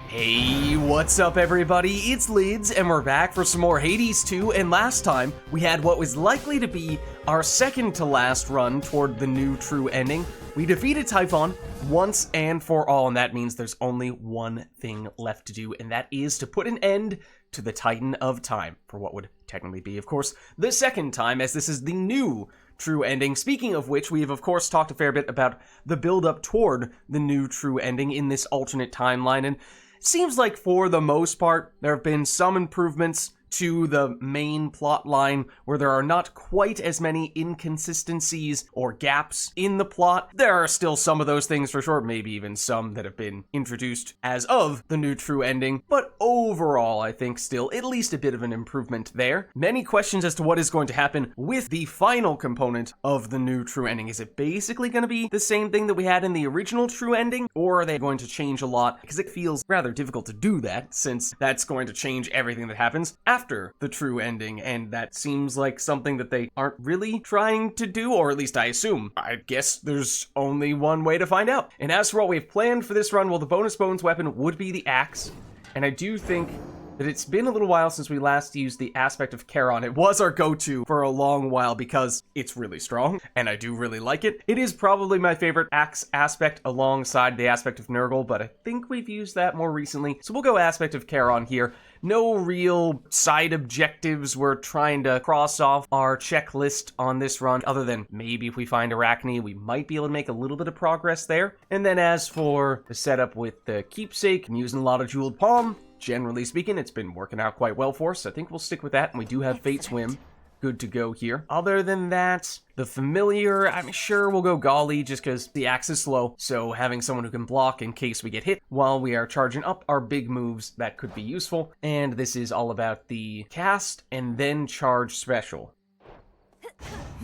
Hey, what's up everybody? It's Lids, and we're back for some more Hades 2, and last time we had what was likely to be our second to last run toward the new true ending. We defeated Typhon once and for all, and that means there's only one thing left to do, and that is to put an end to the Titan of Time, for what would technically be, of course, the second time, as this is the new true ending. Speaking of which, we have of course talked a fair bit about the build-up toward the new true ending in this alternate timeline, and seems like for the most part, there have been some improvements to the main plot line where there are not quite as many inconsistencies or gaps in the plot. There are still some of those things for sure, maybe even some that have been introduced as of the new true ending, but overall I think still at least a bit of an improvement there. Many questions as to what is going to happen with the final component of the new true ending. Is it basically going to be the same thing that we had in the original true ending, or are they going to change a lot? Because it feels rather difficult to do that, since that's going to change everything that happens after the true ending, and that seems like something that they aren't really trying to do, or at least I assume. I guess there's only one way to find out. And as for what we've planned for this run, well, the bonus bones weapon would be the axe, and I do think that it's been a little while since we last used the aspect of Charon. It was our go-to for a long while because it's really strong, and I do really like it. It is probably my favorite axe aspect alongside the aspect of Nurgle, but I think we've used that more recently, so we'll go aspect of Charon here. No real side objectives we're trying to cross off our checklist on this run, other than maybe if we find Arachne, we might be able to make a little bit of progress there. And then as for the setup with the keepsake, I'm using a lot of Jeweled Palm. Generally speaking, it's been working out quite well for us, so I think we'll stick with that, and we do have Fate's Whim good to go here. Other than that, the familiar, I'm sure we'll go Golly just because the axe is slow, so having someone who can block in case we get hit while we are charging up our big moves, that could be useful. And this is all about the cast and then charge special.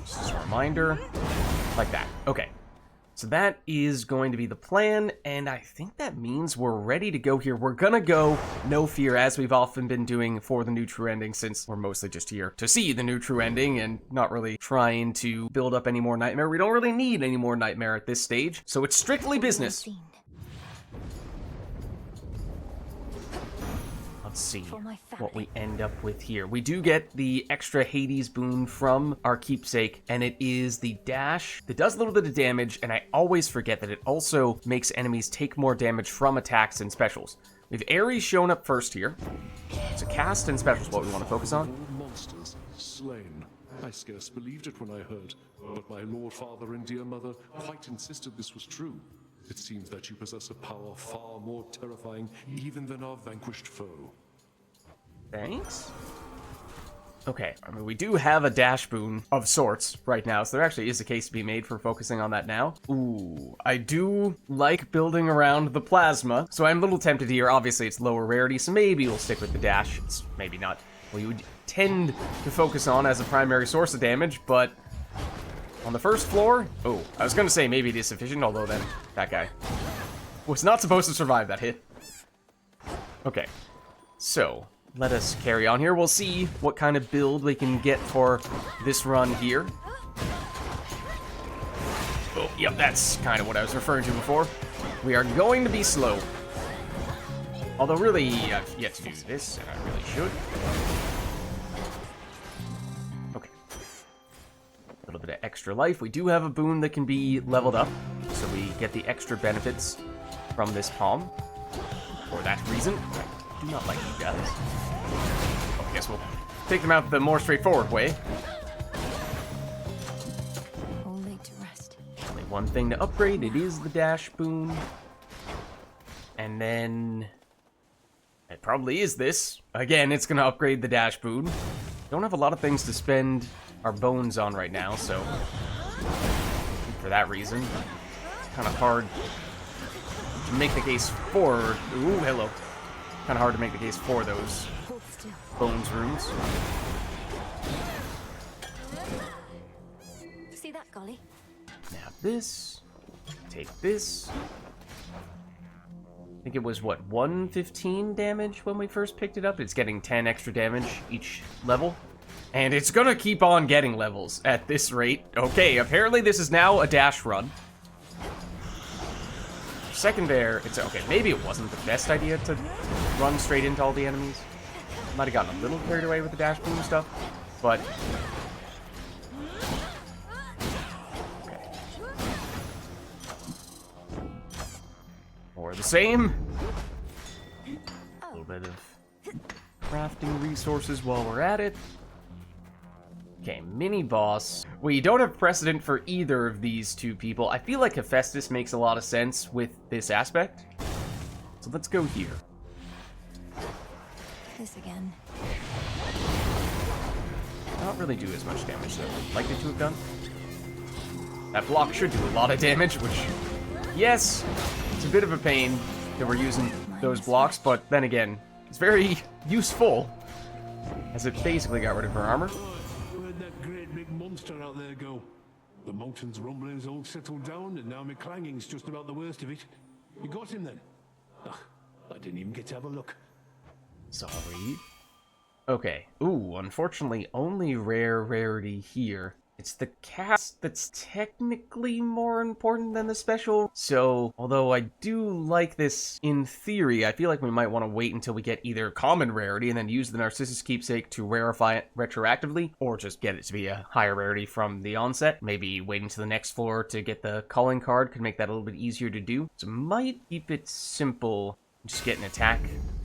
Just a reminder, like that. Okay. So that is going to be the plan, and I think that means we're ready to go here. We're gonna go no fear, as we've often been doing for the new true ending, since we're mostly just here to see the new true ending and not really trying to build up any more nightmare. We don't really need any more nightmare at this stage, so it's strictly business. Let's see what we end up with here. We do get the extra Hades boon from our keepsake, and it is the dash that does a little bit of damage, and I always forget that it also makes enemies take more damage from attacks and specials. We have Ares showing up first here. So cast and specials what we want to focus on. All monsters slain. I scarce believed it when I heard, but my lord father and dear mother quite insisted this was true. It seems that you possess a power far more terrifying even than our vanquished foe. Thanks. Okay, I mean, we do have a dash boon of sorts right now, so there actually is a case to be made for focusing on that now. Ooh, I do like building around the plasma, so I'm a little tempted here. Obviously, it's lower rarity, so maybe we'll stick with the dash. It's maybe not what you would tend to focus on as a primary source of damage, but on the first floor, oh, I was going to say maybe it is sufficient, although then that guy was not supposed to survive that hit. Okay, so let us carry on here. We'll see what kind of build we can get for this run here. Oh, yep, that's kind of what I was referring to before. We are going to be slow. Although really, I've yet to do this, and I really should. Okay. A little bit of extra life. We do have a boon that can be leveled up, so we get the extra benefits from this palm. For that reason, I do not like you guys. Oh, I guess we'll take them out the more straightforward way. Only to rest. Only one thing to upgrade. It is the dash boon. And then it probably is this. Again, it's going to upgrade the dash boon. Don't have a lot of things to spend our bones on right now, so for that reason, it's kind of hard to make the case for... Ooh, hello. Kind of hard to make the case for those bones rooms. See that, Golly? Now this. Take this. I think it was, what, 115 damage when we first picked it up? It's getting 10 extra damage each level. And it's gonna keep on getting levels at this rate. Okay, apparently this is now a dash run. second there, it's okay. Maybe it wasn't the best idea to run straight into all the enemies. Might have gotten a little carried away with the dash boom stuff, but okay. More of the same. A little bit of crafting resources while we're at it. Okay, mini boss. We don't have precedent for either of these two people. I feel like Hephaestus makes a lot of sense with this aspect. So let's go here. This again. Not really do as much damage as I'd like it to have done. That block should do a lot of damage, which, yes, it's a bit of a pain that we're using those blocks, but then again, it's very useful, as it basically got rid of her armor. Where'd that great big monster out there go? The mountain's rumbling's all settled down, and now my clanging's just about the worst of it. You got him then? Ugh, I didn't even get to have a look. Sorry. Okay. Ooh, unfortunately, only rarity here. It's the cast that's technically more important than the special. So, although I do like this in theory, I feel like we might want to wait until we get either common rarity and then use the Narcissus Keepsake to rarify it retroactively, or just get it to be a higher rarity from the onset. Maybe waiting to the next floor to get the calling card could make that a little bit easier to do. So might keep it simple. Just get an attack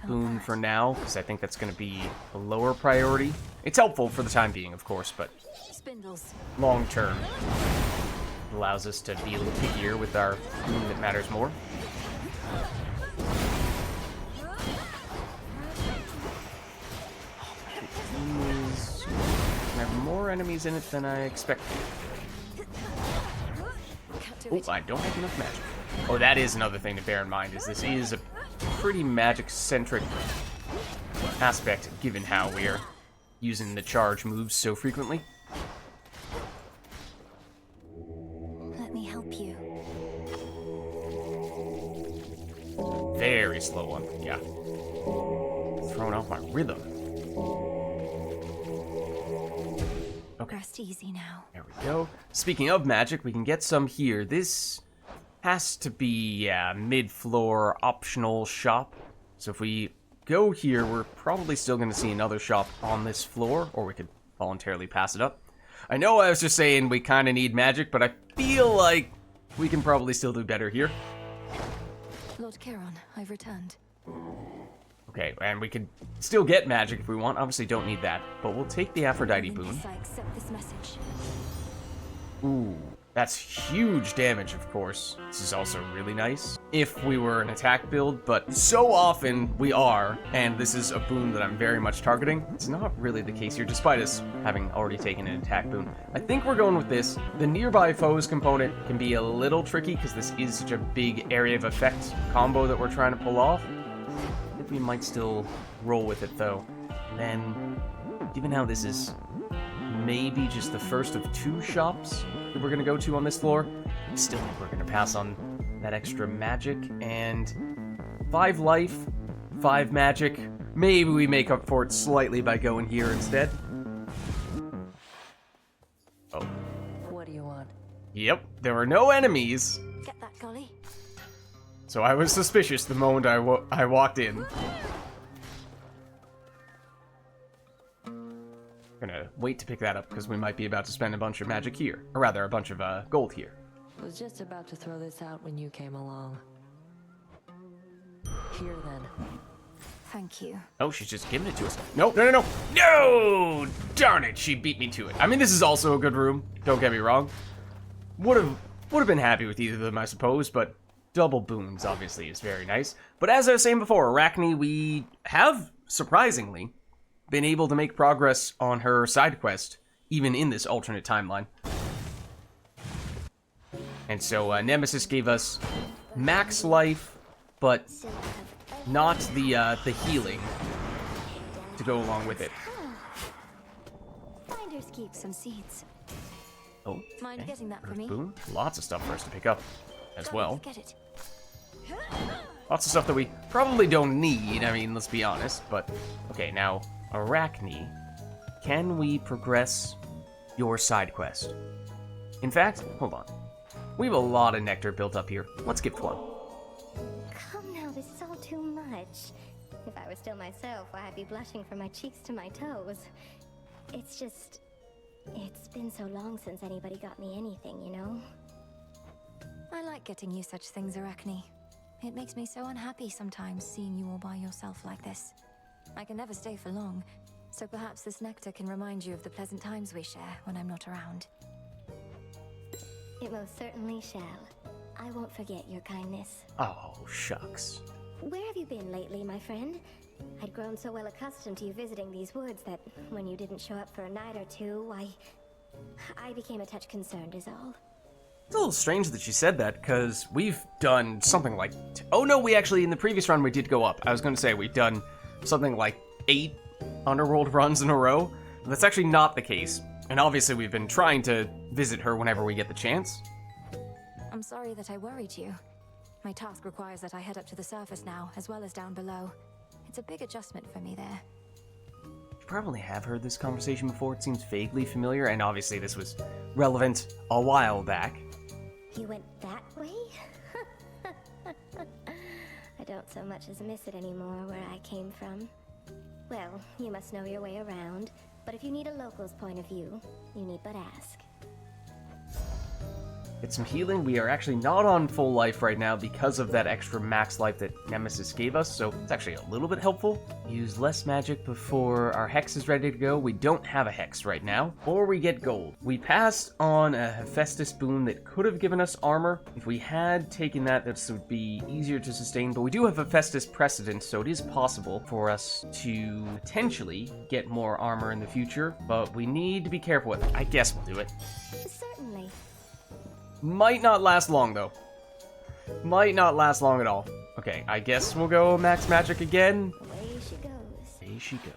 boon for now, because I think that's going to be a lower priority. It's helpful for the time being, of course, but Spindles. long term it allows us to be a little pickier with our boon that matters more. I have more enemies in it than I expected. Oh, I don't have enough magic. Oh, that is another thing to bear in mind, is this is a pretty magic-centric aspect, given how we are using the charge moves so frequently. Let me help you. Very slow one, yeah. Throwing off my rhythm. Okay. Rest easy now. There we go. Speaking of magic, we can get some here. This has to be, yeah, mid-floor optional shop. So if we go here, we're probably still going to see another shop on this floor, or we could voluntarily pass it up. I know I was just saying we kind of need magic, but I feel like we can probably still do better here. Lord Chiron, I've returned. Okay, and we could still get magic if we want. Obviously don't need that, but we'll take the Aphrodite boon. Yes, I accept this message. Ooh, that's huge damage, of course. This is also really nice if we were an attack build, but so often we are, and this is a boon that I'm very much targeting. It's not really the case here, despite us having already taken an attack boon. I think we're going with this. The nearby foes component can be a little tricky because this is such a big area of effect combo that we're trying to pull off. I think we might still roll with it, though. And then, given how this is maybe just the first of two shops that we're going to go to on this floor, I still think we're going to pass on that extra magic, and 5 life, 5 magic. Maybe we make up for it slightly by going here instead. Oh. What do you want? Yep, there were no enemies, Get that, Golly. so I was suspicious the moment I walked in. Gonna wait to pick that up because we might be about to spend a bunch of magic here, or rather a bunch of gold here. Was just about to throw this out when you came along. Here then. Thank you. Oh, she's just giving it to us. No, no, no, no. No! Darn it, she beat me to it. I mean, this is also a good room. Don't get me wrong. Would have been happy with either of them, I suppose, but double boons obviously is very nice. But as I was saying before, Arachne, we have, surprisingly, been able to make progress on her side quest, even in this alternate timeline. And so Nemesis gave us max life, but not the healing to go along with it. Finders keep some seeds. Oh, Mind okay. getting that for Earth me? boon. Lots of stuff for us to pick up as well. Get it. Lots of stuff that we probably don't need, I mean, let's be honest, but... Okay, now, Arachne, can we progress your side quest? In fact, hold on. We have a lot of nectar built up here. Let's gift one. too much. If I were still myself, why I'd be blushing from my cheeks to my toes. It's just... it's been so long since anybody got me anything, you know? I like getting you such things, Arachne. It makes me so unhappy sometimes seeing you all by yourself like this. I can never stay for long, so perhaps this nectar can remind you of the pleasant times we share when I'm not around. It most certainly shall. I won't forget your kindness. Oh, shucks. Where have you been lately, my friend? I'd grown so well accustomed to you visiting these woods that when you didn't show up for a night or two, I became a touch concerned is all. It's a little strange that she said that, because we've done something like... oh no, we actually, in the previous run, we did go up. I was going to say, we've done something like 8 Underworld runs in a row. But that's actually not the case. And obviously we've been trying to visit her whenever we get the chance. I'm sorry that I worried you. My task requires that I head up to the surface now, as well as down below. It's a big adjustment for me there. You probably have heard this conversation before. It seems vaguely familiar, and obviously this was relevant a while back. You went that way? I don't so much as miss it anymore where I came from. Well, you must know your way around, but if you need a local's point of view, you need but ask. Get some healing. We are actually not on full life right now because of that extra max life that Nemesis gave us, so it's actually a little bit helpful. Use less magic before our hex is ready to go. We don't have a hex right now, or we get gold. We passed on a Hephaestus boon that could have given us armor. If we had taken that, this would be easier to sustain, but we do have Hephaestus precedent, so it is possible for us to potentially get more armor in the future, but we need to be careful with it. I guess we'll do it. Certainly. Might not last long, though. Might not last long at all. Okay, I guess we'll go max magic again. Away she goes. Away she goes.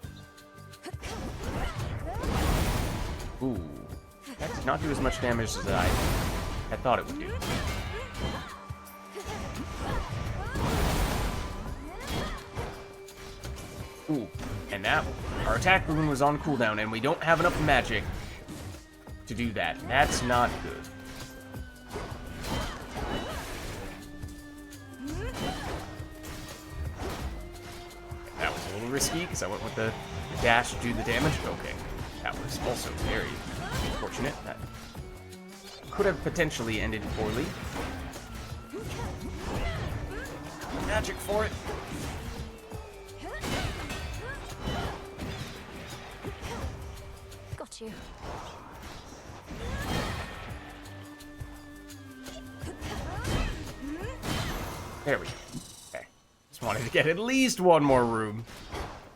Ooh. That did not do as much damage as I had thought it would do. Ooh. And that, our attack boon was on cooldown, and we don't have enough magic to do that. That's not good. That was a little risky because I went with the dash to do the damage. Okay, that was also very unfortunate. That could have potentially ended poorly. Magic for it. Got you. There we go. Okay. Just wanted to get at least one more room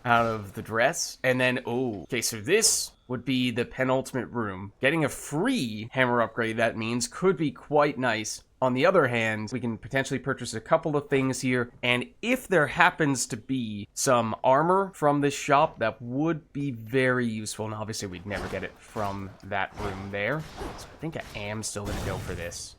out of the dress. And then, oh. Okay, so this would be the penultimate room. Getting a free hammer upgrade, that means, could be quite nice. On the other hand, we can potentially purchase a couple of things here. And if there happens to be some armor from this shop, that would be very useful. And obviously, we'd never get it from that room there. So I think I am still going to go for this.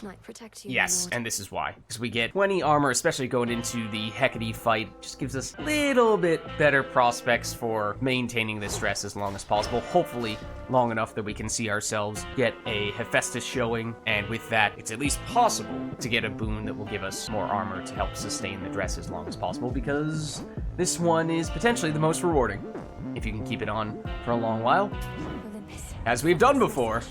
Might protect you, Yes, my lord. and this is why. Because we get 20 armor, especially going into the Hecate fight. Just gives us a little bit better prospects for maintaining this dress as long as possible. Hopefully long enough that we can see ourselves get a Hephaestus showing. And with that, it's at least possible to get a boon that will give us more armor to help sustain the dress as long as possible. Because this one is potentially the most rewarding, if you can keep it on for a long while. Olympus. As we've done before.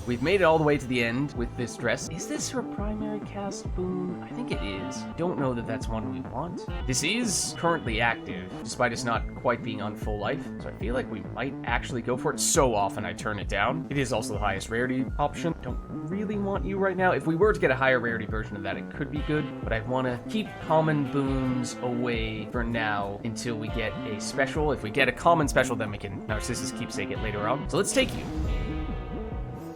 We've made it all the way to the end with this dress. Is this her primary cast boon? I think it is. Don't know that that's one we want. This is currently active, despite us not quite being on full life. So I feel like we might actually go for it. So often I turn it down. It is also the highest rarity option. Don't really want you right now. If we were to get a higher rarity version of that, it could be good. But I want to keep common boons away for now until we get a special. If we get a common special, then we can Narcissus Keepsake it later on. So let's take you.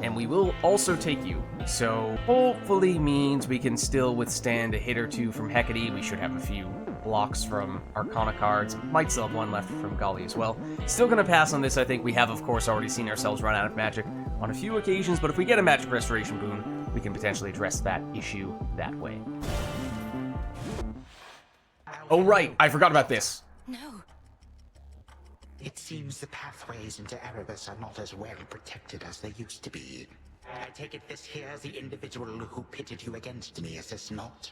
And we will also take you. So hopefully means we can still withstand a hit or two from Hecate. We should have a few blocks from Arcana cards. Might still have one left from Golly as well. Still gonna pass on this, I think. We have, of course, already seen ourselves run out of magic on a few occasions, but if we get a magic restoration boon, we can potentially address that issue that way. Oh right, I forgot about this. No. It seems the pathways into Erebus are not as well protected as they used to be. I take it this here's the individual who pitted you against me, is this not?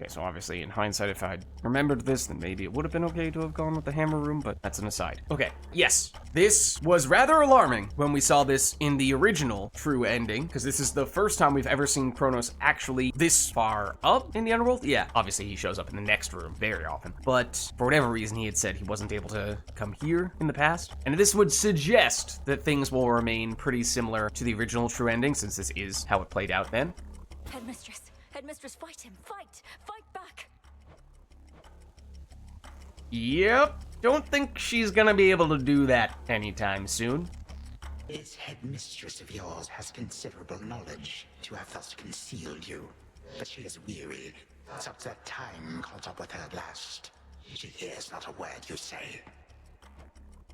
Okay, so obviously, in hindsight, if I'd remembered this, then maybe it would have been okay to have gone with the hammer room, but that's an aside. Okay, yes, this was rather alarming when we saw this in the original true ending, because this is the first time we've ever seen Kronos actually this far up in the underworld. Yeah, obviously he shows up in the next room very often, but for whatever reason, he had said he wasn't able to come here in the past, and this would suggest that things will remain pretty similar to the original true ending, since this is how it played out then. Headmistress! Headmistress, fight him! Fight! Fight back! Yep, don't think she's gonna be able to do that anytime soon. This headmistress of yours has considerable knowledge to have thus concealed you. But she is weary, such that time caught up with her at last. She hears not a word you say.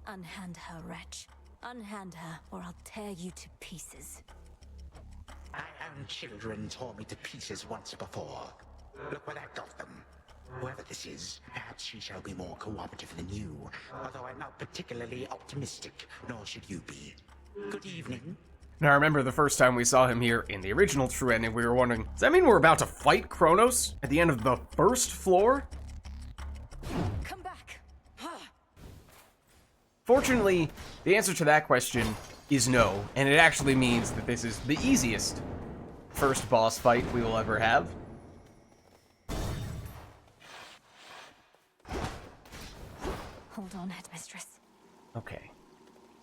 Unhand her, wretch. Unhand her, or I'll tear you to pieces. Iron children tore me to pieces once before. Look where that got them. Whoever this is, perhaps she shall be more cooperative than you, although I'm not particularly optimistic, nor should you be. Good evening. Now, I remember the first time we saw him here in the original true ending, we were wondering, does that mean we're about to fight Kronos at the end of the first floor? Come back! Fortunately, the answer to that question is no, and it actually means that this is the easiest first boss fight we will ever have. Hold on, Headmistress. Okay,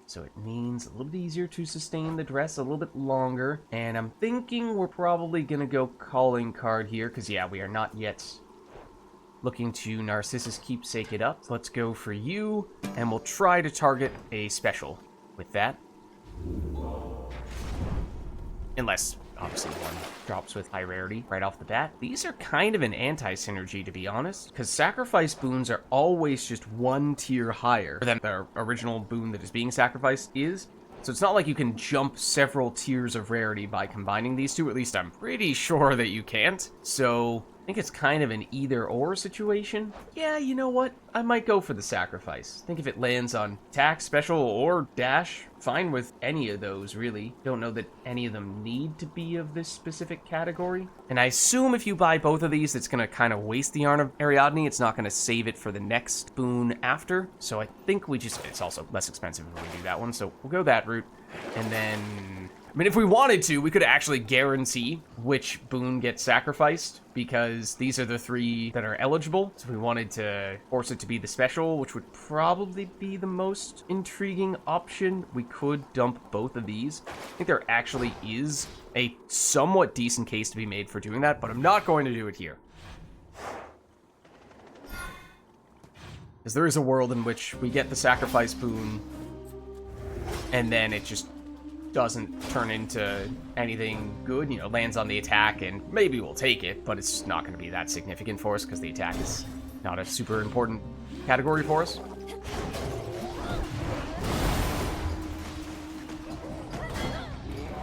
so it means a little bit easier to sustain the dress a little bit longer, and I'm thinking we're probably gonna go calling card here, because yeah, we are not yet looking to Narcissus Keepsake it up. So let's go for you, and we'll try to target a special with that. Unless, obviously, one drops with high rarity right off the bat. These are kind of an anti-synergy, to be honest, because sacrifice boons are always just one tier higher than the original boon that is being sacrificed is. So it's not like you can jump several tiers of rarity by combining these two. At least I'm pretty sure that you can't. So I think it's kind of an either-or situation. Yeah, you know what? I might go for the sacrifice. I think if it lands on attack, special, or dash, fine with any of those, really. Don't know that any of them need to be of this specific category. And I assume if you buy both of these, it's going to kind of waste the Yarn of Ariadne. It's not going to save it for the next boon after. So I think we just... It's also less expensive if we do that one, so we'll go that route. And then... I mean, if we wanted to, we could actually guarantee which boon gets sacrificed, because these are the three that are eligible. So if we wanted to force it to be the special, which would probably be the most intriguing option, we could dump both of these. I think there actually is a somewhat decent case to be made for doing that, but I'm not going to do it here. Because there is a world in which we get the sacrifice boon, and then it just doesn't turn into anything good, you know, lands on the attack, and maybe we'll take it, but it's not going to be that significant for us because the attack is not a super important category for us.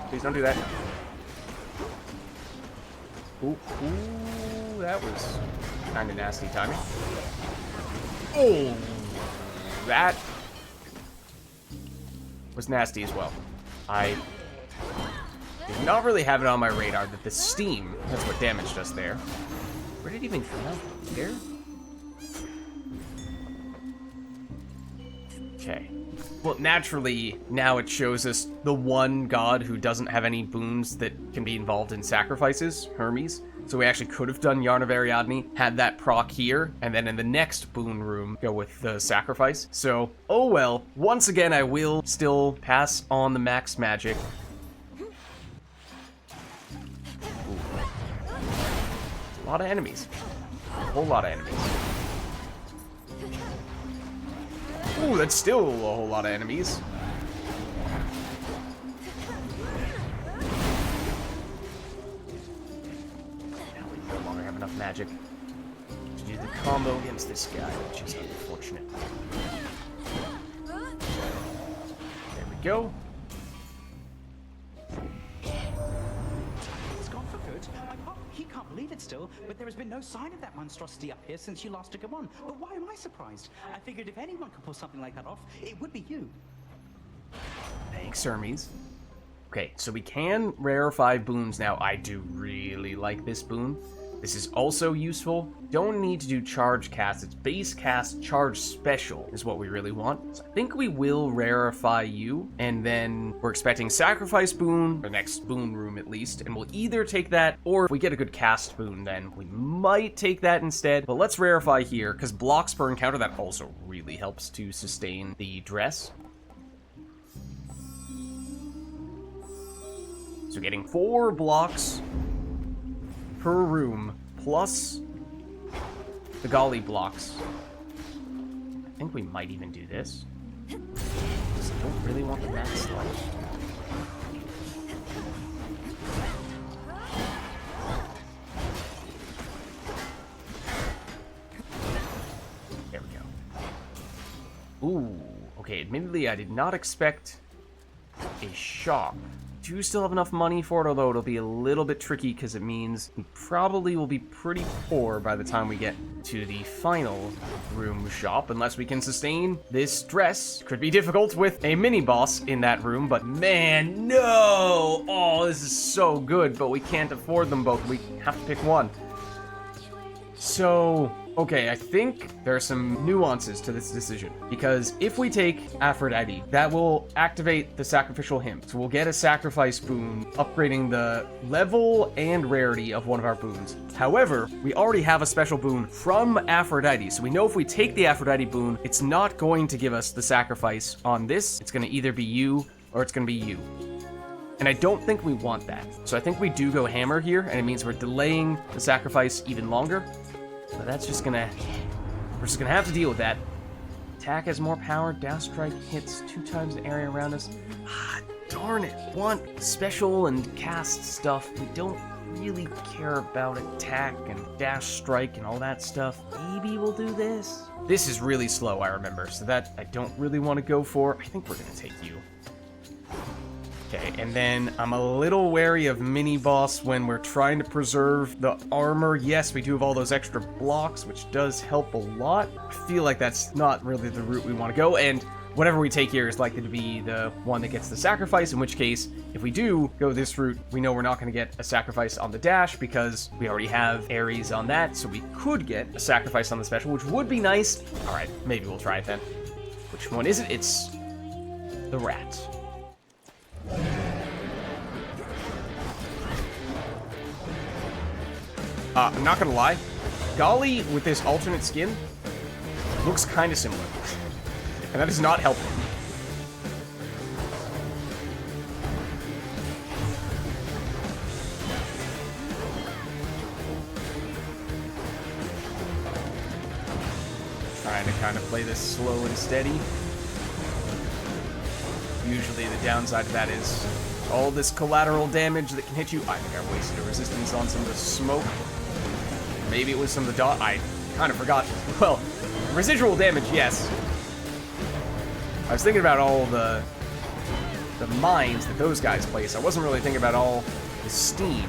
Please don't do that. Ooh, that was kind of nasty timing. Oh, that was nasty as well. I did not really have it on my radar that the steam, that's what damaged us there. Where did it even come out from? There? Okay. Well, naturally, now it shows us the one god who doesn't have any boons that can be involved in sacrifices, Hermes. So we actually could have done Yarn of Ariadne, had that proc here, and then in the next boon room, go with the sacrifice. So, oh well. Once again, I will still pass on the max magic. Ooh. A lot of enemies. A whole lot of enemies. Ooh, that's still a whole lot of enemies. Enough magic to do the combo against this guy, which is unfortunate. There we go. It's gone for good. He can't believe it still, but there has been no sign of that monstrosity up here since you last took him on. But why am I surprised? I figured if anyone could pull something like that off, it would be you. Thanks, Hermes. Okay, so we can rarefy boons now. I do really like this boon. This is also useful. Don't need to do charge cast. It's base cast, charge special is what we really want. So I think we will rarefy you, and then we're expecting sacrifice boon, the next boon room at least, and we'll either take that, or if we get a good cast boon, then we might take that instead. But let's rarefy here, because blocks per encounter, that also really helps to sustain the dress. So getting 4 blocks per room, plus the golly blocks. I think we might even do this. Just don't really want the max slide. There we go. Ooh, okay, admittedly I did not expect a shop. Do still have enough money for it, although it'll be a little bit tricky because it means we probably will be pretty poor by the time we get to the final room shop, unless we can sustain this dress. Could be difficult with a mini boss in that room, but man, no! Oh, this is so good, but we can't afford them both. We have to pick one. So, okay, I think there are some nuances to this decision, because if we take Aphrodite, that will activate the sacrificial hymn. So we'll get a sacrifice boon, upgrading the level and rarity of one of our boons. However, we already have a special boon from Aphrodite, so we know if we take the Aphrodite boon, it's not going to give us the sacrifice on this. It's going to either be you or it's going to be you. And I don't think we want that. So I think we do go hammer here, and it means we're delaying the sacrifice even longer. So that's just gonna... We're just gonna have to deal with that. Attack has more power. Dash strike hits 2 times the area around us. Ah, darn it. Want special and cast stuff. We don't really care about attack and dash strike and all that stuff. Maybe we'll do this. This is really slow, I remember, so that I don't really want to go for. I think we're gonna take you. Okay, and then I'm a little wary of mini-boss when we're trying to preserve the armor. Yes, we do have all those extra blocks, which does help a lot. I feel like that's not really the route we want to go, and whatever we take here is likely to be the one that gets the sacrifice, in which case, if we do go this route, we know we're not going to get a sacrifice on the dash because we already have Ares on that, so we could get a sacrifice on the special, which would be nice. All right, maybe we'll try it then. Which one is it? It's the rat. I'm not gonna lie, Golly with this alternate skin looks kind of similar, and that is not helpful. Trying to kind of play this slow and steady. Usually the downside to that is all this collateral damage that can hit you. I think I wasted a resistance on some of the smoke. Maybe it was some of the dot. I kind of forgot. Well, residual damage, yes. I was thinking about all the mines that those guys place. I wasn't really thinking about all the steam.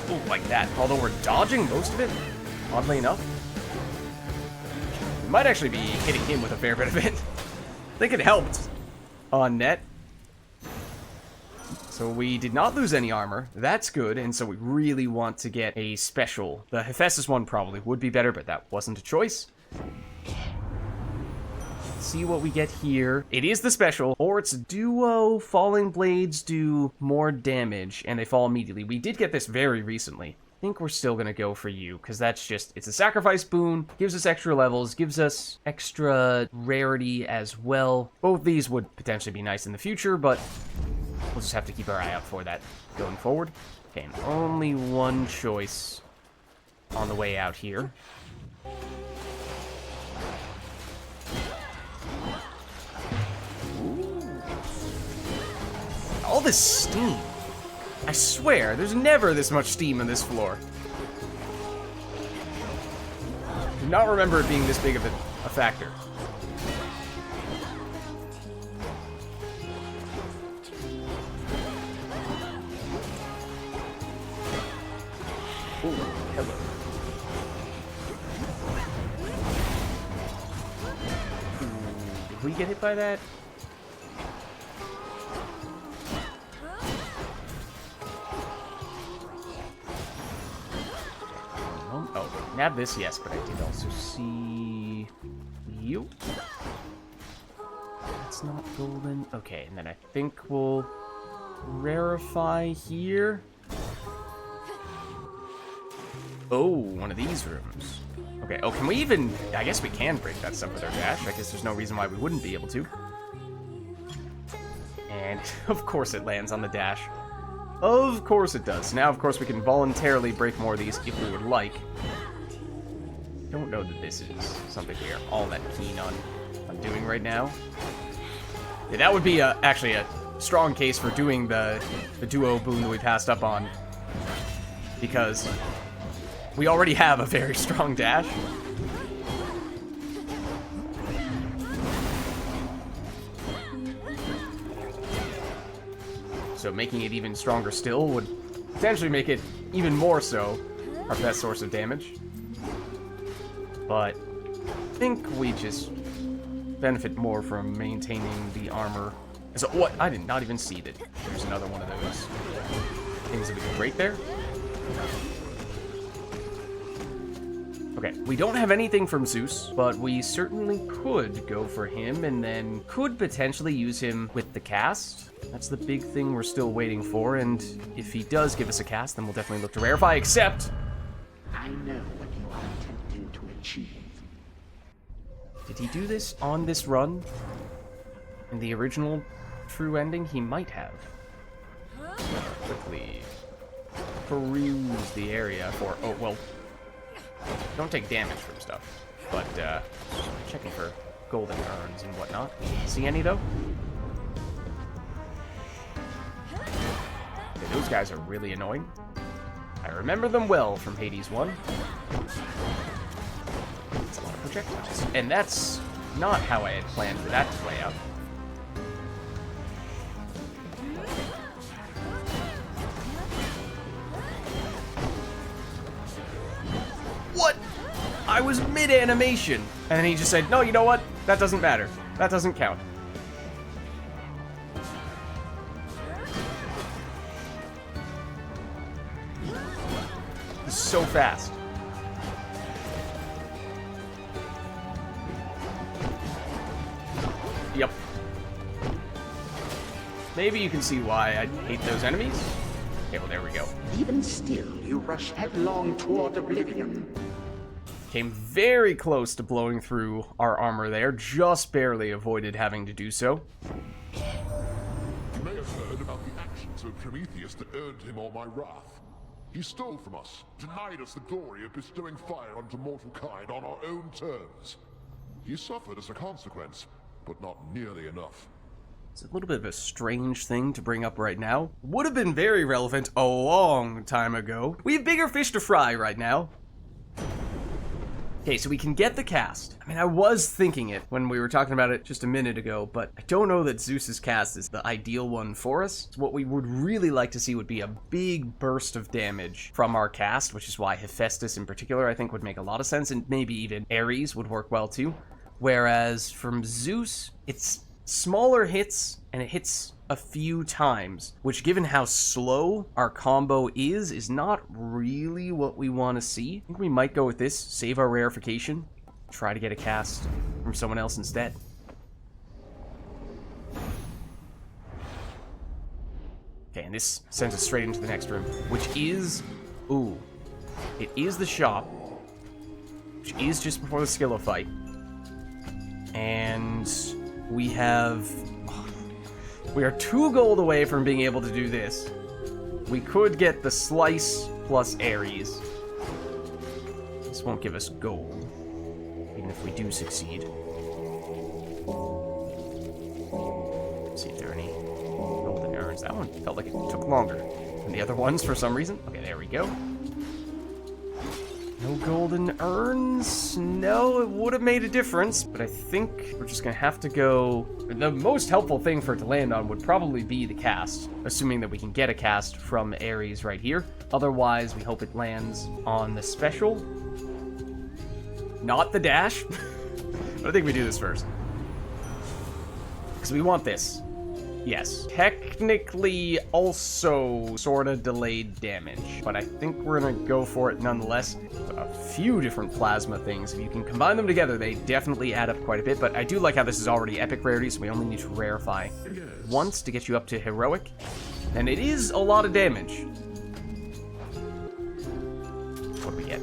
Oh, like that. Although we're dodging most of it, oddly enough. We might actually be hitting him with a fair bit of it. I think it helped on net. So we did not lose any armor. That's good, and so we really want to get a special. The Hephaestus one probably would be better, but that wasn't a choice. Let's see what we get here. It is the special, or it's duo. Falling blades do more damage, and they fall immediately. We did get this very recently. I think we're still gonna go for you, because that's just, it's a sacrifice boon, gives us extra levels, gives us extra rarity as well. Both these would potentially be nice in the future, but we'll just have to keep our eye out for that going forward. Okay, and only one choice on the way out here. Ooh. All this steam. I swear, there's never this much steam on this floor. Do not remember it being this big of a factor. Ooh, hello. Ooh, did we get hit by that? Nab this, yes, but I did also see you. That's not golden. Okay, and then I think we'll rarefy here. Oh, one of these rooms. Okay, oh, can we even... I guess we can break that stuff with our dash. I guess there's no reason why we wouldn't be able to. And, of course it lands on the dash. Of course it does. Now, of course, we can voluntarily break more of these if we would like. Don't know that this is something we are all that keen on doing right now. Yeah, that would be actually a strong case for doing the duo boon that we passed up on. Because we already have a very strong dash. So making it even stronger still would potentially make it even more so our best source of damage. But I think we just benefit more from maintaining the armor. So what? I did not even see that there's another one of those things that we can break there. Okay, we don't have anything from Zeus, but we certainly could go for him and then could potentially use him with the cast. That's the big thing we're still waiting for, and if he does give us a cast, then we'll definitely look to rarefy, except... I know what you are attempting to achieve. Did he do this on this run? In the original true ending? He might have. Quickly peruse the area for... Oh, well... Don't take damage from stuff, but checking for golden urns and whatnot. See any, though? Okay, those guys are really annoying. I remember them well from Hades 1. That's a lot of projectiles. And that's not how I had planned for that to play out. What? I was mid-animation. And then he just said, no, you know what? That doesn't matter. That doesn't count. He's so fast. Yep. Maybe you can see why I hate those enemies. Okay, well, there we go. Even still, you rush headlong toward oblivion. Came very close to blowing through our armor there, just barely avoided having to do so. You may have heard about the actions of Prometheus that earned him all my wrath. He stole from us, denied us the glory of bestowing fire onto mortal kind on our own terms. He suffered as a consequence, but not nearly enough. It's a little bit of a strange thing to bring up right now. Would have been very relevant a long time ago. We have bigger fish to fry right now. Okay, so we can get the cast. I mean, I was thinking it when we were talking about it just a minute ago, but I don't know that Zeus's cast is the ideal one for us. So what we would really like to see would be a big burst of damage from our cast, which is why Hephaestus in particular I think would make a lot of sense, and maybe even Ares would work well too. Whereas from Zeus, it's smaller hits, and it hits a few times, which given how slow our combo is not really what we want to see. I think we might go with this, save our rarefication, try to get a cast from someone else instead. Okay, and this sends us straight into the next room, which is, ooh, it is the shop, which is just before the Skillo fight. And we are 2 gold away from being able to do this. We could get the slice plus Ares. This won't give us gold, even if we do succeed. Let's see if there are any golden urns. That one felt like it took longer than the other ones for some reason. Okay, there we go. No golden urns? No, it would have made a difference, but I think we're just gonna have to go... The most helpful thing for it to land on would probably be the cast, assuming that we can get a cast from Ares right here. Otherwise, we hope it lands on the special. Not the dash. But I think we do this first. Because we want this. Yes. Technically also sort of delayed damage, but I think we're gonna go for it nonetheless. A few different plasma things. If you can combine them together, they definitely add up quite a bit, but I do like how this is already epic rarity, so we only need to rarefy once to get you up to heroic. And it is a lot of damage. What do we get?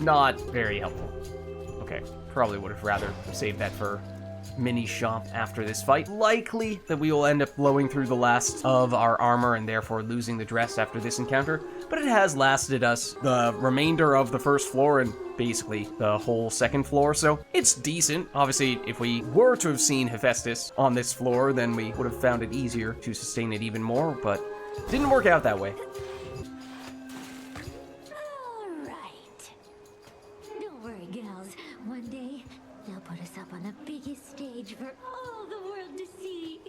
Not very helpful. Okay, probably would have rather saved that for mini shop after this fight. Likely that we will end up blowing through the last of our armor and therefore losing the dress after this encounter, but it has lasted us the remainder of the first floor and basically the whole second floor, so it's decent. Obviously, if we were to have seen Hephaestus on this floor, then we would have found it easier to sustain it even more, but it didn't work out that way. Alright. Don't worry, gals. One day, they'll put us up on the biggest stage for all the world to see.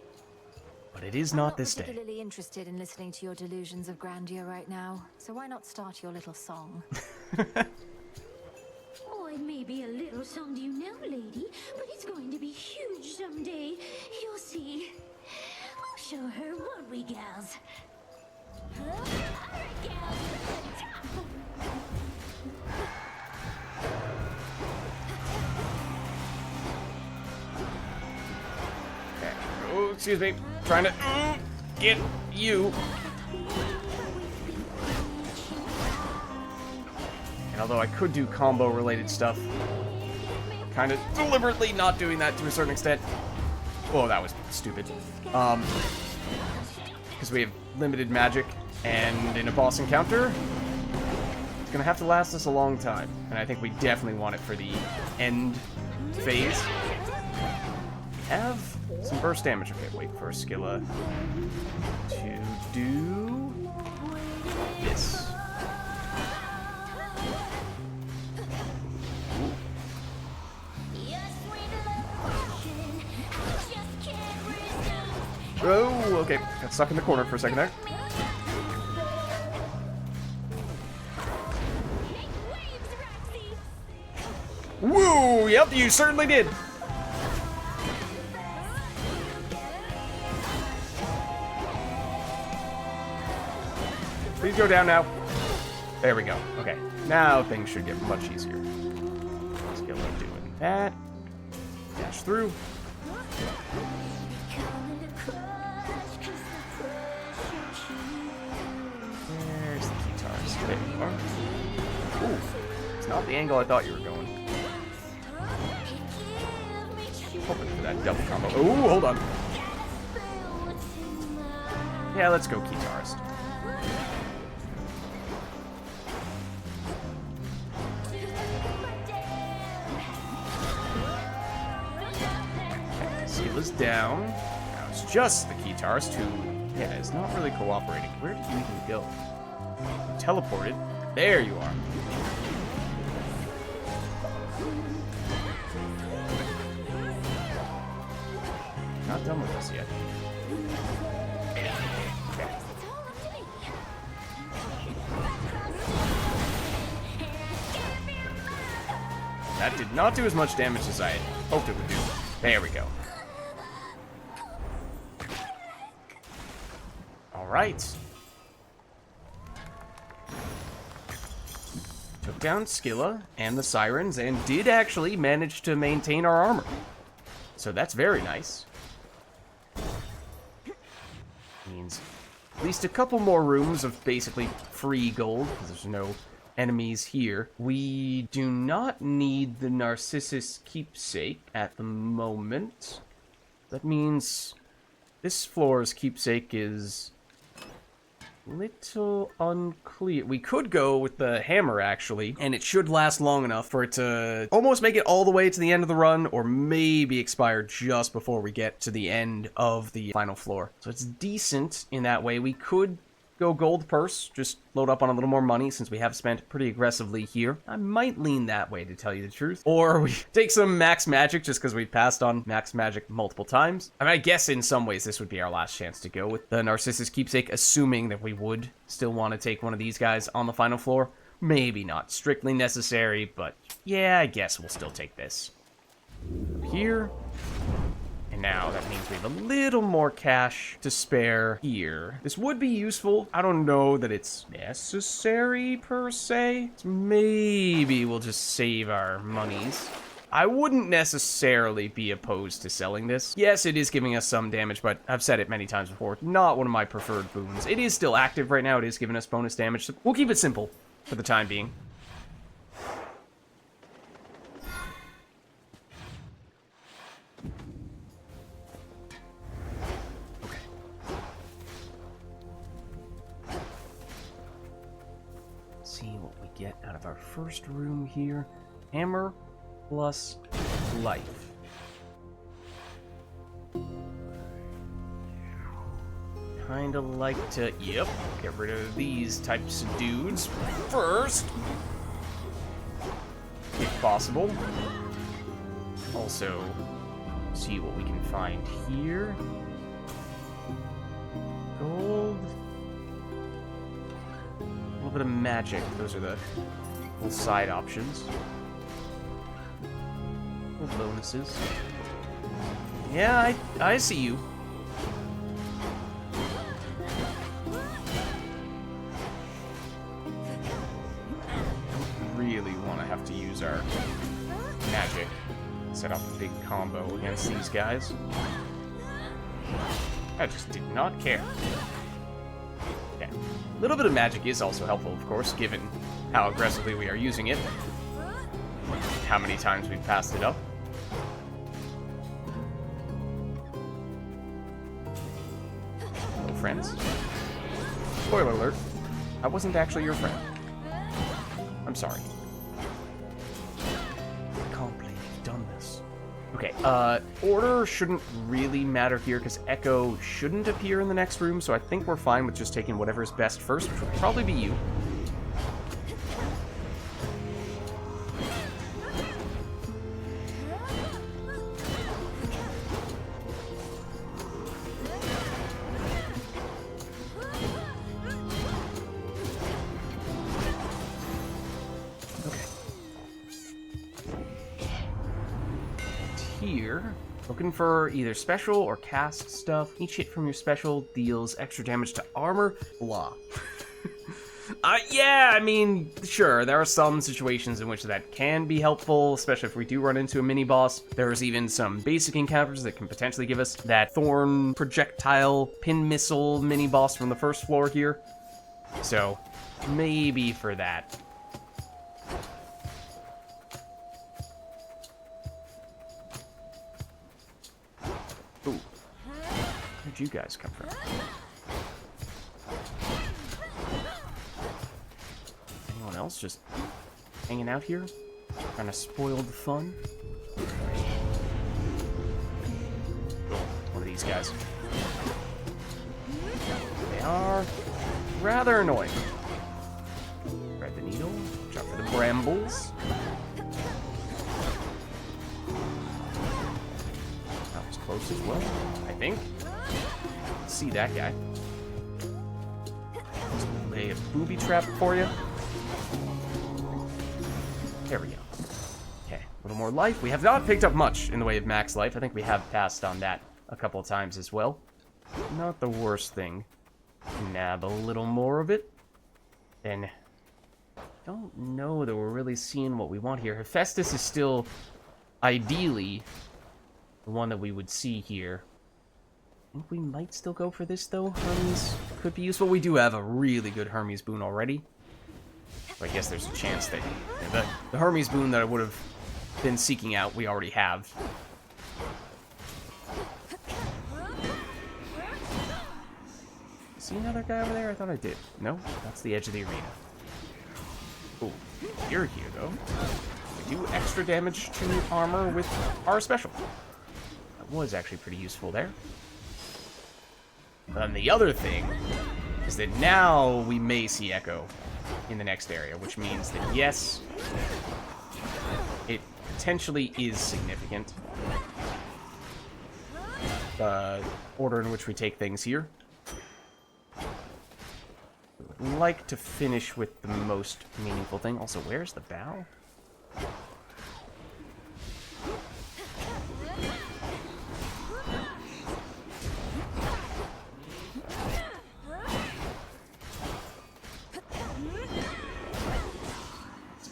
But it is not this I'm day. not particularly interested in listening to your delusions of grandeur right now, so why not start your little song? Oh, it may be a little song to you now, lady, but it's going to be huge someday. You'll see. We'll show her, won't we, gals? Alright, gals, to the top! Oh, excuse me. Trying to get you. And although I could do combo-related stuff, kind of deliberately not doing that to a certain extent. Oh, that was stupid. Because we have limited magic, and in a boss encounter, it's gonna have to last us a long time. And I think we definitely want it for the end phase. We have some burst damage. Okay, wait for Scylla to do this. Oh, okay. Got stuck in the corner for a second there. Woo! Yep, you certainly did. Please go down now. There we go. Okay. Now things should get much easier. Let's get doing that. Dash through. There's the guitars. There you are. Ooh. It's not the angle I thought you were going. Hoping for that double combo. Ooh, hold on. Yeah, let's go guitarist. Scylla's down. Now it's just the guitarist who, yeah, is not really cooperating. Where did you even go? You teleported. There you are. Not done with us yet. Okay. That did not do as much damage as I had hoped it would do. There we go. Alright. Took down Scylla and the Sirens and did actually manage to maintain our armor. So that's very nice. Means at least a couple more rooms of basically free gold, because there's no enemies here. We do not need the Narcissus keepsake at the moment. That means this floor's keepsake is little unclear. We could go with the hammer, actually, and it should last long enough for it to almost make it all the way to the end of the run, or maybe expire just before we get to the end of the final floor. So it's decent in that way. We could go gold purse, just load up on a little more money since we have spent pretty aggressively here. I might lean that way, to tell you the truth. Or we take some max magic just because we passed on max magic multiple times. I mean, I guess in some ways this would be our last chance to go with the Narcissus keepsake, assuming that we would still want to take one of these guys on the final floor. Maybe not strictly necessary, but yeah, I guess we'll still take this. Here. And now that means we have a little more cash to spare here. This would be useful. I don't know that it's necessary per se. So maybe we'll just save our monies. I wouldn't necessarily be opposed to selling this. Yes, it is giving us some damage, but I've said it many times before. Not one of my preferred boons. It is still active right now. It is giving us bonus damage. So we'll keep it simple for the time being. See what we get out of our first room here. Hammer plus life. Kinda like to, yep, get rid of these types of dudes first, if possible. Also, see what we can find here. Gold. A little bit of magic. Those are the little side options. Little bonuses. Yeah, I see you. Really want to have to use our magic. Set off a big combo against these guys. I just did not care. Yeah. A little bit of magic is also helpful, of course, given how aggressively we are using it. How many times we've passed it up. Hello, friends. Spoiler alert. I wasn't actually your friend. I'm sorry. I can't believe you've done this. Okay, order shouldn't really matter here because Echo shouldn't appear in the next room, so I think we're fine with just taking whatever's best first, which would probably be you. Here, looking for either special or cast stuff. Each hit from your special deals extra damage to armor. Blah. Yeah, I mean, sure, there are some situations in which that can be helpful, especially if we do run into a mini-boss. There's even some basic encounters that can potentially give us that thorn projectile pin missile mini-boss from the first floor here. So, maybe for that. Ooh. Where'd you guys come from? Anyone else just hanging out here? Trying to spoil the fun? One of these guys. They are rather annoying. Thread the needle, jump for the brambles. That was close as well, I think. See that guy. Let's lay a booby trap for you. There we go. Okay, a little more life. We have not picked up much in the way of max life. I think we have passed on that a couple of times as well. Not the worst thing. Nab a little more of it. Then, don't know that we're really seeing what we want here. Hephaestus is still, ideally, the one that we would see here. I think we might still go for this, though. Hermes could be useful. We do have a really good Hermes boon already. So I guess there's a chance that the Hermes boon that I would have been seeking out, we already have. See another guy over there? I thought I did. No, that's the edge of the arena. Oh, you're here, though. We do extra damage to armor with our special. That was actually pretty useful there. And the other thing is that now we may see Echo in the next area, which means that, yes, it potentially is significant. The order in which we take things here. I'd like to finish with the most meaningful thing. Also, where's the bow?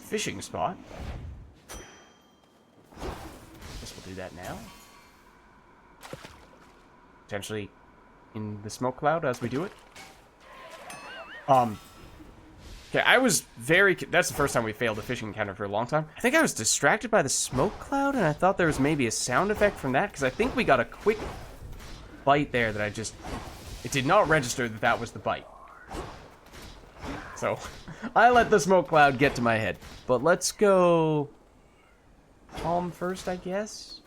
fishing spot. Guess we'll do that now. Potentially in the smoke cloud as we do it. Okay, I was that's the first time we failed a fishing encounter for a long time. I think I was distracted by the smoke cloud, and I thought there was maybe a sound effect from that, because I think we got a quick bite there that it did not register that that was the bite. So, I let the smoke cloud get to my head. But let's go calm first, I guess.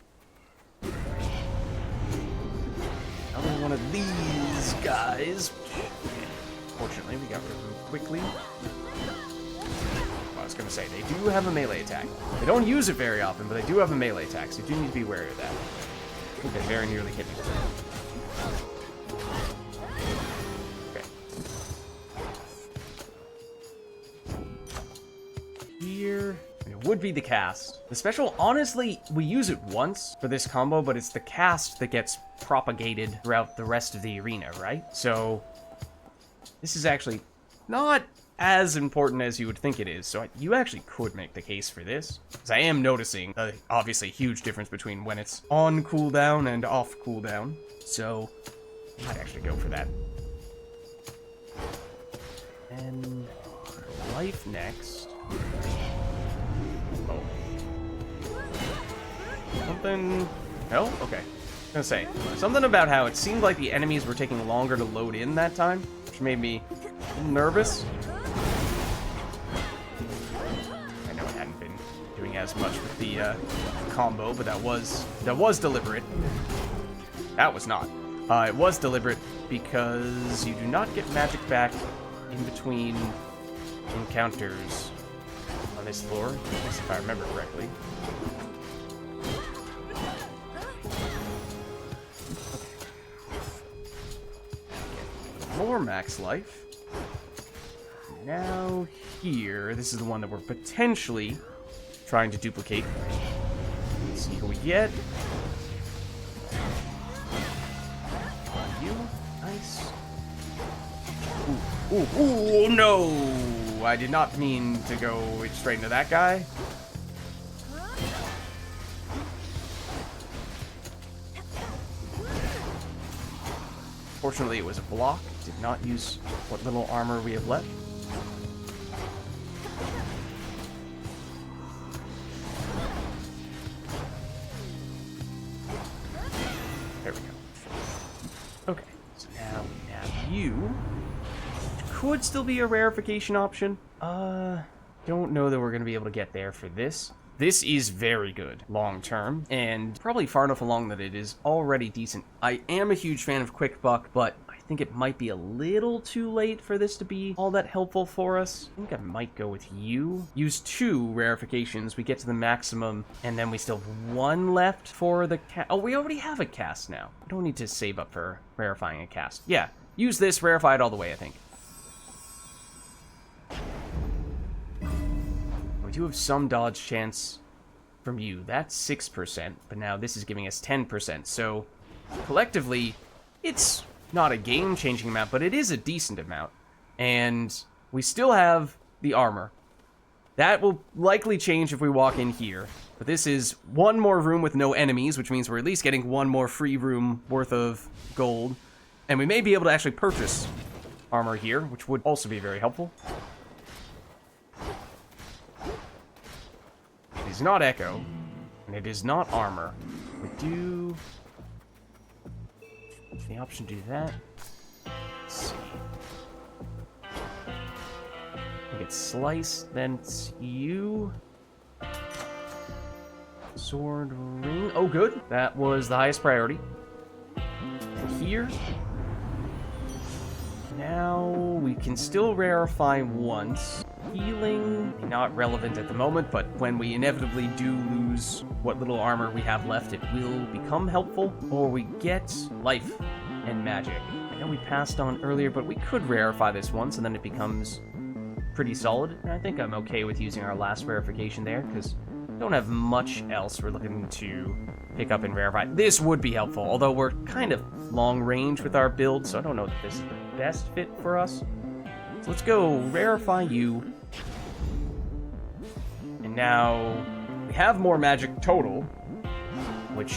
Another one of these guys. Fortunately, we got rid of them quickly. I was gonna say, they do have a melee attack. They don't use it very often, but they do have a melee attack, so you do need to be wary of that. I think they very nearly hit me. Okay. Here, it would be the cast. The special, honestly, we use it once for this combo, but it's the cast that gets propagated throughout the rest of the arena, right? So, this is actually not as important as you would think it is, so you actually could make the case for this. Because I am noticing, obviously, a huge difference between when it's on cooldown and off cooldown, so I might actually go for that. And life next. Oh. Something... No? Okay. I was gonna say, something about how it seemed like the enemies were taking longer to load in that time, which made me nervous. I know I hadn't been doing as much with the combo, but that was deliberate. That was not. It was deliberate because you do not get magic back in between encounters on this floor, at least if I remember correctly. More max life. Now here, this is the one that we're potentially trying to duplicate. Let's see who we get. You, nice. Ooh, no! I did not mean to go straight into that guy. Fortunately, it was a block. Did not use what little armor we have left. There we go. Okay, so now we have you. Which could still be a rarefication option. Don't know that we're going to be able to get there for this. This is very good long term, and probably far enough along that it is already decent. I am a huge fan of Quick Buck, but I think it might be a little too late for this to be all that helpful for us. I think I might go with you. Use 2 rarifications, we get to the maximum, and then we still have 1 left for the cast. Oh, we already have a cast now. I don't need to save up for rarifying a cast. Yeah, use this, rarify it all the way, I think. We do have some dodge chance from you. That's 6%, but now this is giving us 10%. So, collectively, it's not a game-changing amount, but it is a decent amount. And we still have the armor. That will likely change if we walk in here. But this is 1 more room with no enemies, which means we're at least getting 1 more free room worth of gold. And we may be able to actually purchase armor here, which would also be very helpful. It is not Echo, and it is not armor. We do have the option to do that. Let's see. We get Slice, then it's you. Sword ring. Oh, good. That was the highest priority. And here. Now we can still rarify once. Healing, not relevant at the moment, but when we inevitably do lose what little armor we have left, it will become helpful. Or we get life and magic. I know we passed on earlier, but we could rarify this once, and then it becomes pretty solid. And I think I'm okay with using our last rarification there, because we don't have much else we're looking to pick up and rarify. This would be helpful, although we're kind of long range with our build, so I don't know if this is the best fit for us. So let's go rarify you. And now we have more magic total, which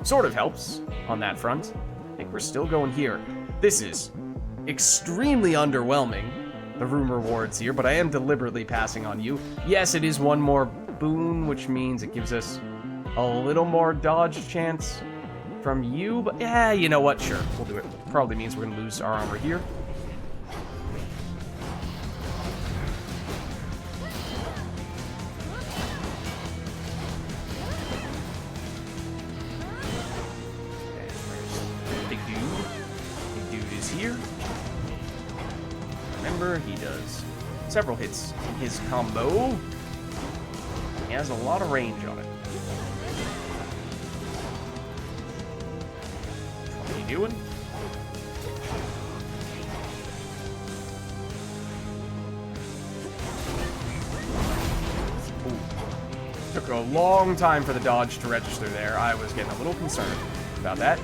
sort of helps on that front. I think we're still going here. This is extremely underwhelming, the room rewards here, but I am deliberately passing on you. Yes, it is one more boon, which means it gives us a little more dodge chance from you, but yeah, you know what? Sure, we'll do it. Probably means we're gonna lose our armor here. Here. Remember, he does several hits in his combo. He has a lot of range on it. What are you doing? Ooh. Took a long time for the dodge to register there. I was getting a little concerned about that.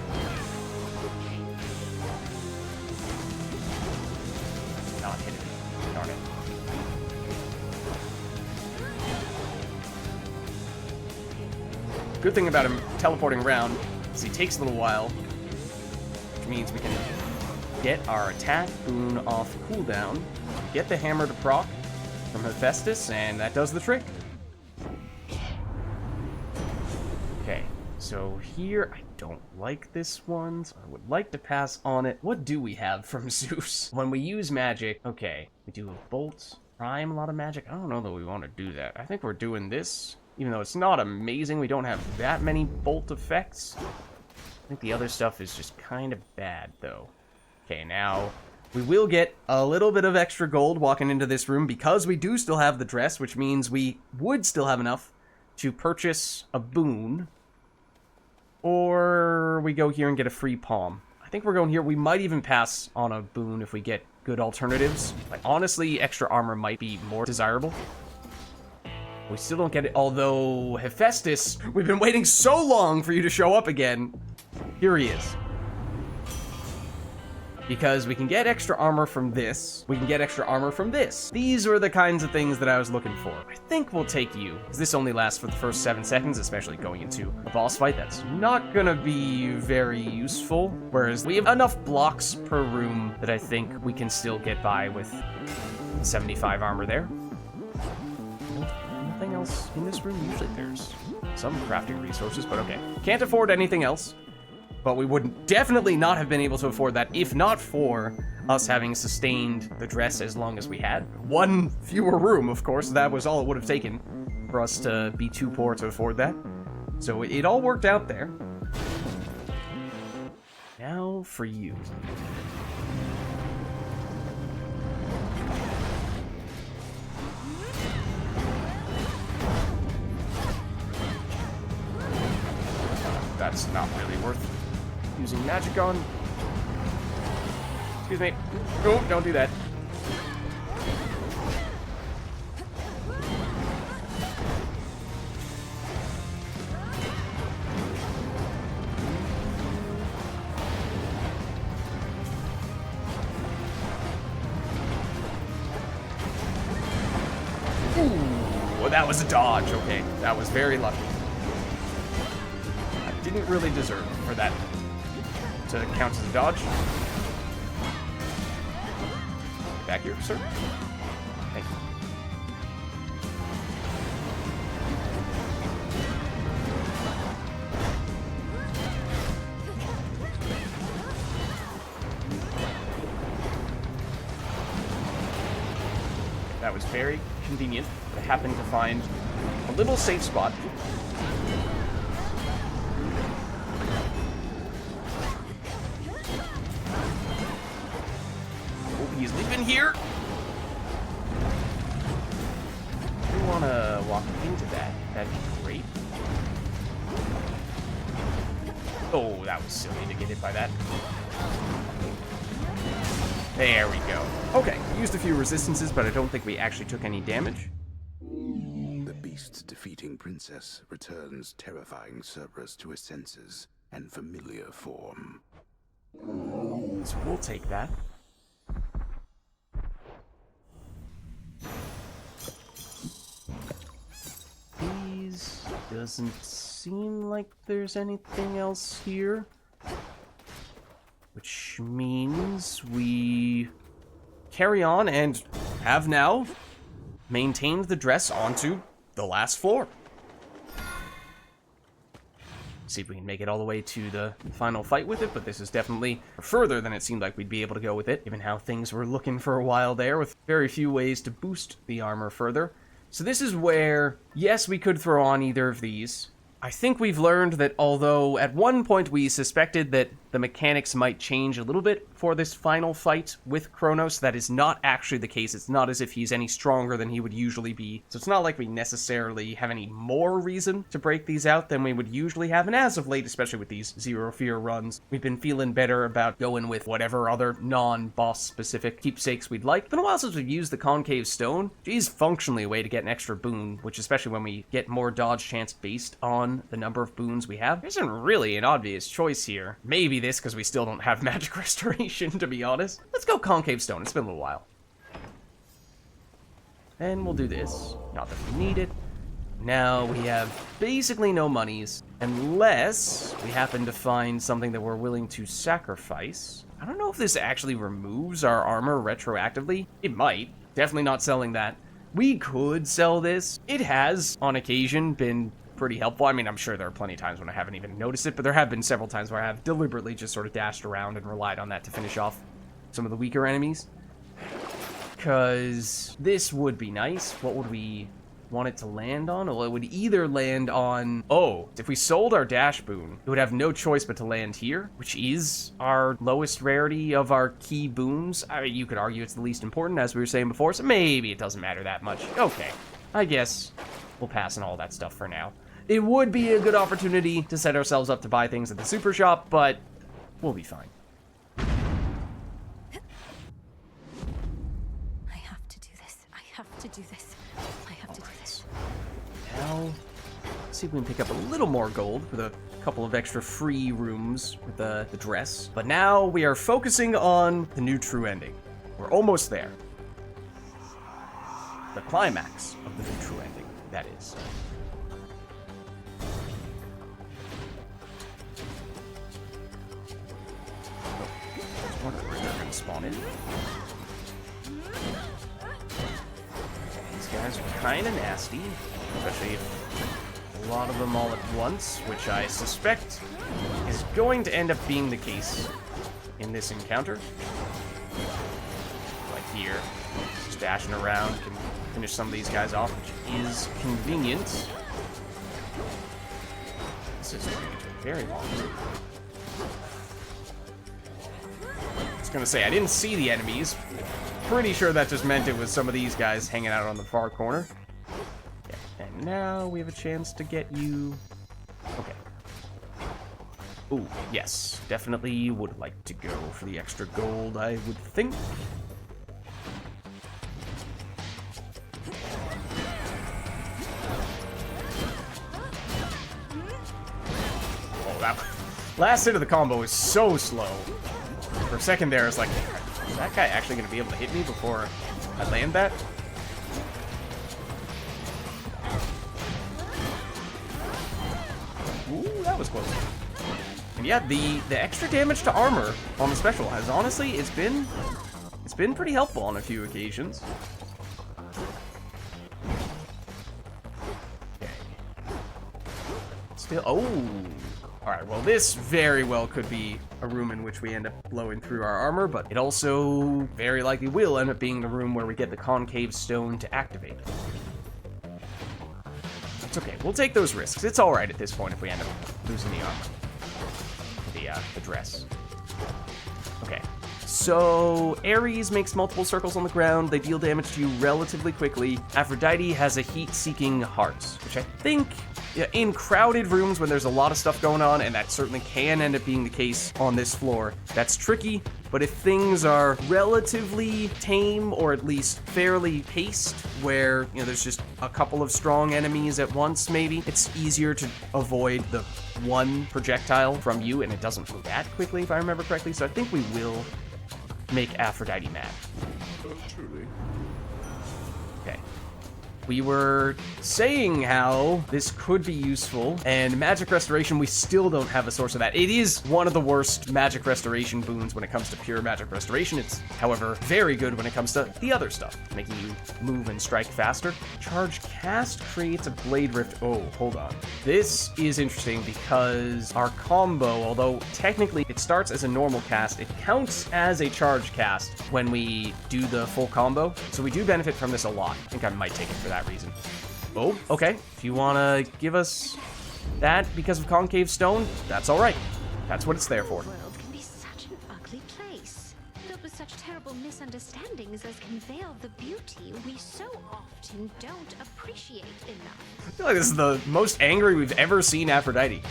Good thing about him teleporting around is he takes a little while, which means we can get our attack boon off cooldown, get the hammer to proc from Hephaestus, and that does the trick. Okay, so here, I don't like this one, so I would like to pass on it. What do we have from Zeus? When we use magic, okay, we do a bolt, prime, a lot of magic. I don't know that we want to do that. I think we're doing this. Even though it's not amazing, we don't have that many bolt effects. I think the other stuff is just kind of bad, though. Okay, now we will get a little bit of extra gold walking into this room because we do still have the dress, which means we would still have enough to purchase a boon. Or we go here and get a free palm. I think we're going here. We might even pass on a boon if we get good alternatives. Like, honestly, extra armor might be more desirable. We still don't get it, although Hephaestus, we've been waiting so long for you to show up again. Here he is. Because we can get extra armor from this. We can get extra armor from this. These were the kinds of things that I was looking for. I think we'll take you, because this only lasts for the first 7 seconds, especially going into a boss fight. That's not gonna be very useful. Whereas we have enough blocks per room that I think we can still get by with 75 armor there. Nothing else in this room. Usually there's some crafting resources, but okay. Can't afford anything else, but we would definitely not have been able to afford that if not for us having sustained the dress as long as we had. One fewer room, of course. That was all it would have taken for us to be too poor to afford that. So it all worked out there. Now for you. That's not really worth using magic on. Excuse me. Oh, don't do that. Ooh, well, that was a dodge. Okay, that was very lucky. Didn't really deserve for that to count as a dodge. Back here, sir. Thank you. That was very convenient. I happened to find a little safe spot. He's leaving here. If you want to walk into that, that'd be great. Oh, that was silly to get hit by that. There we go. Okay, used a few resistances, but I don't think we actually took any damage. The beast's defeating princess returns terrifying Cerberus to his senses and familiar form. So we'll take that. Doesn't seem like there's anything else here. Which means we carry on and have now maintained the dress onto the last floor. See if we can make it all the way to the final fight with it, but this is definitely further than it seemed like we'd be able to go with it, given how things were looking for a while there, with very few ways to boost the armor further. So this is where, yes, we could throw on either of these. I think we've learned that although at one point we suspected that the mechanics might change a little bit for this final fight with Kronos, that is not actually the case. It's not as if he's any stronger than he would usually be. So it's not like we necessarily have any more reason to break these out than we would usually have. And as of late, especially with these Zero Fear runs, we've been feeling better about going with whatever other non-boss specific keepsakes we'd like. It's been a while since we've used the Concave Stone. She's functionally a way to get an extra boon, which especially when we get more dodge chance based on the number of boons we have. There isn't really an obvious choice here. Maybe this, because we still don't have magic restoration, to be honest. Let's go Concave Stone. It's been a little while. And we'll do this. Not that we need it. Now we have basically no monies, unless we happen to find something that we're willing to sacrifice. I don't know if this actually removes our armor retroactively. It might. Definitely not selling that. We could sell this. It has, on occasion, been pretty helpful. I mean, I'm sure there are plenty of times when I haven't even noticed it, but there have been several times where I have deliberately just sort of dashed around and relied on that to finish off some of the weaker enemies. Because this would be nice. What would we want it to land on? Well, it would either land on... Oh, if we sold our dash boon, it would have no choice but to land here, which is our lowest rarity of our key boons. I mean, you could argue it's the least important, as we were saying before, so maybe it doesn't matter that much. Okay, I guess we'll pass on all that stuff for now. It would be a good opportunity to set ourselves up to buy things at the super shop, but we'll be fine. I have to do this. I have to do this. I have to do this. Now, let's see if we can pick up a little more gold with a couple of extra free rooms with the dress. But now we are focusing on the new true ending. We're almost there. The climax of the new true ending, that is. They're gonna spawn in. These guys are kind of nasty, especially if a lot of them all at once, which I suspect is going to end up being the case in this encounter. Like here, just dashing around can finish some of these guys off, which is convenient. This is going to take very long. I was gonna say, I didn't see the enemies. Pretty sure that just meant it was some of these guys hanging out on the far corner. Okay, and now we have a chance to get you... Okay. Ooh, yes. Definitely would like to go for the extra gold, I would think. Oh, that last hit of the combo is so slow. For a second there, I was like, is that guy actually going to be able to hit me before I land that? Ooh, that was close. And yeah, the extra damage to armor on the special has honestly, it's been pretty helpful on a few occasions. Okay. Still, oh. Alright, well this very well could be a room in which we end up blowing through our armor, but it also very likely will end up being the room where we get the concave stone to activate. It's okay, we'll take those risks. It's alright at this point if we end up losing the armor. The dress. Okay. So, Ares makes multiple circles on the ground. They deal damage to you relatively quickly. Aphrodite has a heat-seeking heart, which I think... Yeah, in crowded rooms when there's a lot of stuff going on, and that certainly can end up being the case on this floor, that's tricky, but if things are relatively tame, or at least fairly paced, where, you know, there's just a couple of strong enemies at once, maybe, it's easier to avoid the one projectile from you, and it doesn't move that quickly, if I remember correctly, so I think we will make Aphrodite mad. Truly. Okay. we were saying how this could be useful, and magic restoration, we still don't have a source of that. It is one of the worst magic restoration boons when it comes to pure magic restoration. It's, however, very good when it comes to the other stuff, making you move and strike faster. Charge cast creates a blade rift. Oh, hold on. This is interesting because our combo, although technically it starts as a normal cast, it counts as a charge cast when we do the full combo. So we do benefit from this a lot. I think I might take it for that reason. Oh, okay. If you want to give us that because of concave stone, that's all right. That's what it's there for. The world can be such an ugly place, filled with such terrible misunderstandings as can veil the beauty we so often don't appreciate enough. I feel like this is the most angry we've ever seen Aphrodite.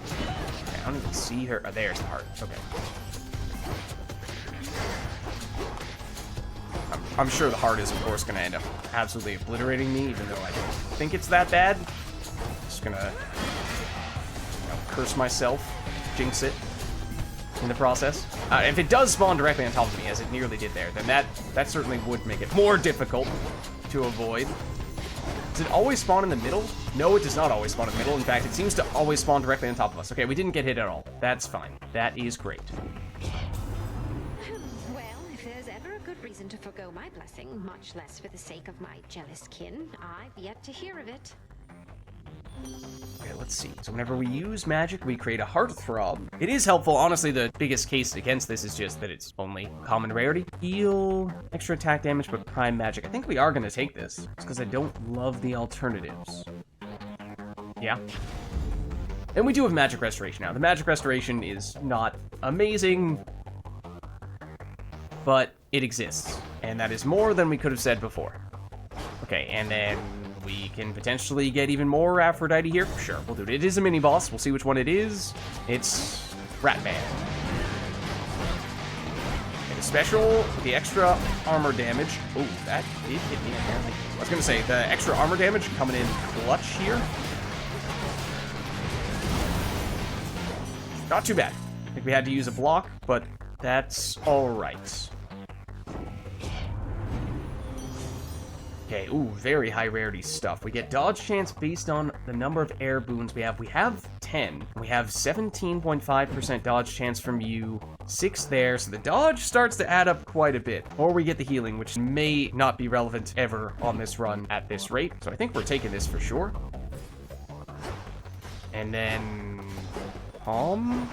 Okay, I don't even see her. Oh, there's the heart. Okay. I'm sure the heart is, of course, going to end up absolutely obliterating me, even though I don't think it's that bad. Just going to curse myself, jinx it in the process. If it does spawn directly on top of me, as it nearly did there, then that certainly would make it more difficult to avoid. Does it always spawn in the middle? No, it does not always spawn in the middle. In fact, it seems to always spawn directly on top of us. Okay, we didn't get hit at all. That's fine. That is great. Well, if there's ever a good reason to forgo my blessing, much less for the sake of my jealous kin, I've yet to hear of it. Okay, let's see. So whenever we use magic, we create a heartthrob. It is helpful. Honestly, the biggest case against this is just that it's only common rarity. Heal, extra attack damage, but prime magic. I think we are going to take this, because I don't love the alternatives. Yeah. And we do have magic restoration now. The magic restoration is not amazing, but it exists. And that is more than we could have said before. Okay, and then we can potentially get even more Aphrodite here. Sure, we'll do it. It is a mini-boss. We'll see which one it is. It's Ratman. And a special with the extra armor damage. Oh, that did hit me, apparently. I was going to say, the extra armor damage coming in clutch here. Not too bad. I think we had to use a block, but that's all right. Okay, ooh, very high rarity stuff. We get dodge chance based on the number of air boons we have. We have 10. We have 17.5% dodge chance from you, 6 there, so the dodge starts to add up quite a bit. Or we get the healing, which may not be relevant ever on this run at this rate. So I think we're taking this for sure. And then palm.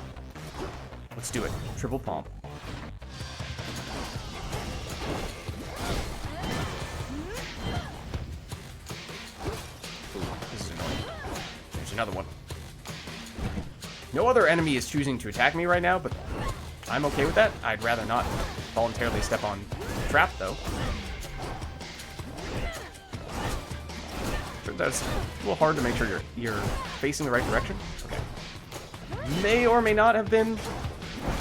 Let's do it. Triple palm. Another one. No other enemy is choosing to attack me right now, but I'm okay with that. I'd rather not voluntarily step on the trap, though. That's a little hard to make sure you're facing the right direction. Okay. May or may not have been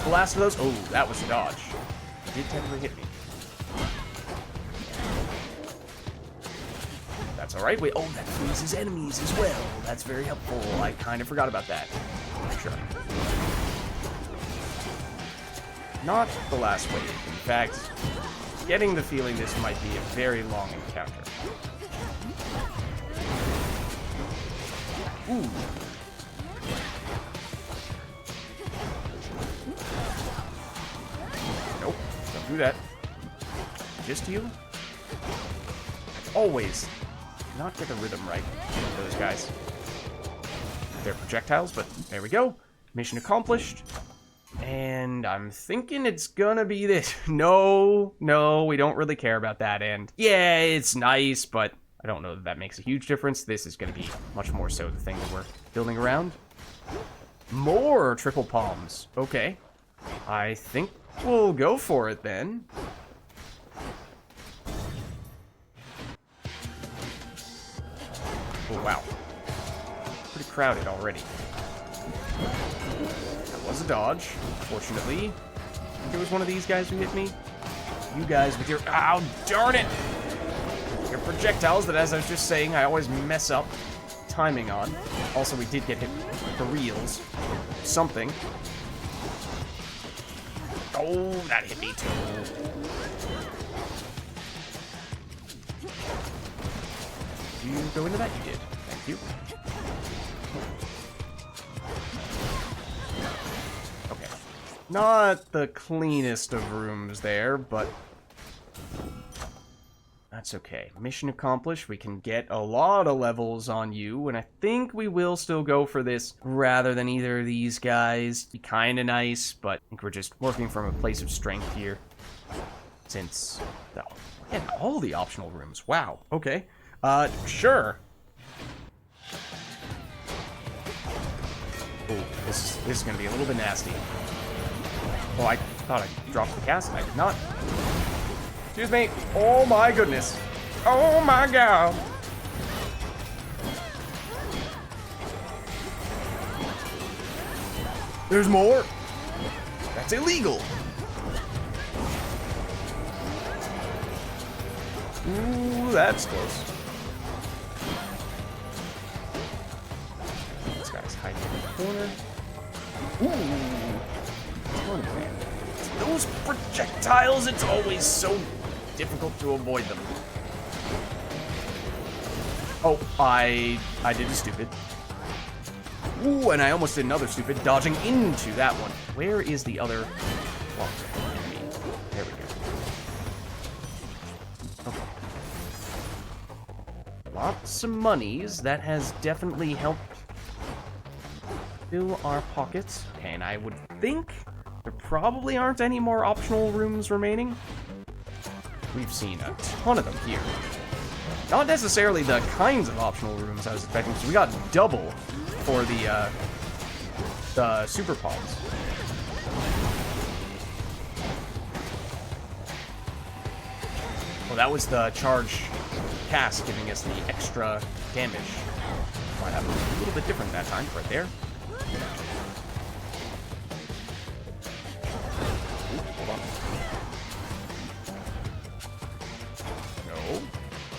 the last of those. Oh, that was a dodge. It did technically hit me. That's all right. Wait, oh, that freezes enemies as well. That's very helpful. I kind of forgot about that. Sure. Not the last wave. In fact, getting the feeling this might be a very long encounter. Ooh. Nope, don't do that. Just you. Always not get the rhythm right for those guys. They're projectiles, but there we go. Mission accomplished. And I'm thinking it's gonna be this. No, we don't really care about that end. Yeah, it's nice, but I don't know that that makes a huge difference. This is gonna be much more so the thing that we're building around. More triple palms. Okay. I think we'll go for it then. Oh, wow. Pretty crowded already. That was a dodge, fortunately. I think it was one of these guys who hit me. You guys with your... Ow, darn it! Your projectiles that, as I was just saying, I always mess up timing on. Also, we did get hit for reals. Something. Oh, that hit me too. Did you go into that? You did. Thank you. Okay. Not the cleanest of rooms there, but that's okay. Mission accomplished. We can get a lot of levels on you, and I think we will still go for this rather than either of these guys. Be kind of nice, but I think we're just working from a place of strength here. Since, and all the optional rooms. Wow. Okay. Sure. Oh, this is gonna be a little bit nasty. Oh, I thought I dropped the cast. I did not. Excuse me. Oh my goodness. Oh my god. There's more. That's illegal. Ooh, that's close. This guy's hiding in the corner. Ooh. Oh, man. Those projectiles, it's always so difficult to avoid them. Oh, I did a stupid. Ooh, and I almost did another stupid, dodging into that one. Where is the other enemy? There we go. Okay. Lots of monies. That has definitely helped fill our pockets. Okay, and I would think there probably aren't any more optional rooms remaining. We've seen a ton of them here. Not necessarily the kinds of optional rooms I was expecting, because we got double for the super pods. Well, that was the charge cast giving us the extra damage. Might have a little bit different that time, right there.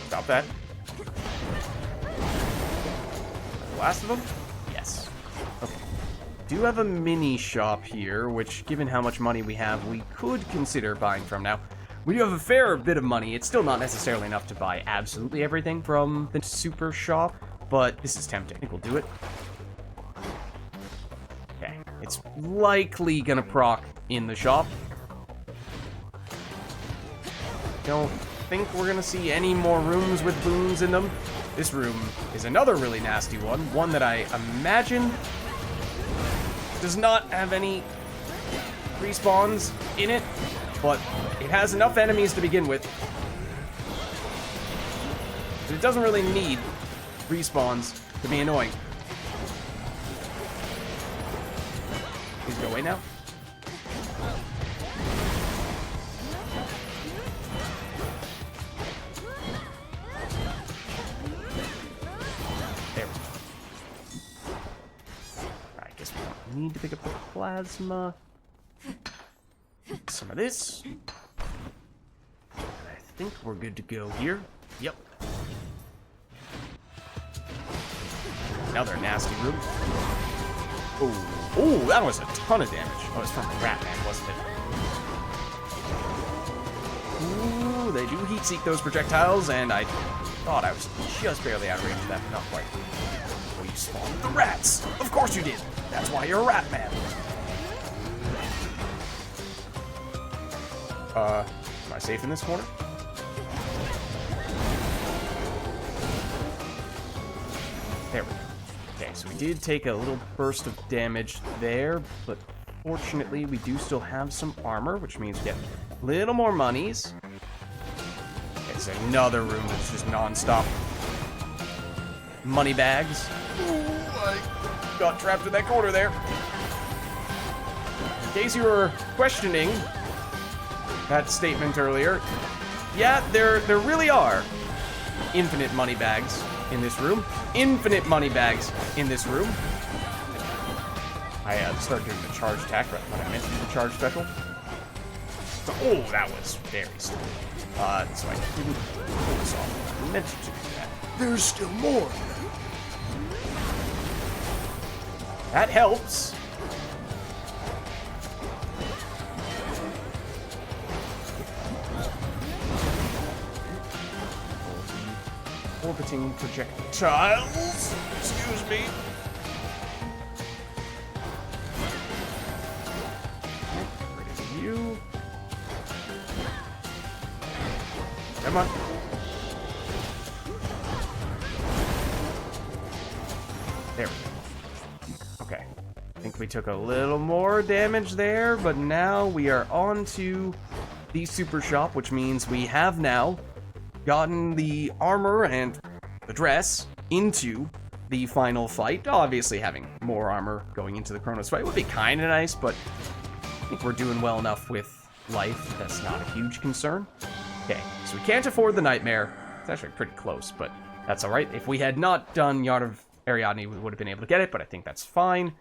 Stop that. The last of them? Yes. Okay. Do have a mini shop here, which, given how much money we have, we could consider buying from. Now, we do have a fair bit of money. It's still not necessarily enough to buy absolutely everything from the super shop, but this is tempting. I think we'll do it. Okay. It's likely gonna proc in the shop. Don't think we're gonna see any more rooms with boons in them. This room is another really nasty one that I imagine does not have any respawns in it, but it has enough enemies to begin with. It doesn't really need respawns to be annoying. Please go away now. Need to pick up the plasma. Some of this. I think we're good to go here. Yep. Another nasty room. Oh, that was a ton of damage. Oh, it's from the Rat Man, wasn't it? Ooh, they do heat seek those projectiles, and I thought I was just barely out of range of that, but not quite. Oh, you spawned the rats. Of course you did. That's why you're a rat man. Am I safe in this corner? There we go. Okay, so we did take a little burst of damage there, but fortunately we do still have some armor, which means we get a little more monies. Okay, so another room that's just non-stop money bags. Ooh, I got trapped in that corner there. In case you were questioning that statement earlier, yeah, there really are infinite money bags in this room. Infinite money bags in this room. I started doing the charge attack right when I meant to do the charge special. So, oh, that was very stupid. So I didn't pull this off. I meant to do that. There's still more. That helps. orbiting projectiles. Excuse me. Rid of you. Come on. There we go. Okay. I think we took a little more damage there, but now we are on to the super shop, which means we have now gotten the armor and the dress into the final fight. Obviously, having more armor going into the Kronos fight would be kind of nice, but I think we're doing well enough with life. That's not a huge concern. Okay, so we can't afford the Nightmare. It's actually pretty close, but that's all right. If we had not done Yard of Ariadne, we would have been able to get it, but I think that's fine,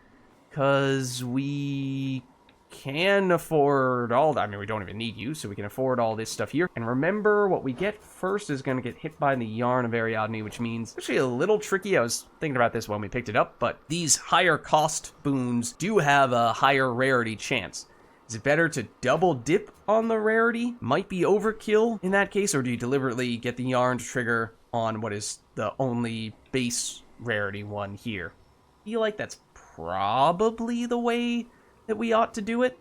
because we can afford all that. I mean, we don't even need you, so we can afford all this stuff here. And remember, what we get first is going to get hit by the Yarn of Ariadne, which means actually a little tricky. I was thinking about this when we picked it up, but these higher cost boons do have a higher rarity chance. Is it better to double dip on the rarity? Might be overkill in that case, or do you deliberately get the Yarn to trigger on what is the only base rarity one here? I feel like that's probably the way that we ought to do it.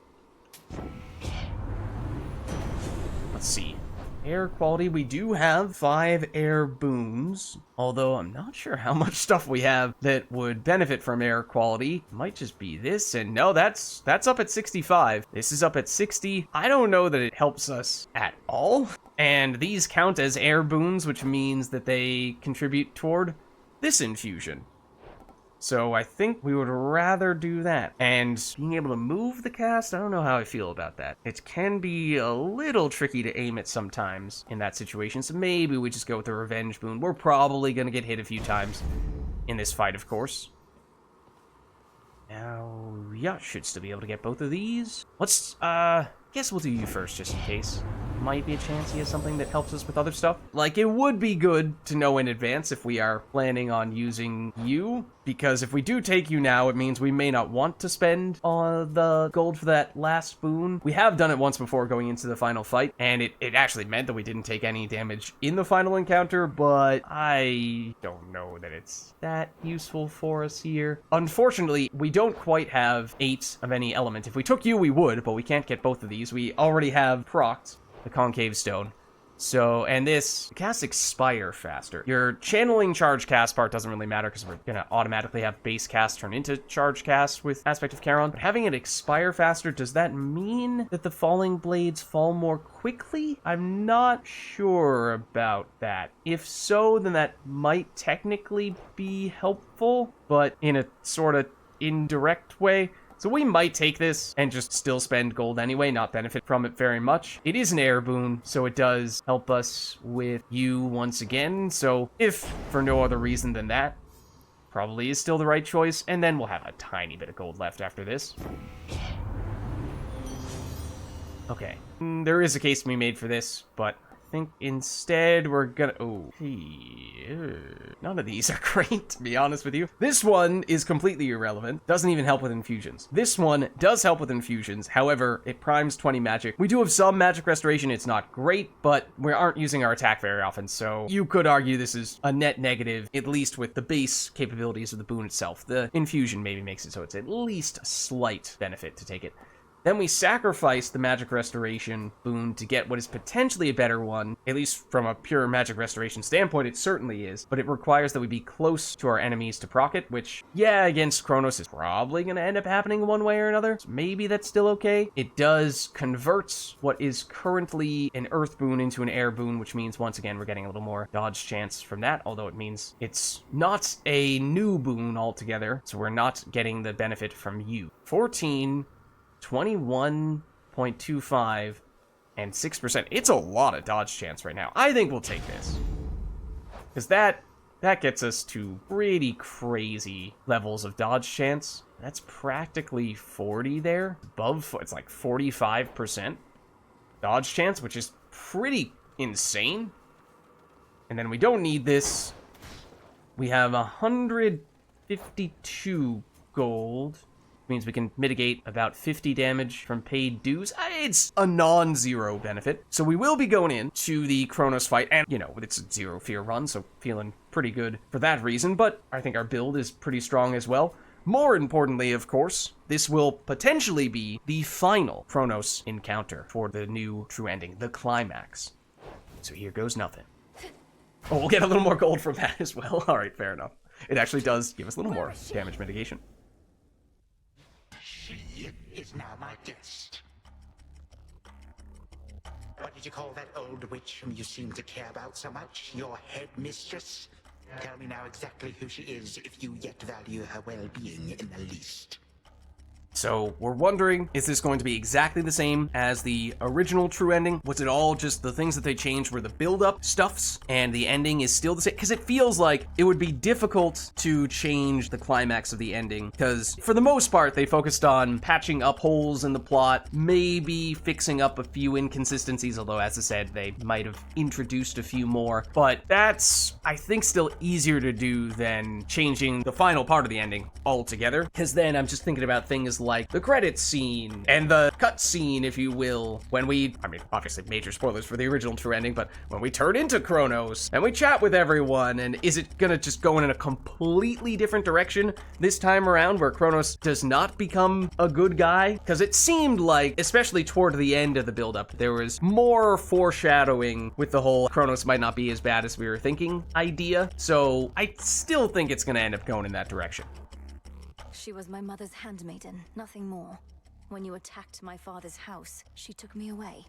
Let's see. Air quality, we do have 5 air boons, although I'm not sure how much stuff we have that would benefit from air quality. Might just be this, and no, that's up at 65. This is up at 60. I don't know that it helps us at all. And these count as air boons, which means that they contribute toward this infusion. So I think we would rather do that. And being able to move the cast, I don't know how I feel about that. It can be a little tricky to aim it sometimes in that situation, so maybe we just go with the revenge boon. We're probably going to get hit a few times in this fight, of course. Now, yeah, should still be able to get both of these. Let's, guess we'll do you first, just in case. Might be a chance he has something that helps us with other stuff. Like, it would be good to know in advance if we are planning on using you, because if we do take you now, it means we may not want to spend the gold for that last boon. We have done it once before going into the final fight, and it actually meant that we didn't take any damage in the final encounter, but I don't know that it's that useful for us here. Unfortunately, we don't quite have 8 of any element. If we took you, we would, but we can't get both of these. We already have procced the concave stone. So, and this casts expire faster. Your channeling charge cast part doesn't really matter because we're gonna automatically have base cast turn into charge cast with Aspect of Charon. But having it expire faster, does that mean that the falling blades fall more quickly? I'm not sure about that. If so, then that might technically be helpful, but in a sort of indirect way. So we might take this and just still spend gold anyway, not benefit from it very much. It is an air boon, so it does help us with you once again. So if for no other reason than that, probably is still the right choice. And then we'll have a tiny bit of gold left after this. Okay, there is a case to be made for this, but I think instead we're gonna... Oh, none of these are great, to be honest with you. This one is completely irrelevant. Doesn't even help with infusions. This one does help with infusions. However, it primes 20 magic. We do have some magic restoration. It's not great, but we aren't using our attack very often, so you could argue this is a net negative, at least with the base capabilities of the boon itself. The infusion maybe makes it so it's at least a slight benefit to take it. Then we sacrifice the magic restoration boon to get what is potentially a better one. At least from a pure magic restoration standpoint, it certainly is. But it requires that we be close to our enemies to proc it, which, yeah, against Kronos is probably going to end up happening one way or another. So maybe that's still okay. It does convert what is currently an earth boon into an air boon, which means, once again, we're getting a little more dodge chance from that, although it means it's not a new boon altogether, so we're not getting the benefit from you. 14... 21.25 and 6%. It's a lot of dodge chance right now. I think we'll take this. Because that gets us to pretty crazy levels of dodge chance. That's practically 40 there. Above, it's like 45% dodge chance, which is pretty insane. And then we don't need this. We have 152 gold. Means we can mitigate about 50 damage from paid dues. It's a non-zero benefit. So we will be going in to the Kronos fight, and, you know, it's a zero fear run, so feeling pretty good for that reason, but I think our build is pretty strong as well. More importantly, of course, this will potentially be the final Kronos encounter for the new true ending, the climax. So here goes nothing. Oh, we'll get a little more gold from that as well. All right, fair enough. It actually does give us a little more damage mitigation. She is now my guest. What did you call that old witch whom you seem to care about so much? Your headmistress? Tell me now exactly who she is, if you yet value her well-being in the least. So we're wondering, is this going to be exactly the same as the original true ending? Was it all just the things that they changed were the build-up stuffs, and the ending is still the same? Because it feels like it would be difficult to change the climax of the ending, because for the most part, they focused on patching up holes in the plot, maybe fixing up a few inconsistencies, although as I said, they might have introduced a few more. But that's, I think, still easier to do than changing the final part of the ending altogether, because then I'm just thinking about things like the credits scene and the cut scene, if you will, when we, I mean, obviously major spoilers for the original true ending, but when we turn into Kronos and we chat with everyone, and is it gonna just go in a completely different direction this time around where Kronos does not become a good guy? Because it seemed like, especially toward the end of the build-up, there was more foreshadowing with the whole Kronos might not be as bad as we were thinking idea, so I still think it's gonna end up going in that direction. She was my mother's handmaiden, nothing more. When you attacked my father's house, she took me away.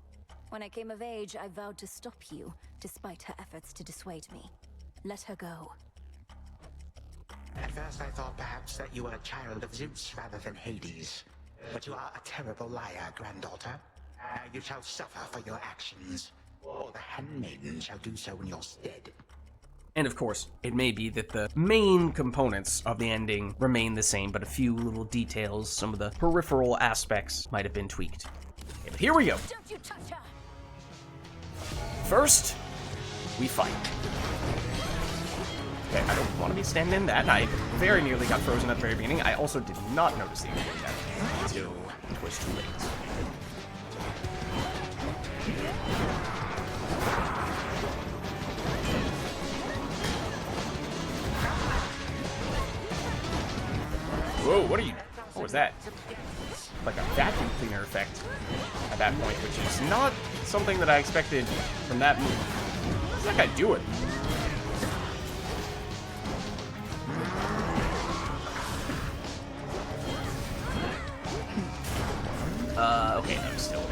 When I came of age, I vowed to stop you, despite her efforts to dissuade me. Let her go. At first I thought perhaps that you were a child of Zeus rather than Hades. But you are a terrible liar, granddaughter. You shall suffer for your actions, or the handmaiden shall do so in your stead. And of course, it may be that the main components of the ending remain the same, but a few little details, some of the peripheral aspects might have been tweaked. Okay, but here we go. Don't you touch her! First, we fight. Okay, I don't want to be standing in that. I very nearly got frozen at the very beginning. I also did not notice the ending that until it was too late. Whoa, what are you? What was that? Like a vacuum cleaner effect at that point, which is not something that I expected from that move. What's that guy doing? Okay, no, still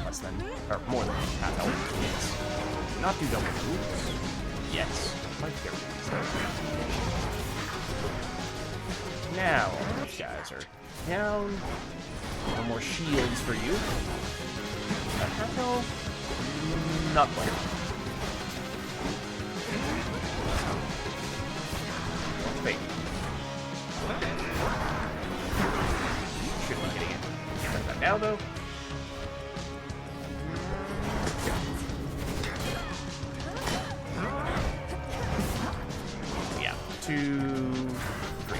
less than, or more than half health. Yes. Not do double moves. Yes. Might get rid of this. Now, these guys are down. No more shields for you. Half health? Not quite. Fake. Should be getting it. Turn that now, though. Yeah, 2, 3.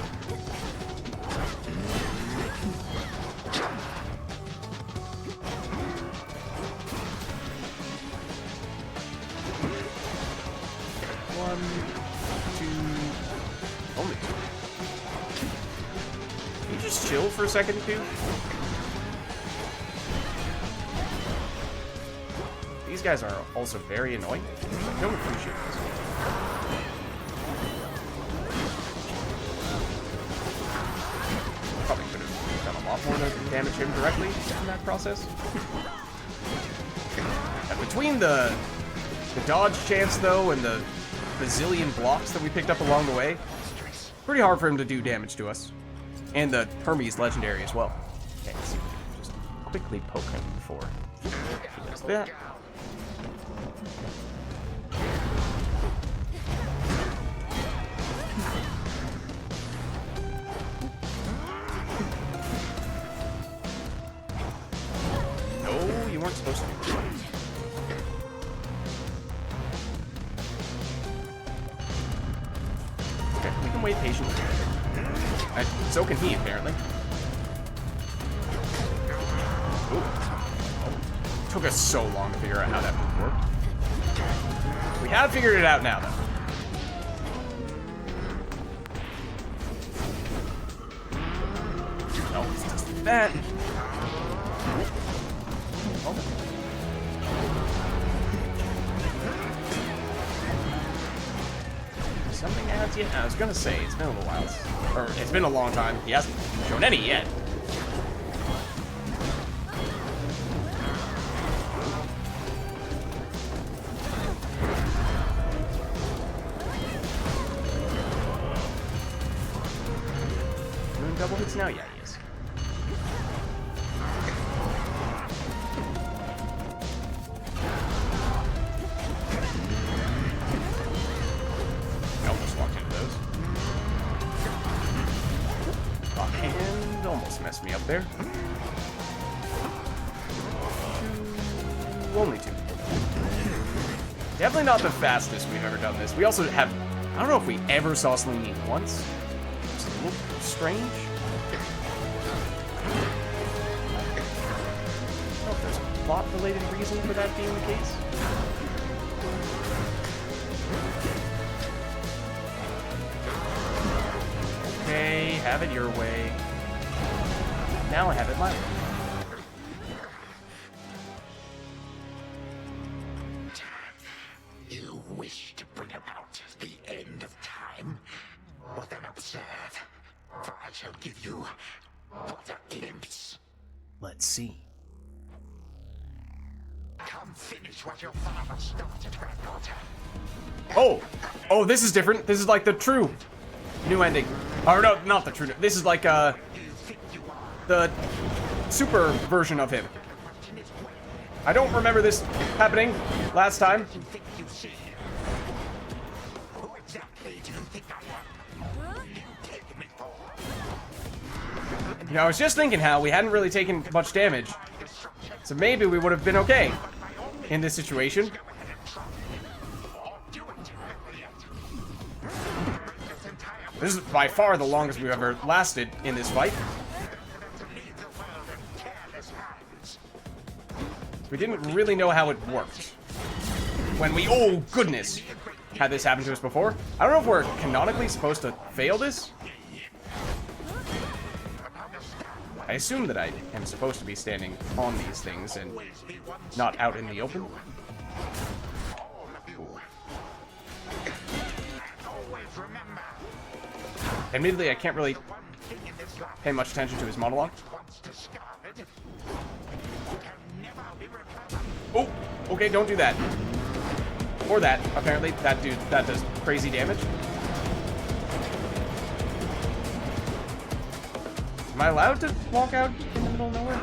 One, two, only 2. Can you just chill for a second, too? These guys are also very annoying. I don't appreciate this. Probably could have done a lot more to damage him directly in that process. And between the dodge chance, though, and the bazillion blocks that we picked up along the way, pretty hard for him to do damage to us. And the Hermes legendary as well. Okay, let's see if we can just quickly poke him before he does that. No, you weren't supposed to. Okay, we can wait patiently. So can he, apparently. took us so long to figure out how that would work. We have figured it out now, though. No, it's just that. Oh. Something adds yet? I was gonna say, it's been a little while. Or, it's been a long time. He hasn't shown any yet. Doing double hits now? Yeah, he is. And almost messed me up there. Only two. Definitely not the fastest we've ever done this. We also have... I don't know if we ever saw Selene once. It's a little strange. I don't know if there's a plot-related reason for that being the case. Okay, have it your way. Now I have it my way. You wish to bring about the end of time? Well then observe, for I shall give you but a glimpse. Let's see. Come finish what your father started, granddaughter. Oh, this is different. This is like the true new ending. Or no, not the true. This is like the super version of him. I don't remember this happening last time. Who exactly do you think I am? You take me for? You know, I was just thinking how we hadn't really taken much damage. So maybe we would have been okay in this situation. This is by far the longest we've ever lasted in this fight. We didn't really know how it worked. When we, oh goodness, had this happen to us before. I don't know if we're canonically supposed to fail this. I assume that I am supposed to be standing on these things and not out in the open. Admittedly, I can't really pay much attention to his monologue. Oh, okay, don't do that. Or that, apparently. That dude, that does crazy damage. Am I allowed to walk out in the middle of nowhere?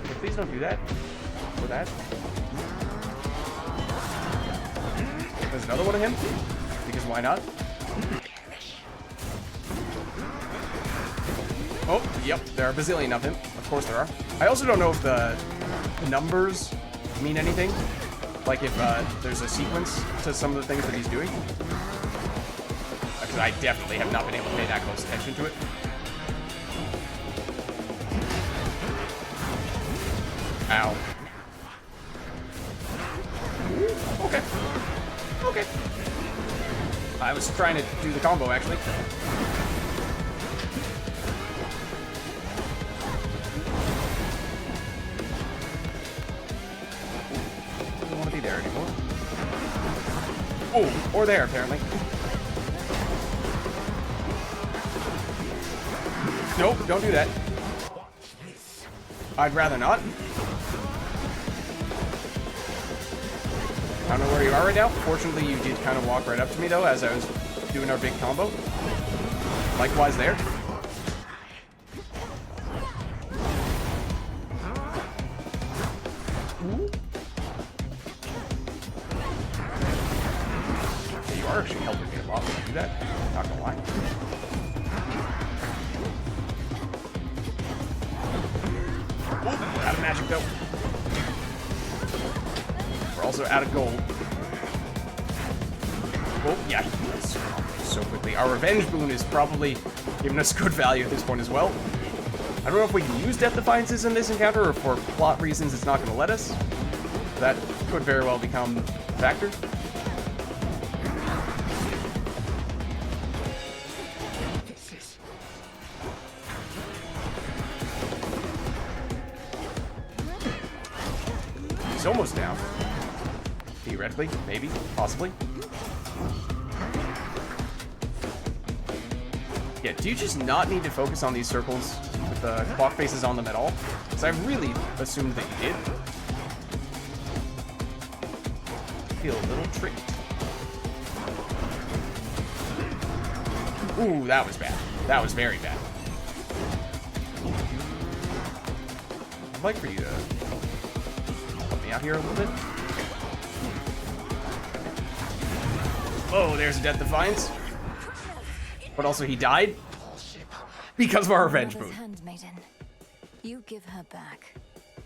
Okay, please don't do that. Or that. There's another one of him. Because why not? Oh, yep, there are a bazillion of him. Of course there are. I also don't know if the numbers mean anything. Like if there's a sequence to some of the things that he's doing. Because I definitely have not been able to pay that close attention to it. Ow. Okay. Okay. I was trying to do the combo, actually. Doesn't want to be there anymore. Oh, or there, apparently. Nope, don't do that. I'd rather not. I don't know where you are right now. Fortunately, you did kind of walk right up to me, though, as I was doing our big combo. Likewise there. Okay, you are actually helping me a lot when you do that. Not gonna lie. Oh, we're out of magic, though. We're also out of gold. Oh, yeah, so quickly. Our revenge boon is probably giving us good value at this point as well. I don't know if we can use Death Defiances in this encounter, or for plot reasons it's not going to let us. That could very well become a factor. He's almost down. Theoretically, maybe, possibly. Yeah, do you just not need to focus on these circles with the clock faces on them at all? Because I really assumed that you did. I feel a little tricked. Ooh, that was bad. That was very bad. I'd like for you to help me out here a little bit. Oh, there's a Death Defiance. But also he died because of our revenge move. Handmaiden. You give her back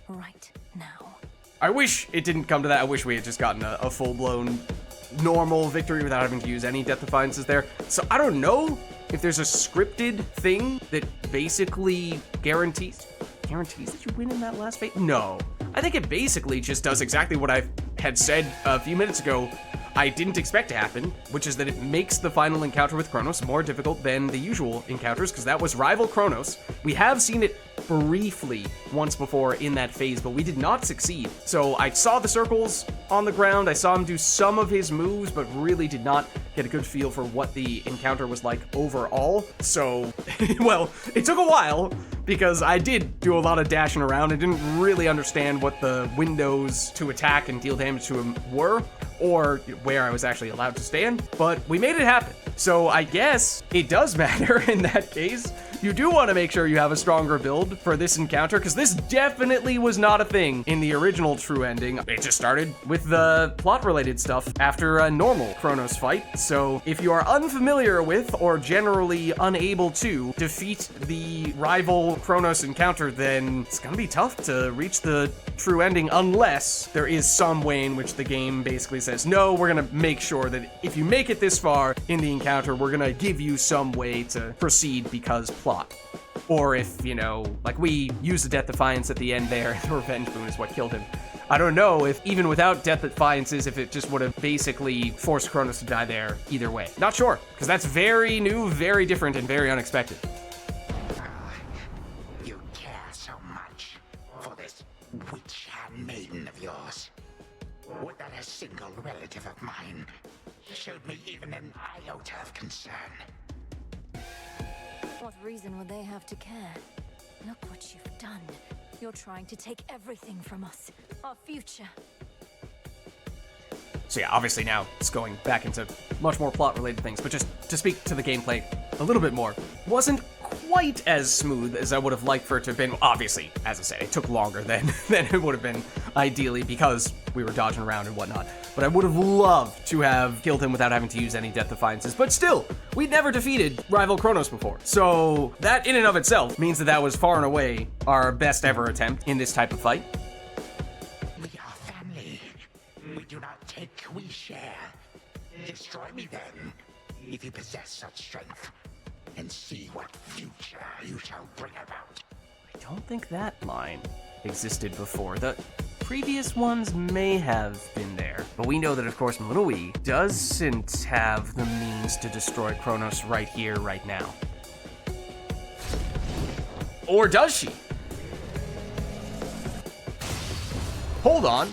right now. I wish it didn't come to that. I wish we had just gotten a full-blown normal victory without having to use any Death Defiances there. So I don't know if there's a scripted thing that basically guarantees that you win in that last phase. No, I think it basically just does exactly what I had said a few minutes ago I didn't expect to happen, which is that it makes the final encounter with Kronos more difficult than the usual encounters, because that was rival Kronos. We have seen it briefly once before in that phase, but we did not succeed. So I saw the circles on the ground, I saw him do some of his moves, but really did not get a good feel for what the encounter was like overall. So, well, it took a while, because I did do a lot of dashing around and didn't really understand what the windows to attack and deal damage to him were, or where I was actually allowed to stand, but we made it happen. So I guess it does matter in that case. You do want to make sure you have a stronger build for this encounter, because this definitely was not a thing in the original true ending. It just started with the plot-related stuff after a normal Kronos fight. So if you are unfamiliar with, or generally unable to, defeat the rival Kronos encounter, then it's gonna be tough to reach the true ending unless there is some way in which the game basically says, no, we're gonna make sure that if you make it this far in the encounter, we're gonna give you some way to proceed because plot. Or if, you know, like we use the Death Defiance at the end there, the Revenge Boon is what killed him. I don't know if even without Death Defiances, if it just would have basically forced Kronos to die there either way. Not sure, because that's very new, very different, and very unexpected. You care so much for this witch handmaiden of yours. Would that a single relative of mine showed me even an iota of concern? What reason would they have to care? Look what you've done. You're trying to take everything from us. Our future. So yeah, obviously now it's going back into much more plot-related things, but just to speak to the gameplay a little bit more, wasn't quite as smooth as I would have liked for it to have been. Obviously, as I said, it took longer than it would have been ideally because we were dodging around and whatnot. But I would have loved to have killed him without having to use any Death Defiances. But still, we'd never defeated rival Kronos before. So that in and of itself means that was far and away our best ever attempt in this type of fight. We are family. We do not take, we share. Destroy me then, if you possess such strength, and see what future you shall bring about. I don't think that line existed before. The previous ones may have been there, but we know that, of course, Mutliplayer doesn't have the means to destroy Kronos right here, right now. Or does she? Hold on.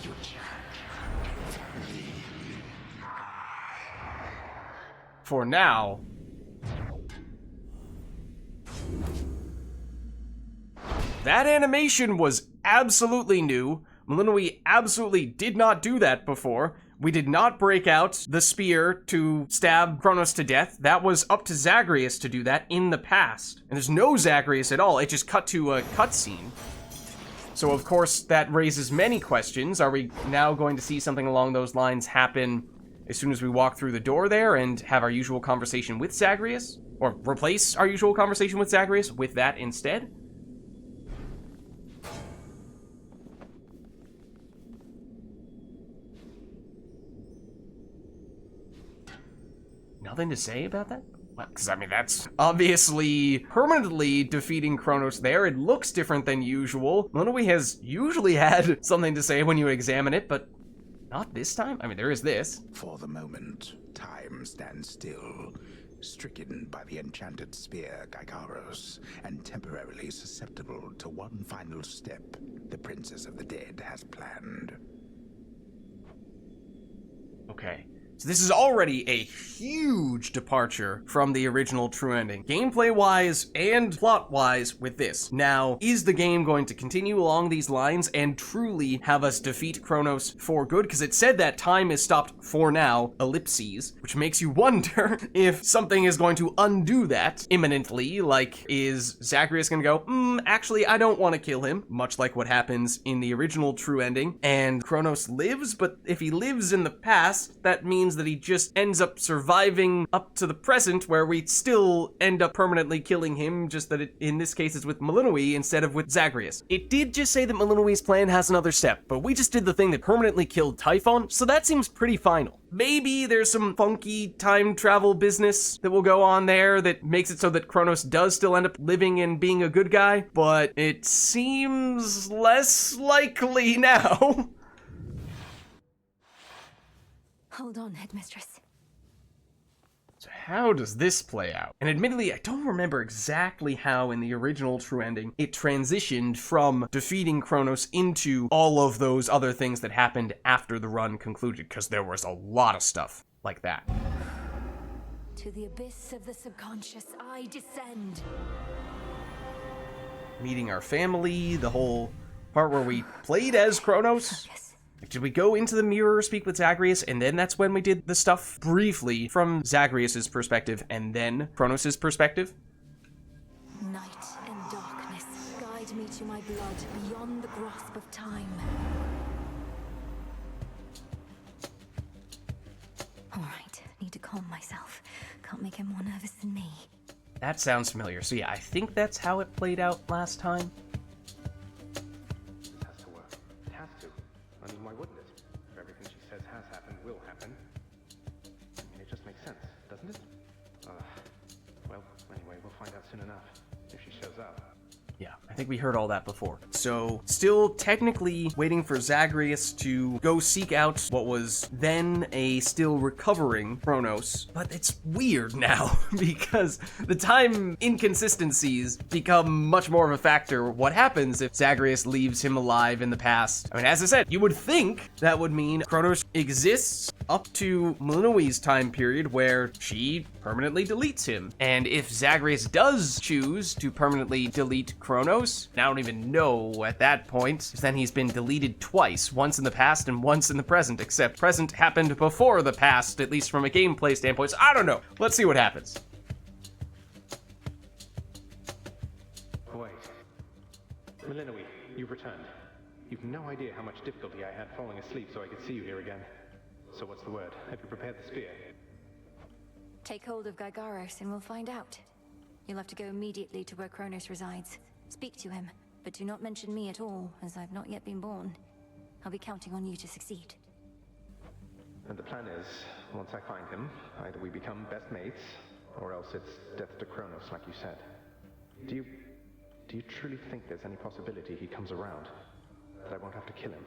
For now, that animation was absolutely new. Mutliplayer absolutely did not do that before. We did not break out the spear to stab Kronos to death. That was up to Zagreus to do that in the past. And there's no Zagreus at all. It just cut to a cutscene. So of course that raises many questions. Are we now going to see something along those lines happen as soon as we walk through the door there and have our usual conversation with Zagreus? Or replace our usual conversation with Zagreus with that instead? Nothing to say about that? Because, I mean, that's obviously permanently defeating Kronos there. It looks different than usual. Mutliplayer has usually had something to say when you examine it, but not this time. I mean, there is this. For the moment, time stands still, stricken by the enchanted spear Gygaros, and temporarily susceptible to one final step the Princess of the Dead has planned. Okay. So this is already a huge departure from the original true ending, gameplay-wise and plot-wise with this. Now, is the game going to continue along these lines and truly have us defeat Kronos for good? Because it said that time is stopped for now, ellipses, which makes you wonder if something is going to undo that imminently, like, is Zagreus gonna go, actually, I don't want to kill him, much like what happens in the original true ending, and Kronos lives, but if he lives in the past, that means that he just ends up surviving up to the present, where we still end up permanently killing him, just that it, in this case, is with Mutliplayer instead of with Zagreus. It did just say that Mutliplier's plan has another step, but we just did the thing that permanently killed Typhon, so that seems pretty final. Maybe there's some funky time travel business that will go on there that makes it so that Kronos does still end up living and being a good guy, but it seems less likely now. Hold on, Headmistress. So how does this play out? And admittedly, I don't remember exactly how in the original true ending it transitioned from defeating Kronos into all of those other things that happened after the run concluded, because there was a lot of stuff like that. To the abyss of the subconscious, I descend. Meeting our family, the whole part where we played as Kronos. Did we go into the mirror, speak with Zagreus, and then that's when we did the stuff briefly from Zagreus's perspective and then Kronos' perspective? Night and darkness, guide me to my blood beyond the grasp of time. All right, need to calm myself. Can't make him more nervous than me. That sounds familiar. So yeah, I think that's how it played out last time. I mean, why wouldn't it? If everything she says has happened, will happen. I mean, it just makes sense, doesn't it? Well, anyway, we'll find out soon enough, if she shows up. Yeah, I think we heard all that before. So, still technically waiting for Zagreus to go seek out what was then a still recovering Kronos. But it's weird now, because the time inconsistencies become much more of a factor. What happens if Zagreus leaves him alive in the past? I mean, as I said, you would think that would mean Kronos exists up to Mutliplier's time period where she permanently deletes him. And if Zagreus does choose to permanently delete Kronos, I don't even know at that point, then he's been deleted twice, once in the past and once in the present, except present happened before the past, at least from a gameplay standpoint, so I don't know. Let's see what happens. Wait. Mutliplayer, you've returned. You've no idea how much difficulty I had falling asleep so I could see you here again. So what's the word? Have you prepared the spear? Take hold of Gygaros and we'll find out. You'll have to go immediately to where Kronos resides. Speak to him, but do not mention me at all, as I've not yet been born. I'll be counting on you to succeed. And the plan is, once I find him, either we become best mates, or else it's death to Kronos, like you said. Do you truly think there's any possibility he comes around? That I won't have to kill him?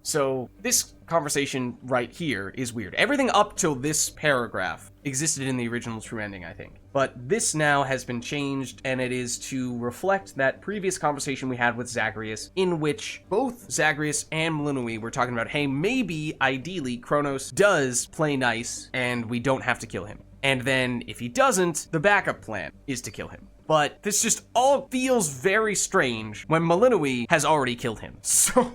So this conversation right here is weird. Everything up till this paragraph existed in the original true ending, I think. But this now has been changed, and it is to reflect that previous conversation we had with Zagreus, in which both Zagreus and Mutliplayer were talking about, hey, maybe, ideally, Kronos does play nice, and we don't have to kill him. And then, if he doesn't, the backup plan is to kill him. But this just all feels very strange when Mutliplayer has already killed him. So,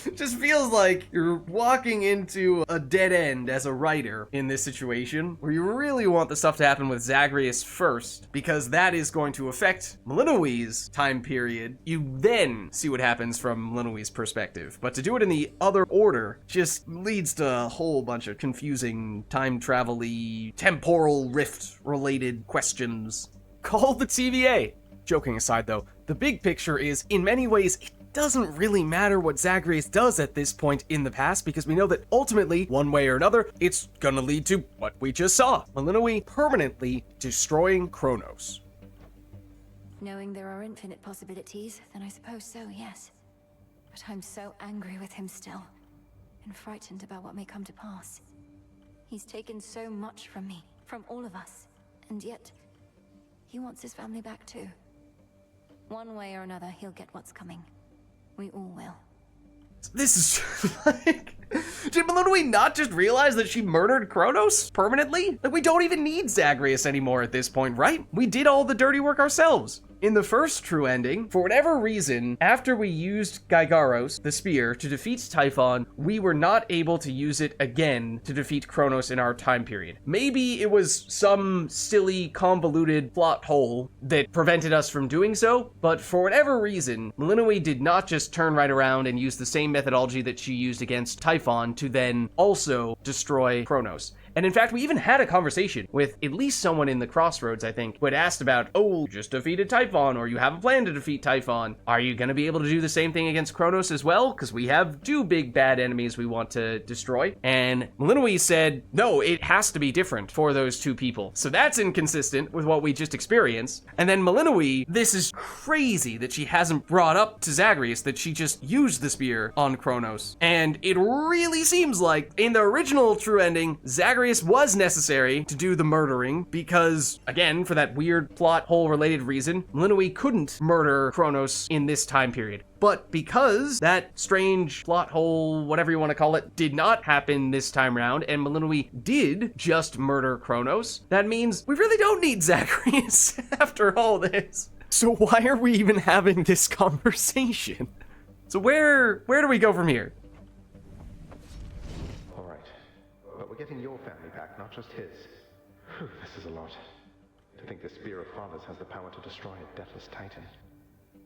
it just feels like you're walking into a dead end as a writer in this situation, where you really want the stuff to happen with Zagreus first, because that is going to affect Mutliplier's time period. You then see what happens from Mutliplier's perspective. But to do it in the other order just leads to a whole bunch of confusing time travel-y, temporal rift-related questions. Call the TVA. Joking aside though, the big picture is, in many ways, it it doesn't really matter what Zagreus does at this point in the past, because we know that ultimately, one way or another, it's gonna lead to what we just saw. Melinoe permanently destroying Kronos. Knowing there are infinite possibilities, then I suppose so, yes. But I'm so angry with him still, and frightened about what may come to pass. He's taken so much from me, from all of us, and yet he wants his family back too. One way or another, he'll get what's coming. We all will. This is like, did Melinoe not just realize that she murdered Kronos permanently? Like, we don't even need Zagreus anymore at this point, right? We did all the dirty work ourselves. In the first true ending, for whatever reason, after we used Gygaros, the spear, to defeat Typhon, we were not able to use it again to defeat Kronos in our time period. Maybe it was some silly, convoluted plot hole that prevented us from doing so, but for whatever reason, Melinoe did not just turn right around and use the same methodology that she used against Typhon to then also destroy Kronos. And in fact, we even had a conversation with at least someone in the Crossroads, I think, who had asked about, oh, you just defeated Typhon, or you have a plan to defeat Typhon. Are you going to be able to do the same thing against Kronos as well? Because we have two big bad enemies we want to destroy. And Melinoe said, no, it has to be different for those two people. So that's inconsistent with what we just experienced. And then Melinoe, this is crazy that she hasn't brought up to Zagreus that she just used the spear on Kronos. And it really seems like in the original true ending, Zagreus was necessary to do the murdering because, again, for that weird plot hole related reason, Melinoe couldn't murder Kronos in this time period. But because that strange plot hole, whatever you want to call it, did not happen this time around, and Melinoe did just murder Kronos, that means we really don't need Zagreus after all this. So why are we even having this conversation? So where do we go from here? All right. But we're getting your family back, not just his. Whew, this is a lot. To think the Spear of Fathers has the power to destroy a deathless titan.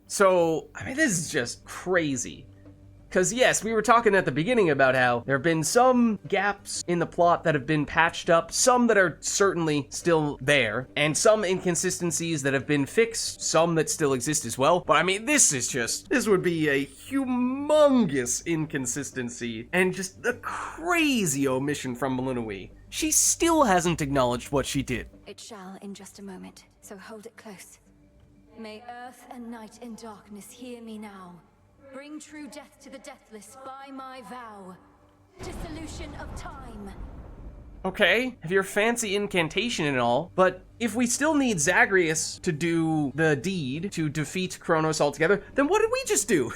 So, I mean, this is just crazy. Because yes, we were talking at the beginning about how there have been some gaps in the plot that have been patched up, some that are certainly still there, and some inconsistencies that have been fixed, some that still exist as well. But I mean, this would be a humongous inconsistency, and just a crazy omission from Melinoe. She still hasn't acknowledged what she did. It shall in just a moment, so hold it close. May earth and night and darkness hear me now. Bring true death to the deathless by my vow. Dissolution of time. Okay, have your fancy incantation and all, but if we still need Zagreus to do the deed to defeat Kronos altogether, then what did we just do?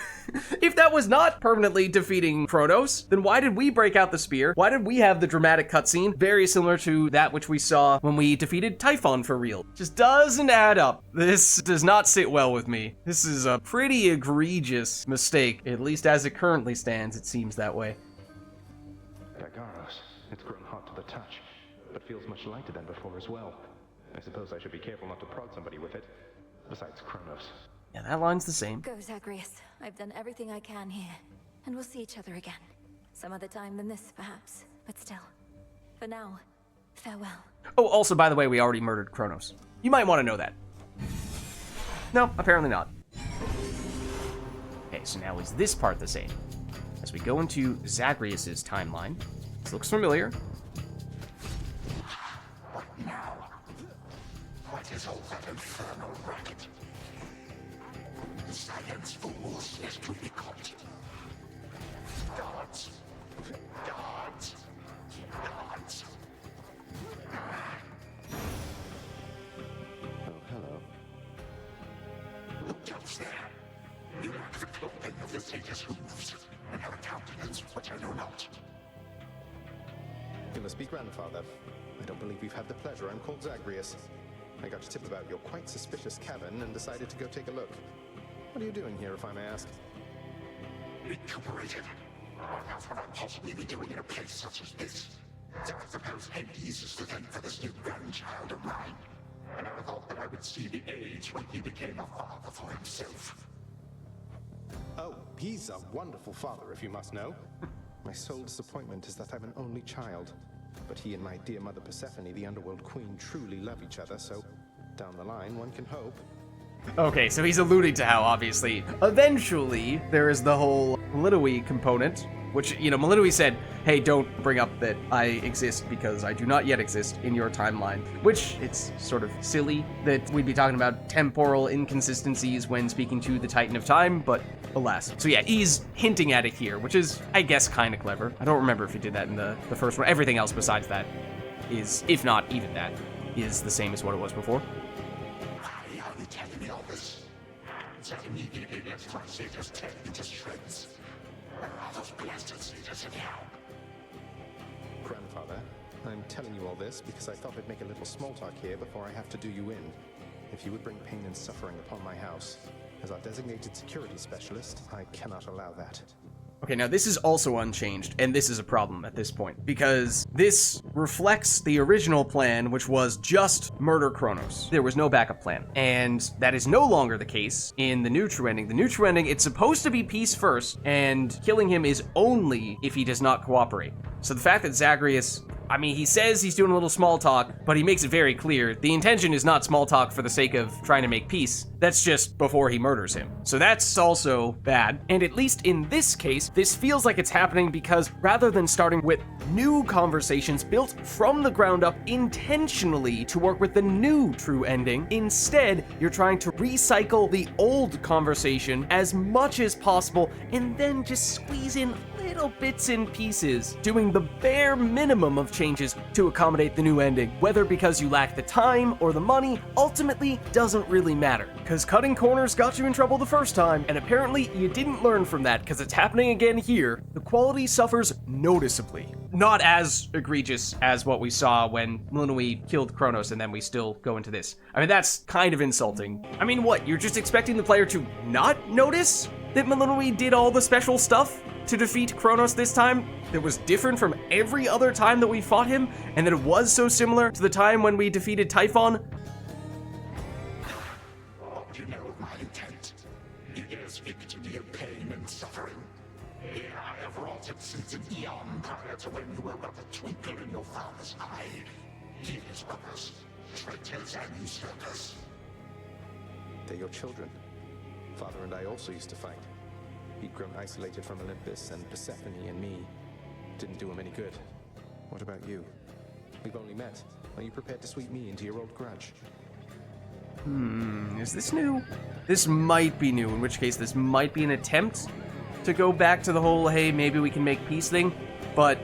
If that was not permanently defeating Kronos, then why did we break out the spear? Why did we have the dramatic cutscene very similar to that which we saw when we defeated Typhon for real? Just doesn't add up. This does not sit well with me. This is a pretty egregious mistake, at least as it currently stands, it seems that way. Gygaros, it's grown hot to the touch, but feels much lighter than before as well. I suppose I should be careful not to prod somebody with it. Besides Kronos. Yeah, that line's the same. Go, Zagreus. I've done everything I can here, and we'll see each other again. Some other time than this, perhaps, but still. For now, farewell. Oh, also, by the way, we already murdered Kronos. You might want to know that. No, apparently not. Okay, so now is this part the same? As we go into Zagreus's timeline, this looks familiar. What now? What is all that infernal racket? Silence, fools, lest we be caught. Guards! Guards! Guards! Oh, hello. Who comes there? You lack the clothing of the satyrs' hooves, and have a countenance which I know not. You must be grandfather. I don't believe we've had the pleasure. I'm called Zagreus. I got a tip about your quite suspicious cabin and decided to go take a look. What are you doing here, if I may ask? Recuperated. What else would I possibly be doing in a place such as this? So I suppose Hades is to thank for this new grandchild of mine. I never thought that I would see the age when he became a father for himself. Oh, he's a wonderful father, if you must know. My sole disappointment is that I'm an only child. But he and my dear mother Persephone, the underworld queen, truly love each other, so down the line one can hope. Okay, so he's alluding to how, obviously, eventually, there is the whole Melinoe component, which, you know, Melinoe said, hey, don't bring up that I exist because I do not yet exist in your timeline, which it's sort of silly that we'd be talking about temporal inconsistencies when speaking to the Titan of Time, but alas. So yeah, he's hinting at it here, which is, I guess, kind of clever. I don't remember if he did that in the first one. Everything else besides that is, if not even that, is the same as what it was before. Why are you telling me all this? That immediately left my satyrs tear into shreds. Where are those blasted satyrs anyhow? Grandfather, I'm telling you all this because I thought I'd make a little small talk here before I have to do you in. If you would bring pain and suffering upon my house, as our designated security specialist, I cannot allow that. Okay, now this is also unchanged, and this is a problem at this point, because this reflects the original plan, which was just murder Kronos. There was no backup plan, and that is no longer the case in the new true ending. The new true ending, it's supposed to be peace first, and killing him is only if he does not cooperate. So the fact that Zagreus, I mean, he says he's doing a little small talk, but he makes it very clear the intention is not small talk for the sake of trying to make peace. That's just before he murders him. So that's also bad. And at least in this case, this feels like it's happening because rather than starting with new conversations built from the ground up intentionally to work with the new true ending, instead, you're trying to recycle the old conversation as much as possible and then just squeeze in little bits and pieces, doing the bare minimum of changes to accommodate the new ending. Whether because you lack the time or the money, ultimately doesn't really matter. Because cutting corners got you in trouble the first time, and apparently you didn't learn from that because it's happening again here. The quality suffers noticeably. Not as egregious as what we saw when Melinoe killed Kronos, and then we still go into this. I mean, that's kind of insulting. I mean, what, you're just expecting the player to not notice that Melinoe did all the special stuff to defeat Kronos this time that was different from every other time that we fought him, and that it was so similar to the time when we defeated Typhon? You know my intent. You dare speak to me of pain and suffering. Here I have wrought it since an eon prior to when you were but a twinkle in your father's eye. He is brothers, traitors and usurpers. They're your children. Father and I also used to fight. He'd grown isolated from Olympus, and Persephone and me didn't do him any good. What about you? We've only met. Are you prepared to sweep me into your old grudge? Is this new? This might be new, in which case this might be an attempt to go back to the whole, hey, maybe we can make peace thing, but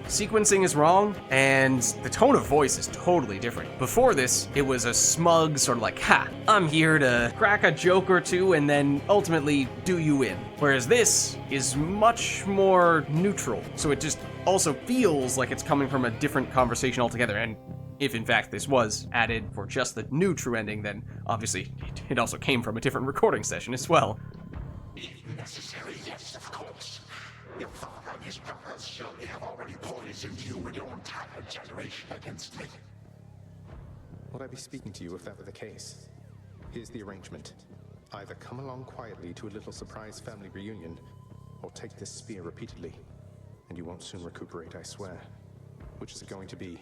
sequencing is wrong, and the tone of voice is totally different. Before this, it was a smug sort of like, ha, I'm here to crack a joke or two and then ultimately do you in. Whereas this is much more neutral, so it just also feels like it's coming from a different conversation altogether. And if in fact this was added for just the new true ending, then obviously it also came from a different recording session as well. If necessary, yes, of course. Your father and his brothers surely have already poisoned you and your entire generation against me. Would I be speaking to you if that were the case? Here's the arrangement. Either come along quietly to a little surprise family reunion, or take this spear repeatedly, and you won't soon recuperate, I swear. Which is it going to be?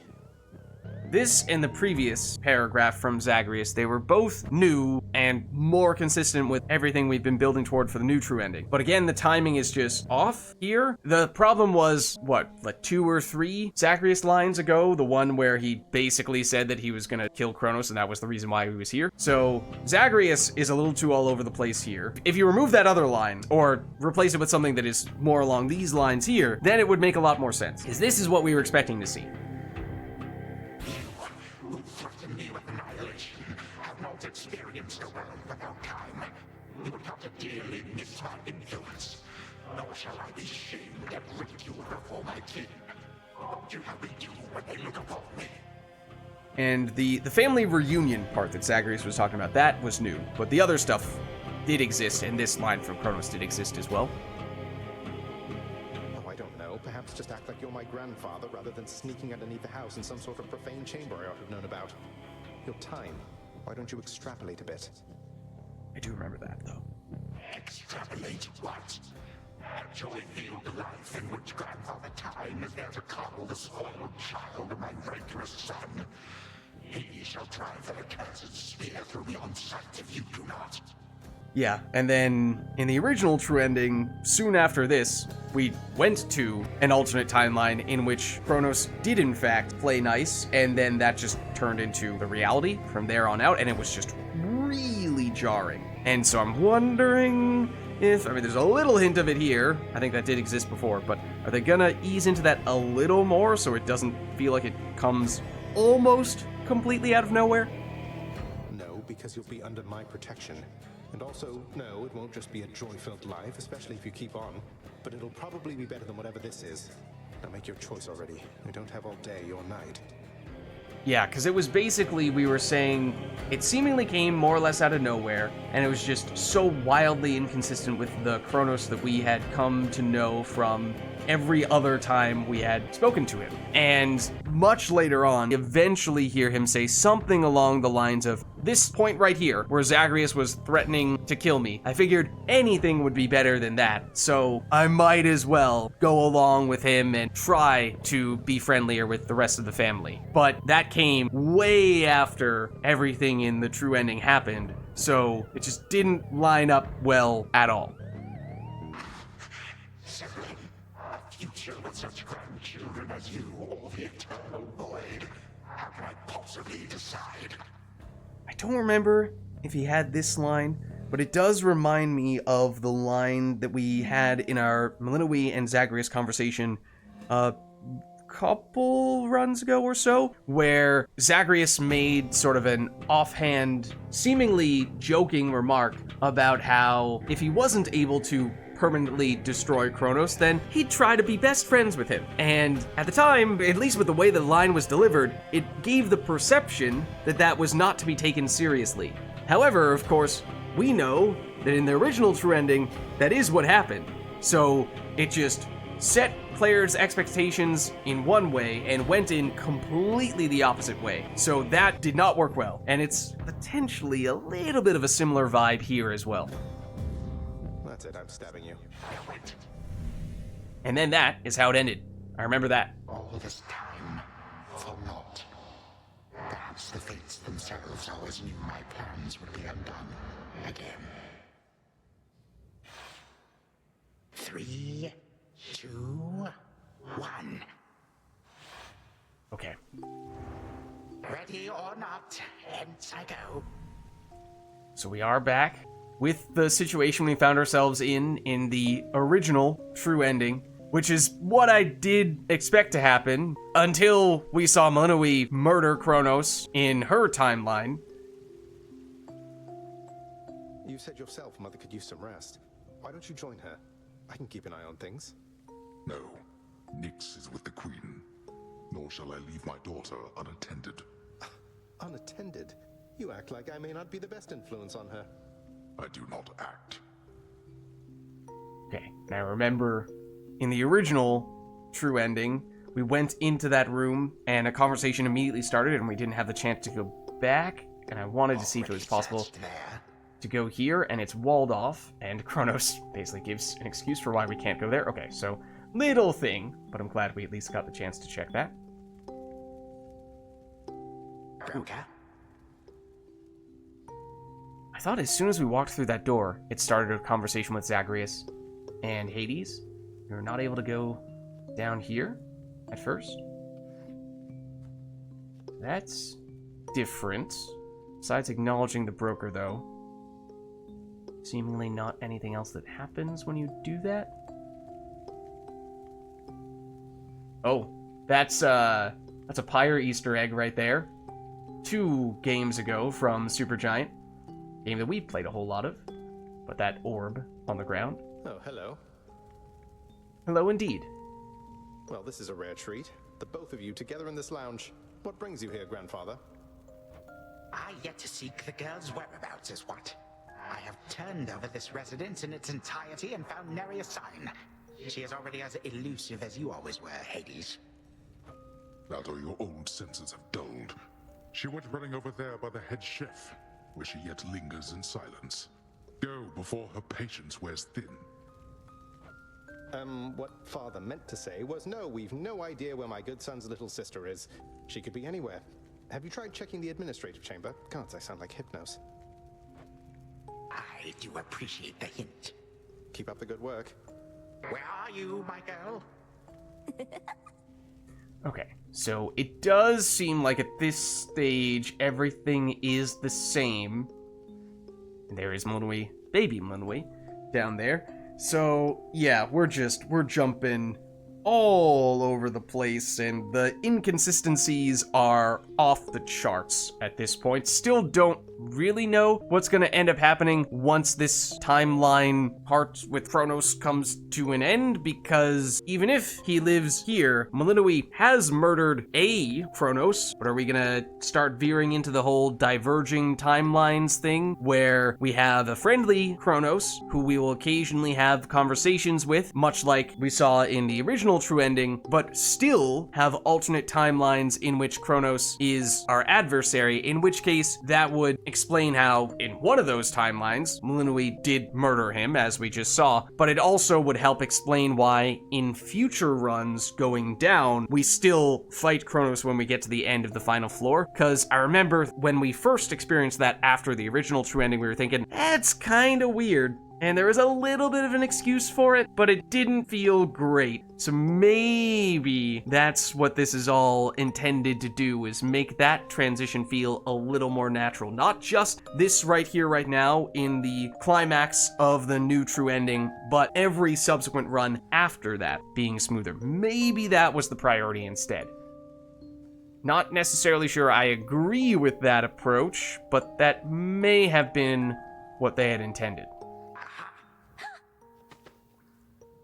This and the previous paragraph from Zagreus, they were both new and more consistent with everything we've been building toward for the new true ending. But again, the timing is just off here. The problem was, what, like 2 or 3 Zagreus lines ago? The one where he basically said that he was gonna kill Kronos and that was the reason why he was here. So Zagreus is a little too all over the place here. If you remove that other line, or replace it with something that is more along these lines here, then it would make a lot more sense. Because this is what we were expecting to see. Experienced a world without time. You would have to dearly miss my influence. Nor shall I be shamed and ridiculed before my kin. What do you have me do when they look upon me? And the family reunion part that Zagreus was talking about, that was new. But the other stuff did exist, and this line from Kronos did exist as well. Oh, I don't know. Perhaps just act like you're my grandfather rather than sneaking underneath the house in some sort of profane chamber I ought to have known about. Your time. Why don't you extrapolate a bit? I do remember that, though. Extrapolate what? Actually feel the life in which Grandfather Time is there to coddle the spoiled child of my rancorous son. He shall drive the accursed spear through beyond sight if you do not. Yeah, and then in the original true ending, soon after this, we went to an alternate timeline in which Kronos did in fact play nice, and then that just turned into the reality from there on out, and it was just really jarring. And so I'm wondering if, I mean, there's a little hint of it here. I think that did exist before, but are they gonna ease into that a little more so it doesn't feel like it comes almost completely out of nowhere? No, because you'll be under my protection. And also, no, it won't just be a joy-filled life, especially if you keep on. But it'll probably be better than whatever this is. Now make your choice already. We don't have all day or night. Yeah, because it was basically, we were saying, it seemingly came more or less out of nowhere, and it was just so wildly inconsistent with the Kronos that we had come to know from every other time we had spoken to him. And much later on, eventually hear him say something along the lines of, this point right here, where Zagreus was threatening to kill me, I figured anything would be better than that, so I might as well go along with him and try to be friendlier with the rest of the family. But that came way after everything in the true ending happened, so it just didn't line up well at all. A future with such grandchildren as you, or the eternal void. How can I possibly decide? I don't remember if he had this line, but it does remind me of the line that we had in our Melinoe and Zagreus conversation a couple runs ago or so, where Zagreus made sort of an offhand, seemingly joking remark about how if he wasn't able to permanently destroy Kronos, then he'd try to be best friends with him. And at the time, at least with the way the line was delivered, it gave the perception that that was not to be taken seriously. However, of course, we know that in the original true ending, that is what happened. So it just set players' expectations in one way and went in completely the opposite way. So that did not work well. And it's potentially a little bit of a similar vibe here as well. That's it, I'm stabbing you. And then that is how it ended. I remember that. All this time, for naught. Perhaps the fates themselves always knew my plans would be undone again. 3, 2, 1. Okay. Ready or not, hence I go. So we are back with the situation we found ourselves in the original true ending, which is what I did expect to happen until we saw Melinoe murder Kronos in her timeline. You said yourself Mother could use some rest. Why don't you join her? I can keep an eye on things. No, Nyx is with the Queen. Nor shall I leave my daughter unattended. Unattended? You act like I may not be the best influence on her. I do not act. Okay, now remember, in the original true ending, we went into that room and a conversation immediately started and we didn't have the chance to go back, and I wanted to see if it was possible to go here, and it's walled off, and Kronos basically gives an excuse for why we can't go there. Okay, so little thing, but I'm glad we at least got the chance to check that. Broker? I thought as soon as we walked through that door, it started a conversation with Zagreus and Hades. We were not able to go down here at first. That's different. Besides acknowledging the broker, though, seemingly not anything else that happens when you do that. Oh, that's a Pyre Easter egg right there. 2 games ago from Supergiant. Game that we played a whole lot of. But that orb on the ground. Oh, hello. Hello indeed. Well, this is a rare treat. The both of you together in this lounge. What brings you here, Grandfather? I yet to seek the girl's whereabouts is what. I have turned over this residence in its entirety and found nary a sign. She is already as elusive as you always were, Hades. That or your old senses have dulled. She went running over there by the head chef, where she yet lingers in silence. Go before her patience wears thin. What Father meant to say was, no, we've no idea where my good son's little sister is. She could be anywhere. Have you tried checking the administrative chamber? Gods, I sound like Hypnos. I do appreciate the hint. Keep up the good work. Where are you, my girl? Okay, so it does seem like at this stage everything is the same. And there is Mlunui, baby Mlunui, down there. So yeah, we're jumping all over the place, and the inconsistencies are off the charts at this point. Still don't really know what's going to end up happening once this timeline part with Kronos comes to an end, because even if he lives here, Mlunui has murdered a Kronos. But are we going to start veering into the whole diverging timelines thing, where we have a friendly Kronos who we will occasionally have conversations with, much like we saw in the original True Ending, but still have alternate timelines in which Kronos is our adversary, in which case that would explain how in one of those timelines Mlunui did murder him, as we just saw, but it also would help explain why in future runs going down we still fight Kronos when we get to the end of the final floor, because I remember when we first experienced that after the original True Ending, we were thinking, that's kind of weird. And there was a little bit of an excuse for it, but it didn't feel great. So maybe that's what this is all intended to do, is make that transition feel a little more natural. Not just this right here, right now, in the climax of the new True Ending, but every subsequent run after that being smoother. Maybe that was the priority instead. Not necessarily sure I agree with that approach, but that may have been what they had intended.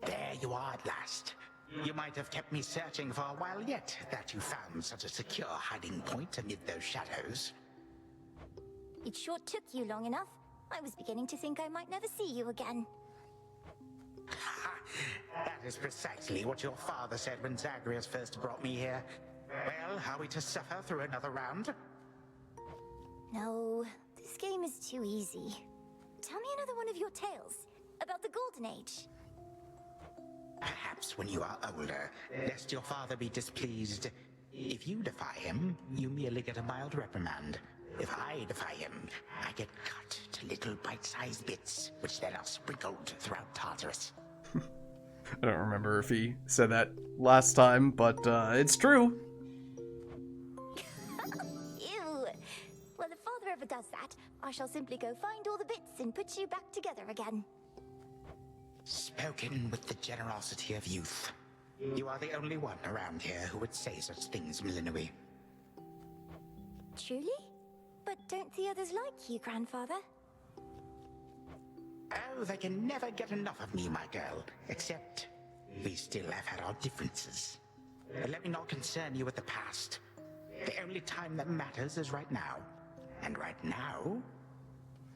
There you are at last. You might have kept me searching for a while yet, that you found such a secure hiding point amid those shadows. It sure took you long enough. I was beginning to think I might never see you again. That is precisely what your father said when Zagreus first brought me here. Well, are we to suffer through another round? No, this game is too easy. Tell me another one of your tales about the Golden Age. Perhaps when you are older, lest your father be displeased. If you defy him, you merely get a mild reprimand. If I defy him, I get cut to little bite-sized bits, which then are sprinkled throughout Tartarus. I don't remember if he said that last time, but it's true. Ew. Well, if father ever does that, I shall simply go find all the bits and put you back together again. Spoken with the generosity of youth. You are the only one around here who would say such things, Mlunui. Truly? But don't the others like you, grandfather? Oh, they can never get enough of me, my girl. Except, we still have had our differences. But let me not concern you with the past. The only time that matters is right now. And right now...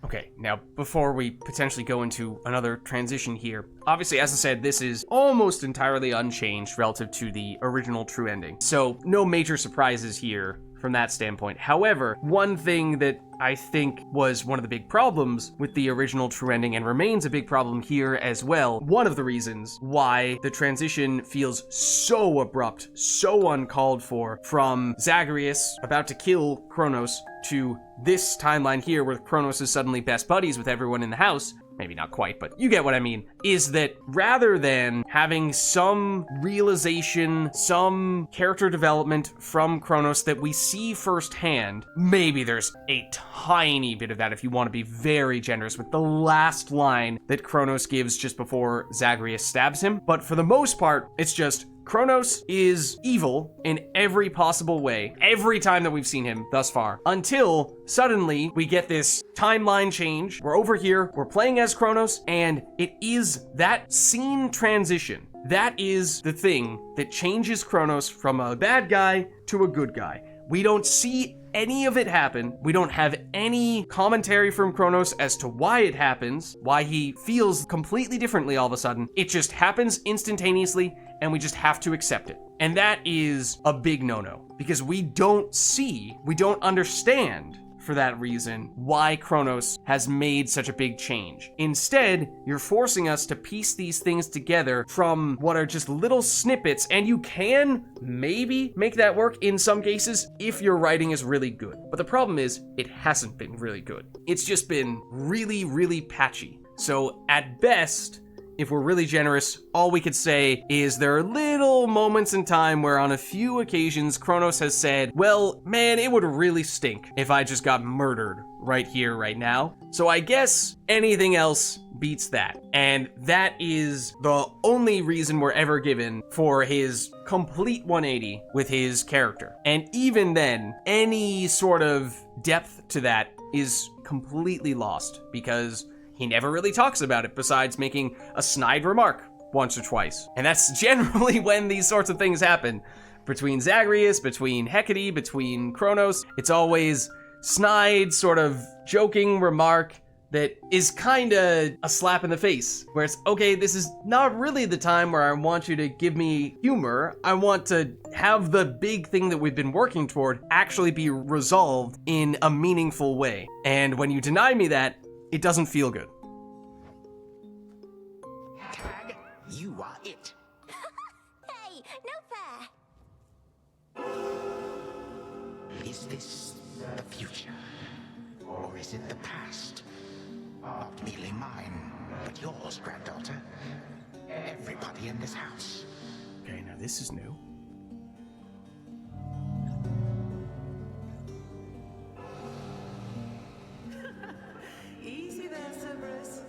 Okay, now before we potentially go into another transition here, obviously, as I said, this is almost entirely unchanged relative to the original True Ending. So no major surprises here from that standpoint. However, one thing that I think was one of the big problems with the original True Ending, and remains a big problem here as well, one of the reasons why the transition feels so abrupt, so uncalled for, from Zagreus about to kill Kronos to this timeline here where Kronos is suddenly best buddies with everyone in the house, maybe not quite, but you get what I mean, is that rather than having some realization, some character development from Kronos that we see firsthand, maybe there's a tiny bit of that if you want to be very generous with the last line that Kronos gives just before Zagreus stabs him, but for the most part, it's just Kronos is evil in every possible way, every time that we've seen him thus far, until suddenly we get this timeline change. We're over here, we're playing as Kronos, and it is that scene transition. That is the thing that changes Kronos from a bad guy to a good guy. We don't see any of it happen. We don't have any commentary from Kronos as to why it happens, why he feels completely differently all of a sudden. It just happens instantaneously, and we just have to accept it. And that is a big no-no, because we don't understand for that reason why Kronos has made such a big change. Instead, you're forcing us to piece these things together from what are just little snippets, and you can maybe make that work in some cases if your writing is really good. But the problem is, it hasn't been really good. It's just been really, really patchy. So at best, if we're really generous, all we could say is there are little moments in time where on a few occasions Kronos has said, well, man, it would really stink if I just got murdered right here, right now. So I guess anything else beats that. And that is the only reason we're ever given for his complete 180 with his character. And even then, any sort of depth to that is completely lost because he never really talks about it besides making a snide remark once or twice. And that's generally when these sorts of things happen. Between Zagreus, between Hecate, between Kronos, it's always snide, sort of joking remark that is kinda a slap in the face, where it's, okay, this is not really the time where I want you to give me humor. I want to have the big thing that we've been working toward actually be resolved in a meaningful way. And when you deny me that, it doesn't feel good. Tag, you are it. Hey, no fair! Is this the future? Or is it the past? Not merely mine, but yours, granddaughter. Everybody in this house. Okay, now this is new. Easy there, Cerberus.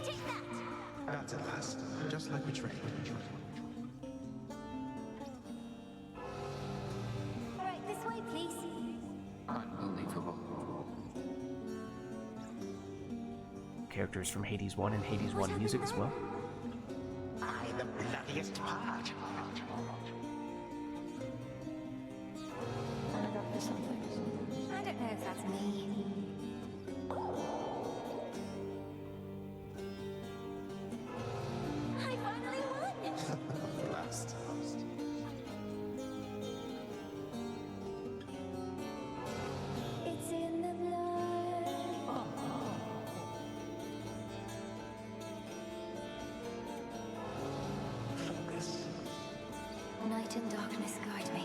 Take that! That's at last, just like we trained. Alright, this way, please. Unbelievable. Characters from Hades 1 and Hades 1 music as well. I the bloodiest part. I got you something. I don't know if that's me. I finally won! Last. It's in the blood. Focus. Night and darkness guide me.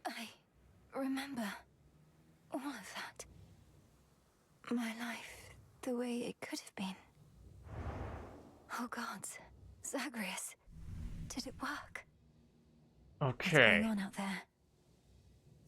I remember all of that. My life, the way it could have been. Oh gods, Zagreus, did it work? What's Okay. going on out there?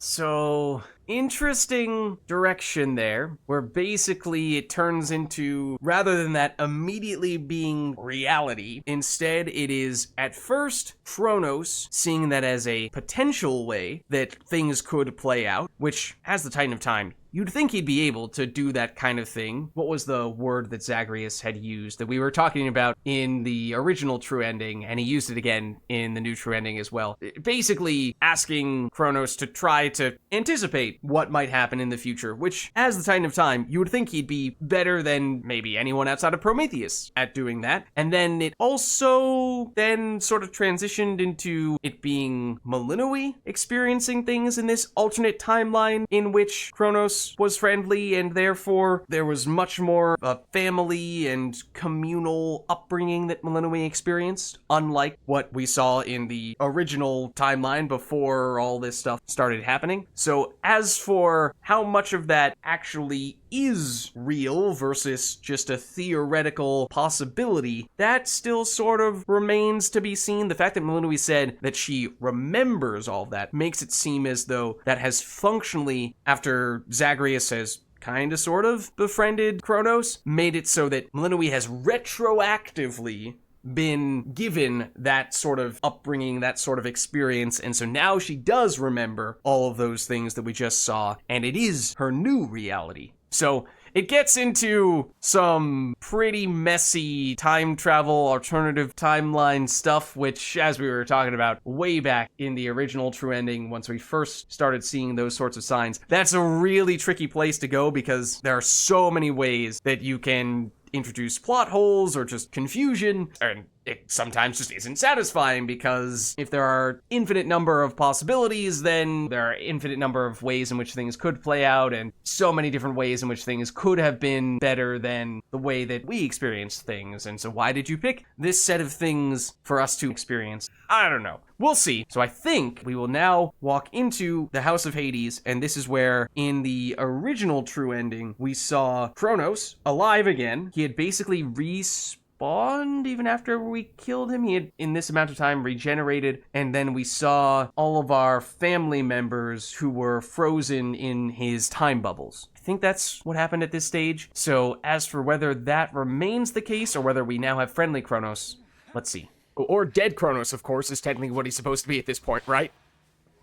So, interesting direction there, where basically it turns into, rather than that immediately being reality, instead it is at first Kronos seeing that as a potential way that things could play out, which, as the Titan of Time, you'd think he'd be able to do that kind of thing. What was the word that Zagreus had used that we were talking about in the original True Ending, and he used it again in the new True Ending as well? Basically asking Kronos to try to anticipate what might happen in the future, which, as the Titan of Time, you would think he'd be better than maybe anyone outside of Prometheus at doing that. And then it also then sort of transitioned into it being Malinoi experiencing things in this alternate timeline in which Kronos was friendly, and therefore there was much more a family and communal upbringing that Malinoi experienced, unlike what we saw in the original timeline before all this stuff started happening. So as for how much of that actually is real versus just a theoretical possibility, that still sort of remains to be seen. The fact that Malinoi said that she remembers all of that makes it seem as though that has functionally, after Zagreus has kind of sort of befriended Kronos, made it so that Malinoi has retroactively been given that sort of upbringing, that sort of experience, and so now she does remember all of those things that we just saw, and it is her new reality. So It gets into some pretty messy time travel, alternative timeline stuff, which, as we were talking about way back in the original True Ending, once we first started seeing those sorts of signs, that's a really tricky place to go because there are so many ways that you can introduce plot holes or just confusion, and it sometimes just isn't satisfying because if there are infinite number of possibilities, then there are infinite number of ways in which things could play out, and so many different ways in which things could have been better than the way that we experienced things. And so why did you pick this set of things for us to experience? I don't know. We'll see. So I think we will now walk into the House of Hades, and this is where, in the original True Ending, we saw Kronos alive again. He had basically respawned even after we killed him. He had, in this amount of time, regenerated, and then we saw all of our family members who were frozen in his time bubbles. I think that's what happened at this stage. So as for whether that remains the case, or whether we now have friendly Kronos, let's see. Or dead Kronos, of course, is technically what he's supposed to be at this point, right?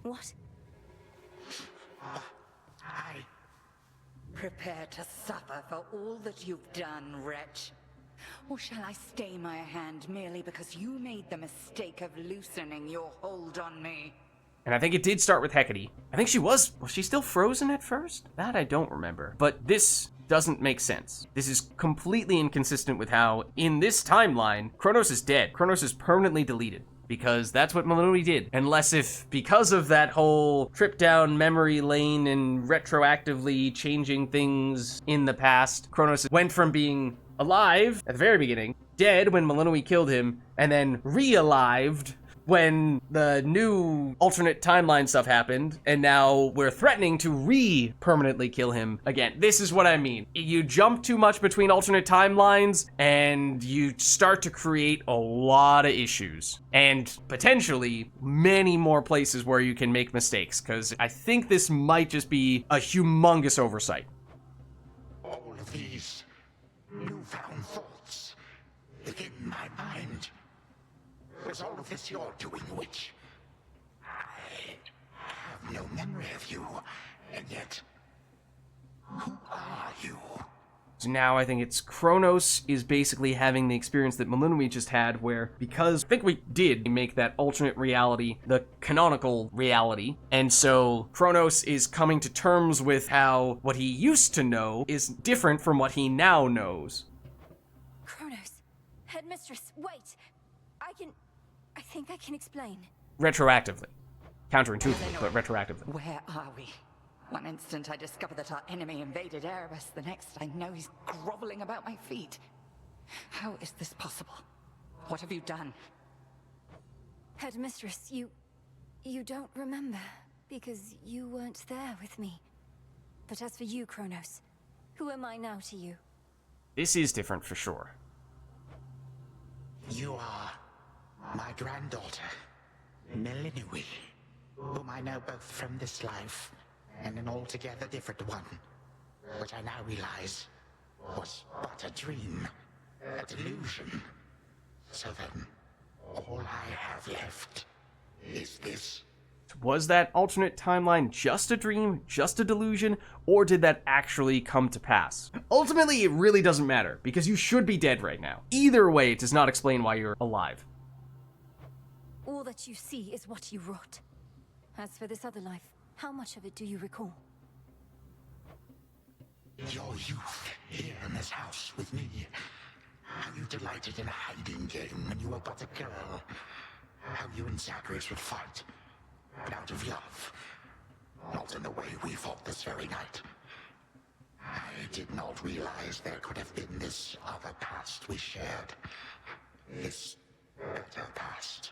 What? Prepare to suffer for all that you've done, wretch. Or shall I stay my hand merely because you made the mistake of loosening your hold on me? And I think it did start with Hecate. I think was she still frozen at first? That I don't remember. But this doesn't make sense. This is completely inconsistent with how, in this timeline, Kronos is dead. Kronos is permanently deleted. Because that's what Melinoe did. Unless if, because of that whole trip down memory lane and retroactively changing things in the past, Kronos went from being alive at the very beginning, dead when Melinoe killed him, and then re-alived when the new alternate timeline stuff happened, and now we're threatening to permanently kill him again. This is what I mean. You jump too much between alternate timelines, and you start to create a lot of issues, and potentially many more places where you can make mistakes, because I think this might just be a humongous oversight. All of these newfound thoughts within my mind. Was all of this your doing, witch? I have no memory of you, and yet, who are you? So now I think it's Kronos is basically having the experience that Melinoe just had, where, because I think we did make that alternate reality the canonical reality, and so Kronos is coming to terms with how what he used to know is different from what he now knows. Kronos, headmistress, wait! I think I can explain. Retroactively. Counterintuitively, but retroactively. Where are we? One instant I discover that our enemy invaded Erebus, the next I know he's groveling about my feet. How is this possible? What have you done? Headmistress, you don't remember, because you weren't there with me. But as for you, Kronos, who am I now to you? This is different for sure. You are my granddaughter, Melinoe, whom I know both from this life and an altogether different one, which I now realize was but a dream, a delusion. So then, all I have left is this. Was that alternate timeline just a dream, just a delusion, or did that actually come to pass? Ultimately, it really doesn't matter, because you should be dead right now. Either way, it does not explain why you're alive. All that you see is what you wrought. As for this other life, how much of it do you recall? Your youth here in this house with me. How you delighted in a hiding game when you were but a girl. How you and Zagreus would fight. But out of love. Not in the way we fought this very night. I did not realize there could have been this other past we shared. This better past.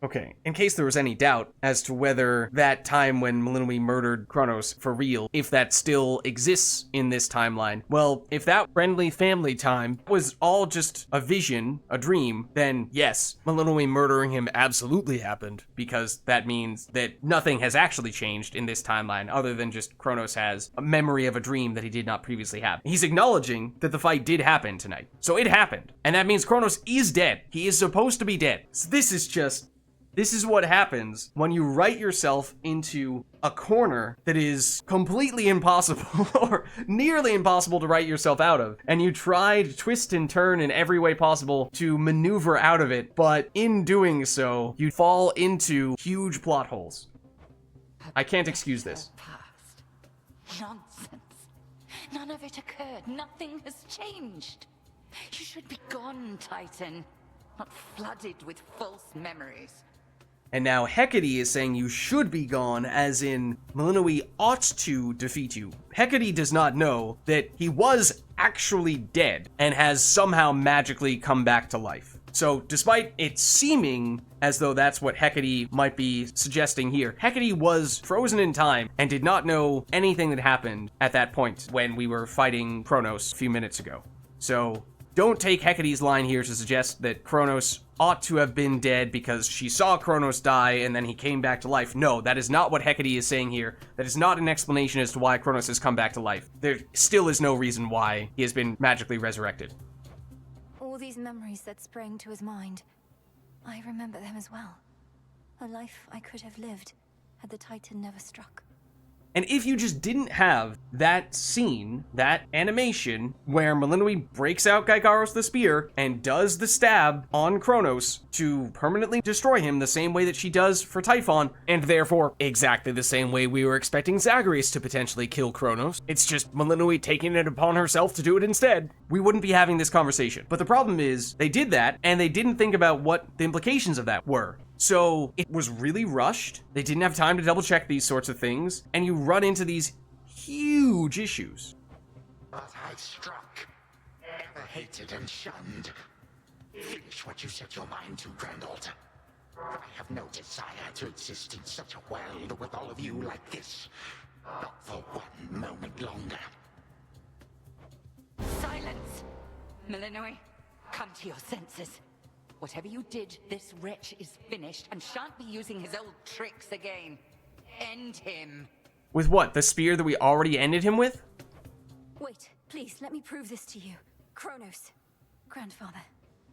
Okay, in case there was any doubt as to whether that time when Melinoe murdered Kronos for real, if that still exists in this timeline, well, if that friendly family time was all just a vision, a dream, then yes, Melinoe murdering him absolutely happened, because that means that nothing has actually changed in this timeline other than just Kronos has a memory of a dream that he did not previously have. He's acknowledging that the fight did happen tonight. So it happened. And that means Kronos is dead. He is supposed to be dead. So this is just This is what happens when you write yourself into a corner that is completely impossible or nearly impossible to write yourself out of. And you try to twist and turn in every way possible to maneuver out of it, but in doing so, you fall into huge plot holes. I can't excuse this. Past. Nonsense. None of it occurred. Nothing has changed. You should be gone, Titan. Not flooded with false memories. And now Hecate is saying you should be gone, as in Melinoi ought to defeat you. Hecate does not know that he was actually dead and has somehow magically come back to life. So despite it seeming as though that's what Hecate might be suggesting here, Hecate was frozen in time and did not know anything that happened at that point when we were fighting Kronos a few minutes ago. So don't take Hecate's line here to suggest that Kronos ought to have been dead because she saw Kronos die and then he came back to life. No, that is not what Hecate is saying here. That is not an explanation as to why Kronos has come back to life. There still is no reason why he has been magically resurrected. All these memories that sprang to his mind, I remember them as well. A life I could have lived had the Titan never struck. And if you just didn't have that scene, that animation, where Melinoi breaks out Gygaros the spear and does the stab on Kronos to permanently destroy him the same way that she does for Typhon, and therefore exactly the same way we were expecting Zagreus to potentially kill Kronos, it's just Melinoi taking it upon herself to do it instead, we wouldn't be having this conversation. But the problem is, they did that, and they didn't think about what the implications of that were. So it was really rushed. They didn't have time to double check these sorts of things, and you run into these huge issues. But I struck, ever hated and shunned. Finish what you set your mind to, Grand Altar. I have no desire to exist in such a world with all of you like this. Not for one moment longer. Silence! Melinoi, come to your senses. Whatever you did, this wretch is finished and shan't be using his old tricks again. End him. With what? The spear that we already ended him with? Wait, please, let me prove this to you. Kronos. Grandfather,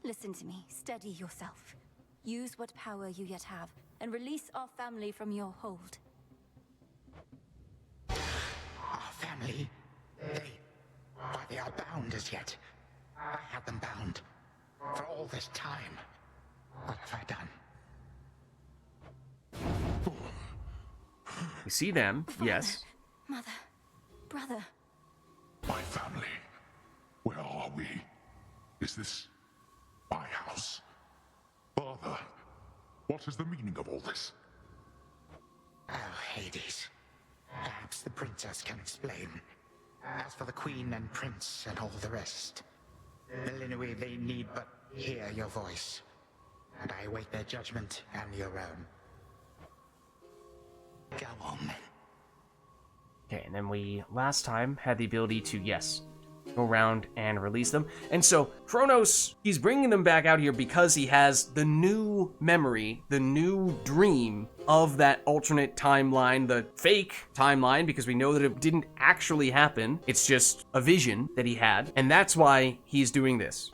listen to me. Steady yourself. Use what power you yet have, and release our family from your hold. Our family? They are bound as yet. I had them bound. For all this time, what have I done? We see them, Father, yes. Mother, brother. My family. Where are we? Is this my house? Father, what is the meaning of all this? Oh, Hades. Perhaps the princess can explain. As for the queen and prince and all the rest, Melinoi, they need but hear your voice, and I await their judgment and your own. Go on. Okay, and then we last time had the ability to, yes, go around and release them. And so Kronos, he's bringing them back out here because he has the new memory, the new dream of that alternate timeline, the fake timeline, because we know that it didn't actually happen. It's just a vision that he had, and that's why he's doing this.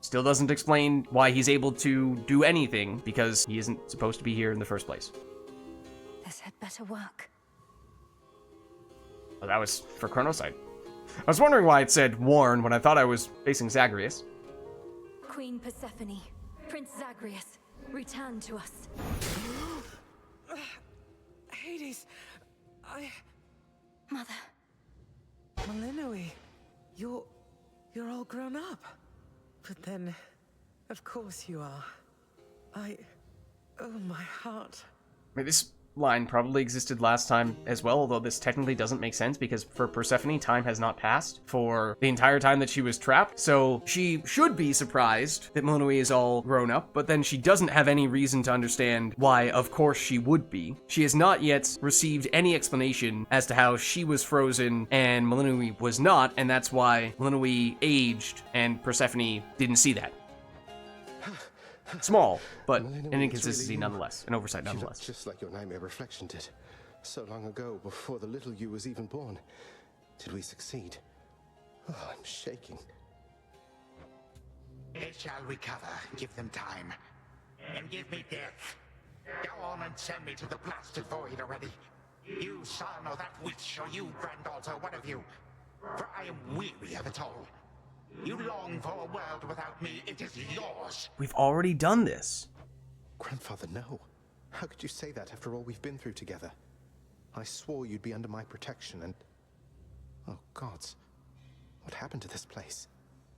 Still doesn't explain why he's able to do anything, because he isn't supposed to be here in the first place. This had better work. Oh, that was for Kronos. I was wondering why it said warn when I thought I was facing Zagreus. Queen Persephone, Prince Zagreus, return to us. Hades, Mother. Melinoi, you're all grown up. But then, of course you are. Oh, my heart. I mean, this line probably existed last time as well, although this technically doesn't make sense because for Persephone, time has not passed for the entire time that she was trapped. So she should be surprised that Melinoi is all grown up, but then she doesn't have any reason to understand why of course she would be. She has not yet received any explanation as to how she was frozen and Melinoi was not, and that's why Melinoi aged and Persephone didn't see that. Small, but an inconsistency really nonetheless, an oversight nonetheless. Just like your nightmare reflection did. So long ago, before the little you was even born. Did we succeed? Oh, I'm shaking. It shall recover. Give them time. and give me death. Go on and send me to the blasted void already. You son or that witch, or you granddaughter, one of you. For I am weary of it all. You long for a world without me, it is yours. We've already done this. Grandfather, no. How could you say that after all we've been through together? I swore you'd be under my protection and... Oh, gods. What happened to this place?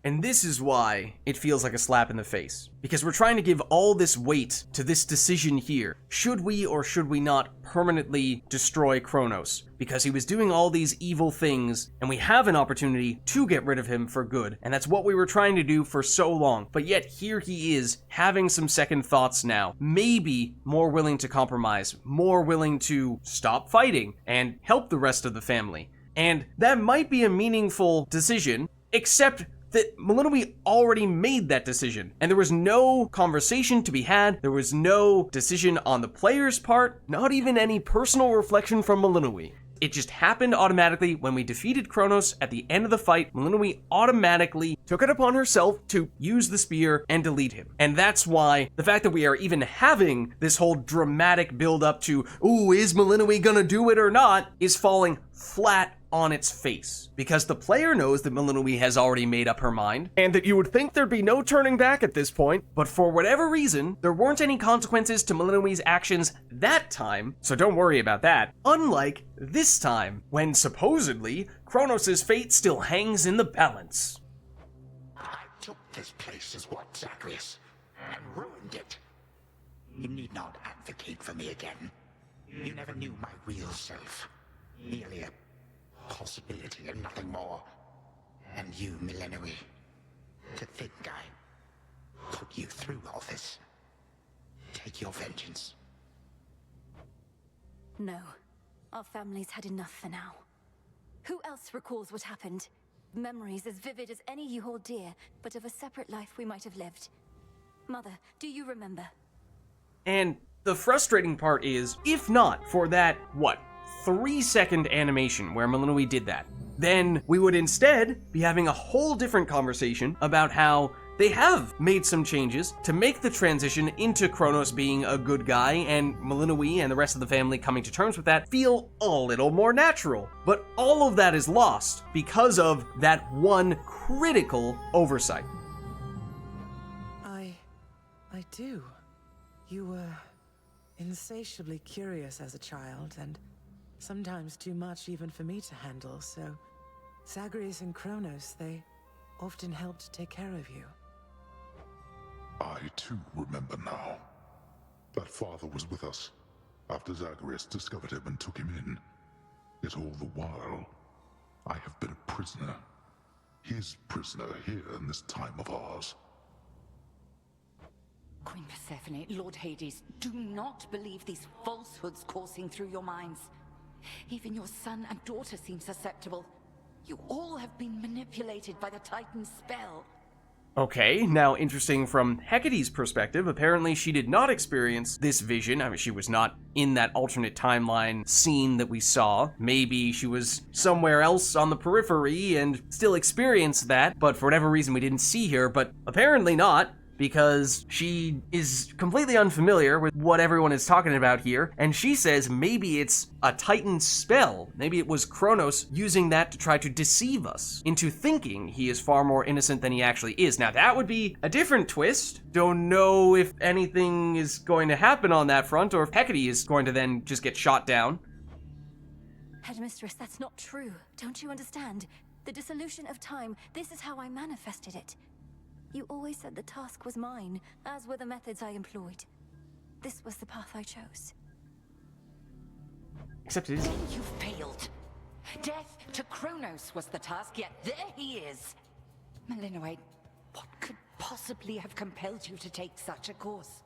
And this is why it feels like a slap in the face. Because we're trying to give all this weight to this decision here. Should we or should we not permanently destroy Kronos? Because he was doing all these evil things, and we have an opportunity to get rid of him for good. And that's what we were trying to do for so long. But yet here he is, having some second thoughts now. Maybe more willing to compromise, more willing to stop fighting, and help the rest of the family. And that might be a meaningful decision, except that Malinois already made that decision, and there was no conversation to be had, there was no decision on the player's part, not even any personal reflection from Malinois. It just happened automatically when we defeated Kronos at the end of the fight. Malinois automatically took it upon herself to use the spear and delete him. And that's why the fact that we are even having this whole dramatic build up to, ooh, is Malinois gonna do it or not, is falling flat on its face, because the player knows that Malinois has already made up her mind, and that you would think there'd be no turning back at this point, but for whatever reason, there weren't any consequences to Malinois' actions that time, so don't worry about that, unlike this time, when supposedly, Kronos' fate still hangs in the balance. I took this place as what, Zagreus, and ruined it. You need not advocate for me again. You never knew my real self. Merely a possibility and nothing more. And you, Malinois, to think I put you through all this. Take your vengeance. No. Our family's had enough for now. Who else recalls what happened? Memories as vivid as any you hold dear, but of a separate life we might have lived. Mother, do you remember? And the frustrating part is, if not for that, 3-second animation where Malinois did that, then we would instead be having a whole different conversation about how they have made some changes to make the transition into Kronos being a good guy, and Malinois and the rest of the family coming to terms with that feel a little more natural. But all of that is lost because of that one critical oversight. I do. You were insatiably curious as a child, and sometimes too much even for me to handle, so Zagreus and Kronos, they often helped to take care of you. I too remember now. That father was with us after Zagreus discovered him and took him in. Yet all the while, I have been a prisoner. His prisoner here in this time of ours. Queen Persephone, Lord Hades, do not believe these falsehoods coursing through your minds. Even your son and daughter seem susceptible. You all have been manipulated by the Titan's spell. Okay, now interesting from Hecate's perspective, apparently she did not experience this vision. I mean, she was not in that alternate timeline scene that we saw. Maybe she was somewhere else on the periphery and still experienced that, but for whatever reason we didn't see her, but apparently not, because she is completely unfamiliar with what everyone is talking about here, and she says maybe it's a Titan spell. Maybe it was Kronos using that to try to deceive us into thinking he is far more innocent than he actually is. Now that would be a different twist. Don't know if anything is going to happen on that front, or if Hecate is going to then just get shot down. Headmistress, that's not true. Don't you understand? The dissolution of time, this is how I manifested it. You always said the task was mine, as were the methods I employed. This was the path I chose. Except it is... You failed. Death to Kronos was the task, yet there he is. Malinois, what could possibly have compelled you to take such a course?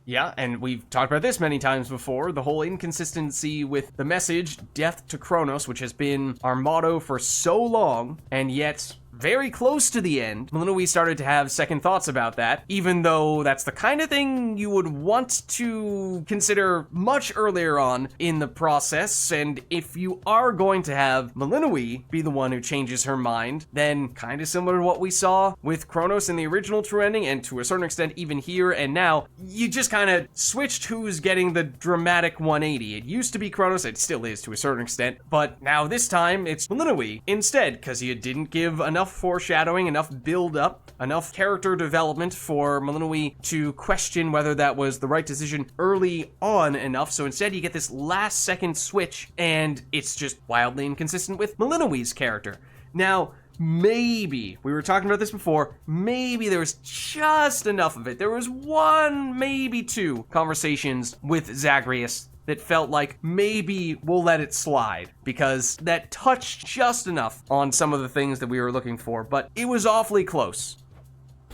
Yeah, and we've talked about this many times before, the whole inconsistency with the message, death to Kronos, which has been our motto for so long, and yet very close to the end, Malinui started to have second thoughts about that, even though that's the kind of thing you would want to consider much earlier on in the process. And if you are going to have Malinui be the one who changes her mind, then kind of similar to what we saw with Kronos in the original true ending, and to a certain extent even here and now, you just kind of switched who's getting the dramatic 180. It used to be Kronos, it still is to a certain extent, but now this time it's Malinui instead, because you didn't give enough foreshadowing, enough build up, enough character development for Malinui to question whether that was the right decision early on enough. So instead you get this last second switch, and it's just wildly inconsistent with Malinui's character. Now, maybe, we were talking about this before, maybe there was just enough of it. There was one, maybe two conversations with Zagreus that felt like maybe we'll let it slide, because that touched just enough on some of the things that we were looking for, but it was awfully close.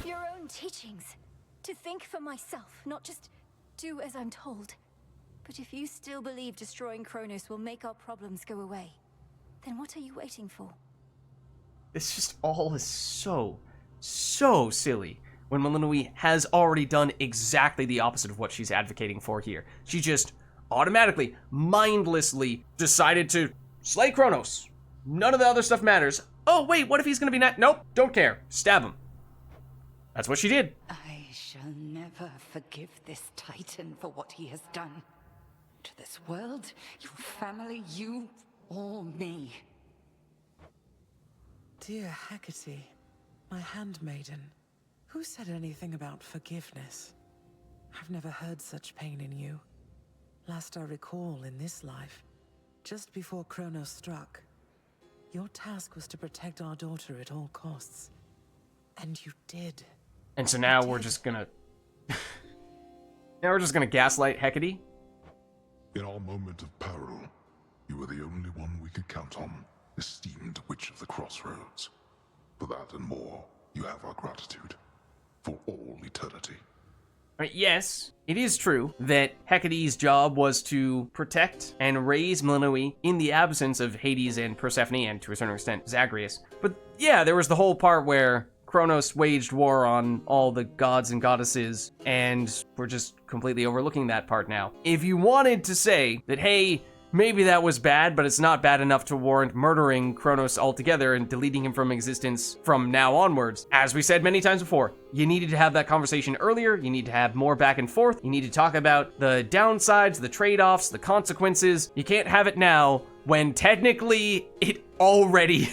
Your own teachings. To think for myself, not just do as I'm told. But if you still believe destroying Kronos will make our problems go away, then what are you waiting for? This just all is so silly when Malinui has already done exactly the opposite of what she's advocating for here. She just automatically, mindlessly decided to slay Kronos. None of the other stuff matters. Oh, wait, what if he's gonna be nope, don't care. Stab him. That's what she did. I shall never forgive this Titan for what he has done. To this world, your family, you, or me. Dear Hecate, my handmaiden, who said anything about forgiveness? I've never heard such pain in you. Last I recall in this life, just before Kronos struck, your task was to protect our daughter at all costs. And you did. And so now we're just gonna... gaslight Hecate? In our moment of peril, you were the only one we could count on, esteemed Witch of the Crossroads. For that and more, you have our gratitude. For all eternity. Right, yes, it is true that Hecate's job was to protect and raise Malinui in the absence of Hades and Persephone, and to a certain extent, Zagreus. But yeah, there was the whole part where Kronos waged war on all the gods and goddesses, and we're just completely overlooking that part now. If you wanted to say that, hey, maybe that was bad, but it's not bad enough to warrant murdering Kronos altogether and deleting him from existence from now onwards, as we said many times before, you needed to have that conversation earlier, you need to have more back and forth, you need to talk about the downsides, the trade-offs, the consequences. You can't have it now when technically it already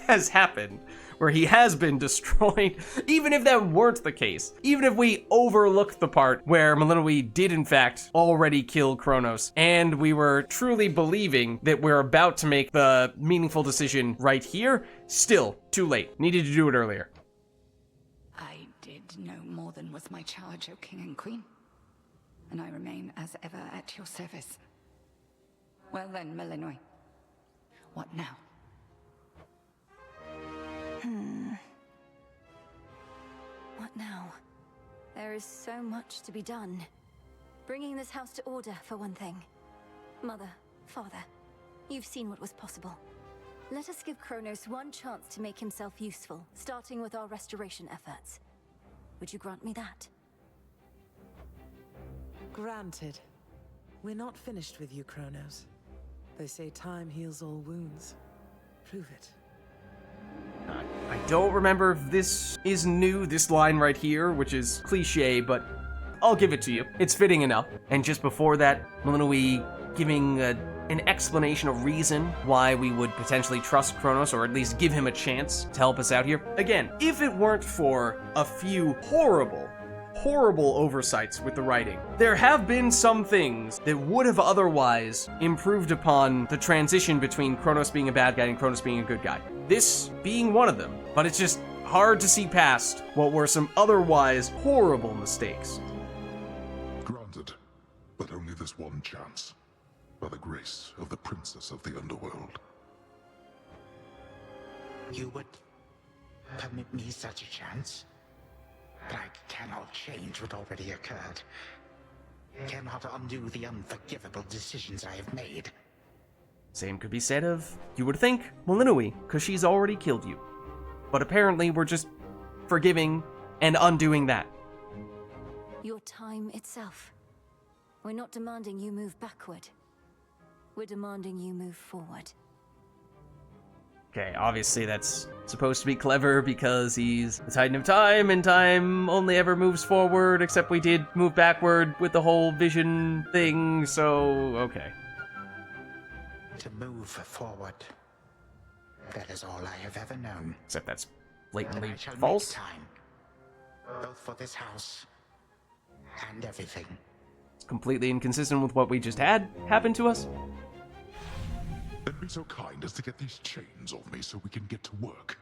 has happened, where he has been destroyed. Even if that weren't the case, even if we overlooked the part where Malinui did in fact already kill Kronos, and we were truly believing that we're about to make the meaningful decision right here, still too late. Needed to do it earlier. I did no more than was my charge, O King and Queen, and I remain as ever at your service. Well then, Malinui, what now? What now? There is so much to be done. Bringing this house to order, for one thing. Mother, father, you've seen what was possible. Let us give Kronos one chance to make himself useful, starting with our restoration efforts. Would you grant me that? Granted. We're not finished with you, Kronos. They say time heals all wounds. Prove it. I don't remember if this is new, this line right here, which is cliche, but I'll give it to you. It's fitting enough. And just before that, Malinui giving an explanation, a reason why we would potentially trust Kronos, or at least give him a chance to help us out here. Again, if it weren't for a few horrible oversights with the writing, there have been some things that would have otherwise improved upon the transition between Kronos being a bad guy and Kronos being a good guy. This being one of them, but it's just hard to see past what were some otherwise horrible mistakes. Granted, but only this one chance, by the grace of the Princess of the Underworld. You would permit me such a chance? But I cannot change what already occurred. Cannot undo the unforgivable decisions I have made. Same could be said of, you would think, Malinui, because she's already killed you. But apparently we're just forgiving and undoing that. Your time itself. We're not demanding you move backward. We're demanding you move forward. Okay, obviously that's supposed to be clever because he's the Titan of Time, and time only ever moves forward, except we did move backward with the whole vision thing, so okay. To move forward. That is all I have ever known. Except that's blatantly I shall false. make time. Both for this house and everything. It's completely inconsistent with what we just had happen to us. Then be so kind as to get these chains off me so we can get to work.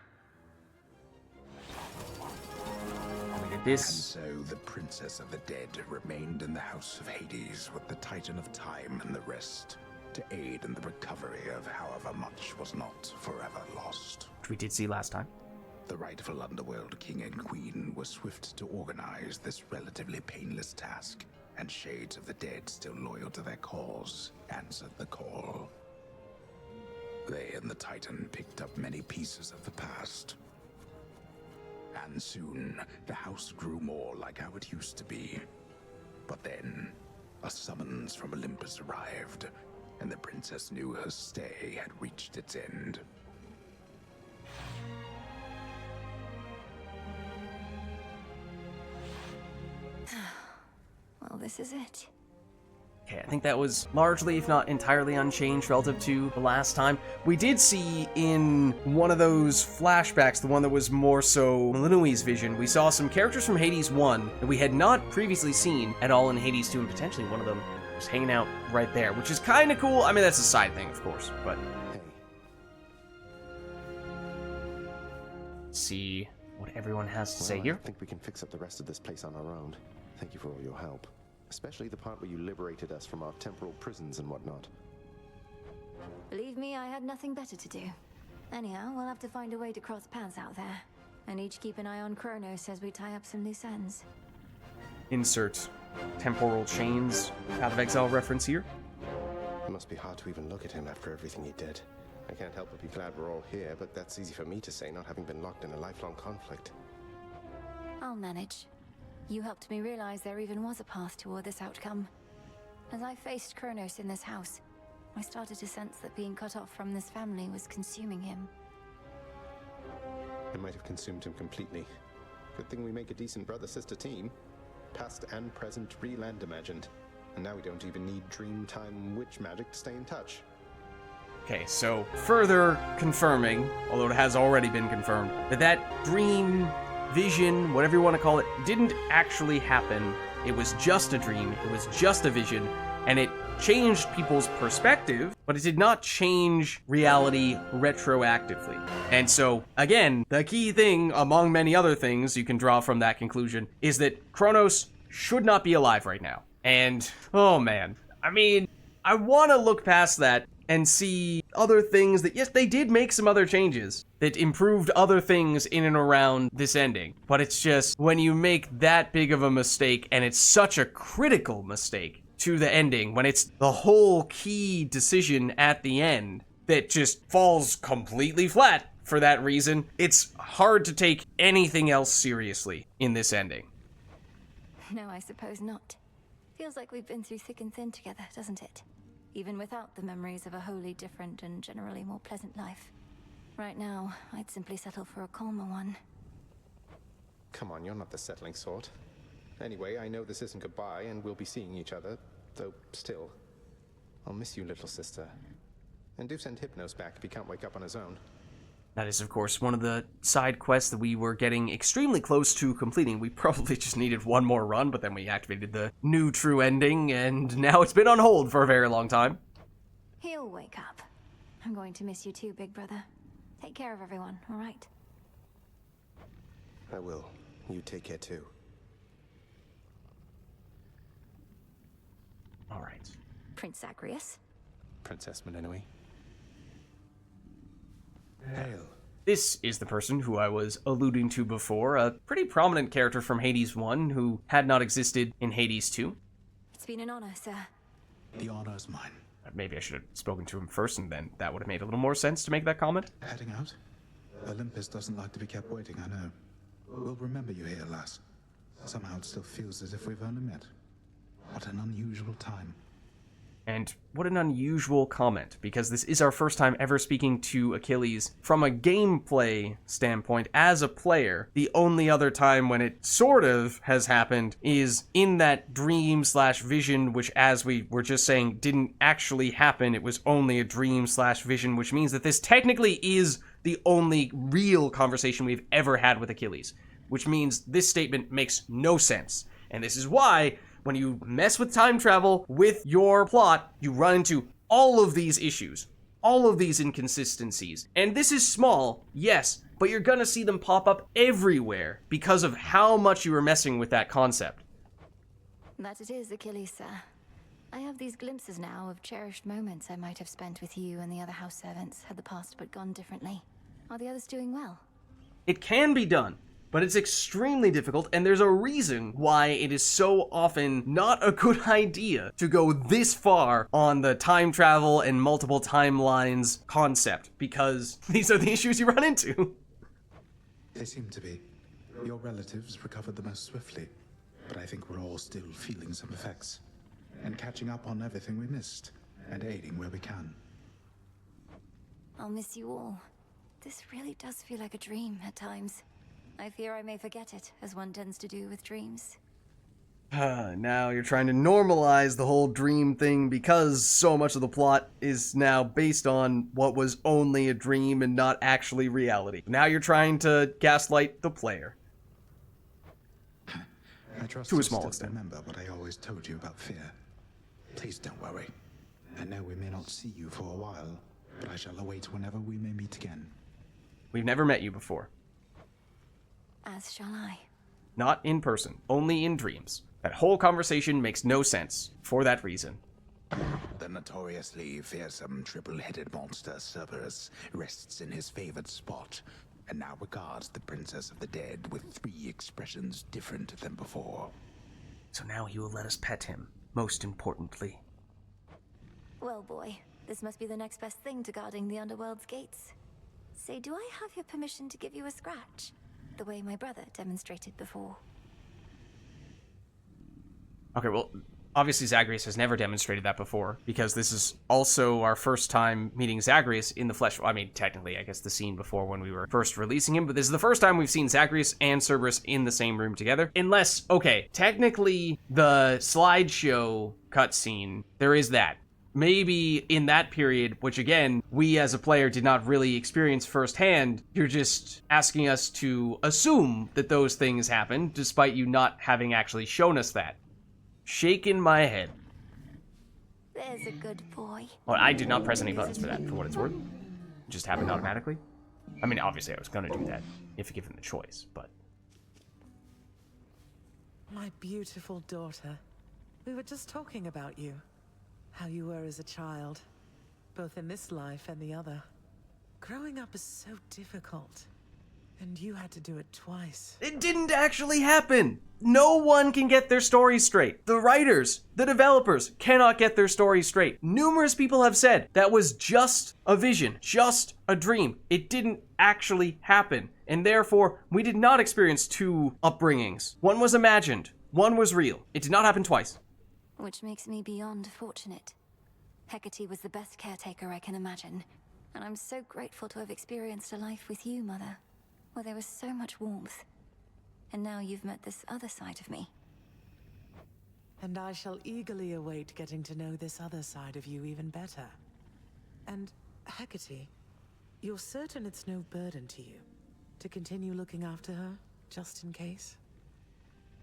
We did this. And so the Princess of the Dead remained in the House of Hades with the Titan of Time and the rest, to aid in the recovery of however much was not forever lost. Which we did see last time. The rightful Underworld King and Queen were swift to organize this relatively painless task, and shades of the dead still loyal to their cause answered the call. They and the Titan picked up many pieces of the past. And soon, the house grew more like how it used to be. But then, a summons from Olympus arrived, and the princess knew her stay had reached its end. Well, this is it. Okay, I think that was largely, if not entirely, unchanged relative to the last time. We did see in one of those flashbacks, the one that was more so Malinui's vision, we saw some characters from Hades 1 that we had not previously seen at all in Hades 2, and potentially one of them was hanging out right there, which is kind of cool. I mean, that's a side thing, of course, but... Hey. Let's see what everyone has to say Well, here. I think we can fix up the rest of this place on our own. Thank you for all your help. Especially the part where you liberated us from our temporal prisons and whatnot. Believe me, I had nothing better to do. Anyhow, we'll have to find a way to cross paths out there. And each keep an eye on Kronos as we tie up some loose ends. Insert temporal chains out of exile reference here. It must be hard to even look at him after everything he did. I can't help but be glad we're all here, but that's easy for me to say, not having been locked in a lifelong conflict. I'll manage. You helped me realize there even was a path toward this outcome. As I faced Kronos in this house, I started to sense that being cut off from this family was consuming him. It might have consumed him completely. Good thing we make a decent brother-sister team. Past and present, real and imagined. And now we don't even need Dreamtime witch magic to stay in touch. Okay, so further confirming, although it has already been confirmed, that dream, vision, whatever you want to call it, didn't actually happen. It was just a dream, it was just a vision, and it changed people's perspective, but it did not change reality retroactively. And so, again, the key thing, among many other things you can draw from that conclusion, is that Kronos should not be alive right now. And, oh man, I mean, I want to look past that and see other things that, yes, they did make some other changes that improved other things in and around this ending. But it's just, when you make that big of a mistake, and it's such a critical mistake to the ending, when it's the whole key decision at the end that just falls completely flat for that reason, it's hard to take anything else seriously in this ending. No, I suppose not. Feels like we've been through thick and thin together, doesn't it? Even without the memories of a wholly different and generally more pleasant life. Right now, I'd simply settle for a calmer one. Come on, you're not the settling sort. Anyway, I know this isn't goodbye, and we'll be seeing each other, though still. I'll miss you, little sister. And do send Hypnos back if he can't wake up on his own. That is, of course, one of the side quests that we were getting extremely close to completing. We probably just needed one more run, but then we activated the new true ending, and now it's been on hold for a very long time. He'll wake up. I'm going to miss you too, big brother. Take care of everyone, all right? I will. You take care too. All right. Prince Zagreus? Princess Meninui. Hail. This is the person who I was alluding to before, a pretty prominent character from Hades 1 who had not existed in Hades 2. It's been an honor, sir. The honor's mine. Maybe I should have spoken to him first, and then that would have made a little more sense to make that comment. Heading out? Olympus doesn't like to be kept waiting, I know. We'll remember you here, lass. Somehow it still feels as if we've only met. What an unusual time. And what an unusual comment, because this is our first time ever speaking to Achilles from a gameplay standpoint as a player. The only other time when it sort of has happened is in that dream/vision, which, as we were just saying, didn't actually happen. It was only a dream/vision, which means that this technically is the only real conversation we've ever had with Achilles, which means this statement makes no sense. And this is why, when you mess with time travel with your plot, you run into all of these issues, all of these inconsistencies. And this is small, yes, but you're gonna see them pop up everywhere because of how much you were messing with that concept. That it is, Achilles, sir. I have these glimpses now of cherished moments I might have spent with you and the other house servants had the past but gone differently. Are the others doing well? It can be done, but it's extremely difficult, and there's a reason why it is so often not a good idea to go this far on the time travel and multiple timelines concept, because these are the issues you run into. They seem to be. Your relatives recovered the most swiftly, but I think we're all still feeling some effects, and catching up on everything we missed, and aiding where we can. I'll miss you all. This really does feel like a dream at times. I fear I may forget it, as one tends to do with dreams. Now you're trying to normalize the whole dream thing because so much of the plot is now based on what was only a dream and not actually reality. Now you're trying to gaslight the player. I trust to a you small still extent. remember what I always told you about fear. Please don't worry. I know we may not see you for a while, but I shall await whenever we may meet again. We've never met you before. As shall I. Not in person, only in dreams. That whole conversation makes no sense for that reason. The notoriously fearsome triple-headed monster Cerberus rests in his favored spot, and now regards the Princess of the Dead with 3 expressions different than before. So now he will let us pet him, most importantly. Well, boy, this must be the next best thing to guarding the underworld's gates. Say, do I have your permission to give you a scratch? The way my brother demonstrated before. Okay, well, obviously Zagreus has never demonstrated that before, because this is also our first time meeting Zagreus in the flesh. I mean, technically, I guess the scene before when we were first releasing him, but this is the first time we've seen Zagreus and Cerberus in the same room together. Unless, okay, technically the slideshow cutscene, there is that. Maybe in that period, which again, we as a player did not really experience firsthand, you're just asking us to assume that those things happened, despite you not having actually shown us that. Shaking my head. There's a good boy. Well, I did not press any buttons for that, for what it's worth. It just happened automatically. I mean, obviously I was gonna do that, if given the choice, but... My beautiful daughter. We were just talking about you. How you were as a child, both in this life and the other. Growing up is so difficult, and you had to do it twice. It didn't actually happen! No one can get their story straight. The writers, the developers cannot get their story straight. Numerous people have said that was just a vision, just a dream. It didn't actually happen, and therefore we did not experience 2 upbringings. One was imagined, one was real. It did not happen twice. Which makes me beyond fortunate. Hecate was the best caretaker I can imagine, and I'm so grateful to have experienced a life with you, Mother, where there was so much warmth. And now you've met this other side of me. And I shall eagerly await getting to know this other side of you even better. And, Hecate, you're certain it's no burden to you to continue looking after her, just in case?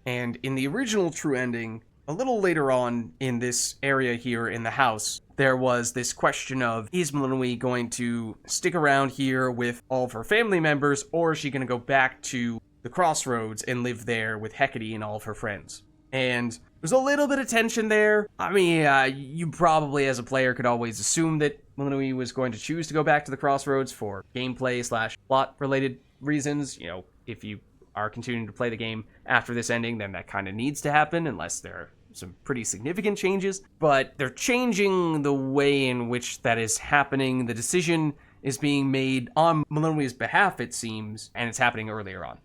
And in the original true ending, a little later on in this area here in the house, there was this question of, is Melanie going to stick around here with all of her family members, or is she going to go back to the crossroads and live there with Hecate and all of her friends? And there's a little bit of tension there. I mean, you probably as a player could always assume that Melanie was going to choose to go back to the crossroads for gameplay/plot related reasons. You know, if you are continuing to play the game after this ending, then that kind of needs to happen, unless there are some pretty significant changes. But they're changing the way in which that is happening. The decision is being made on Melinoe's behalf, it seems, and it's happening earlier on.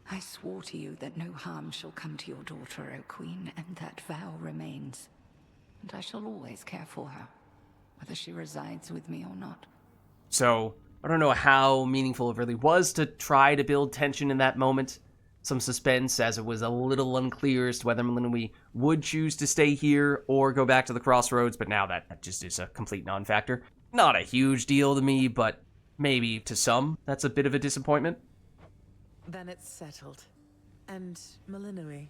I swore to you that no harm shall come to your daughter, O Queen, and that vow remains. And I shall always care for her, whether she resides with me or not. So, I don't know how meaningful it really was to try to build tension in that moment. Some suspense, as it was a little unclear as to whether Melinoe would choose to stay here or go back to the crossroads, but now that just is a complete non-factor. Not a huge deal to me, but maybe to some, that's a bit of a disappointment. Then it's settled. And Melinoe,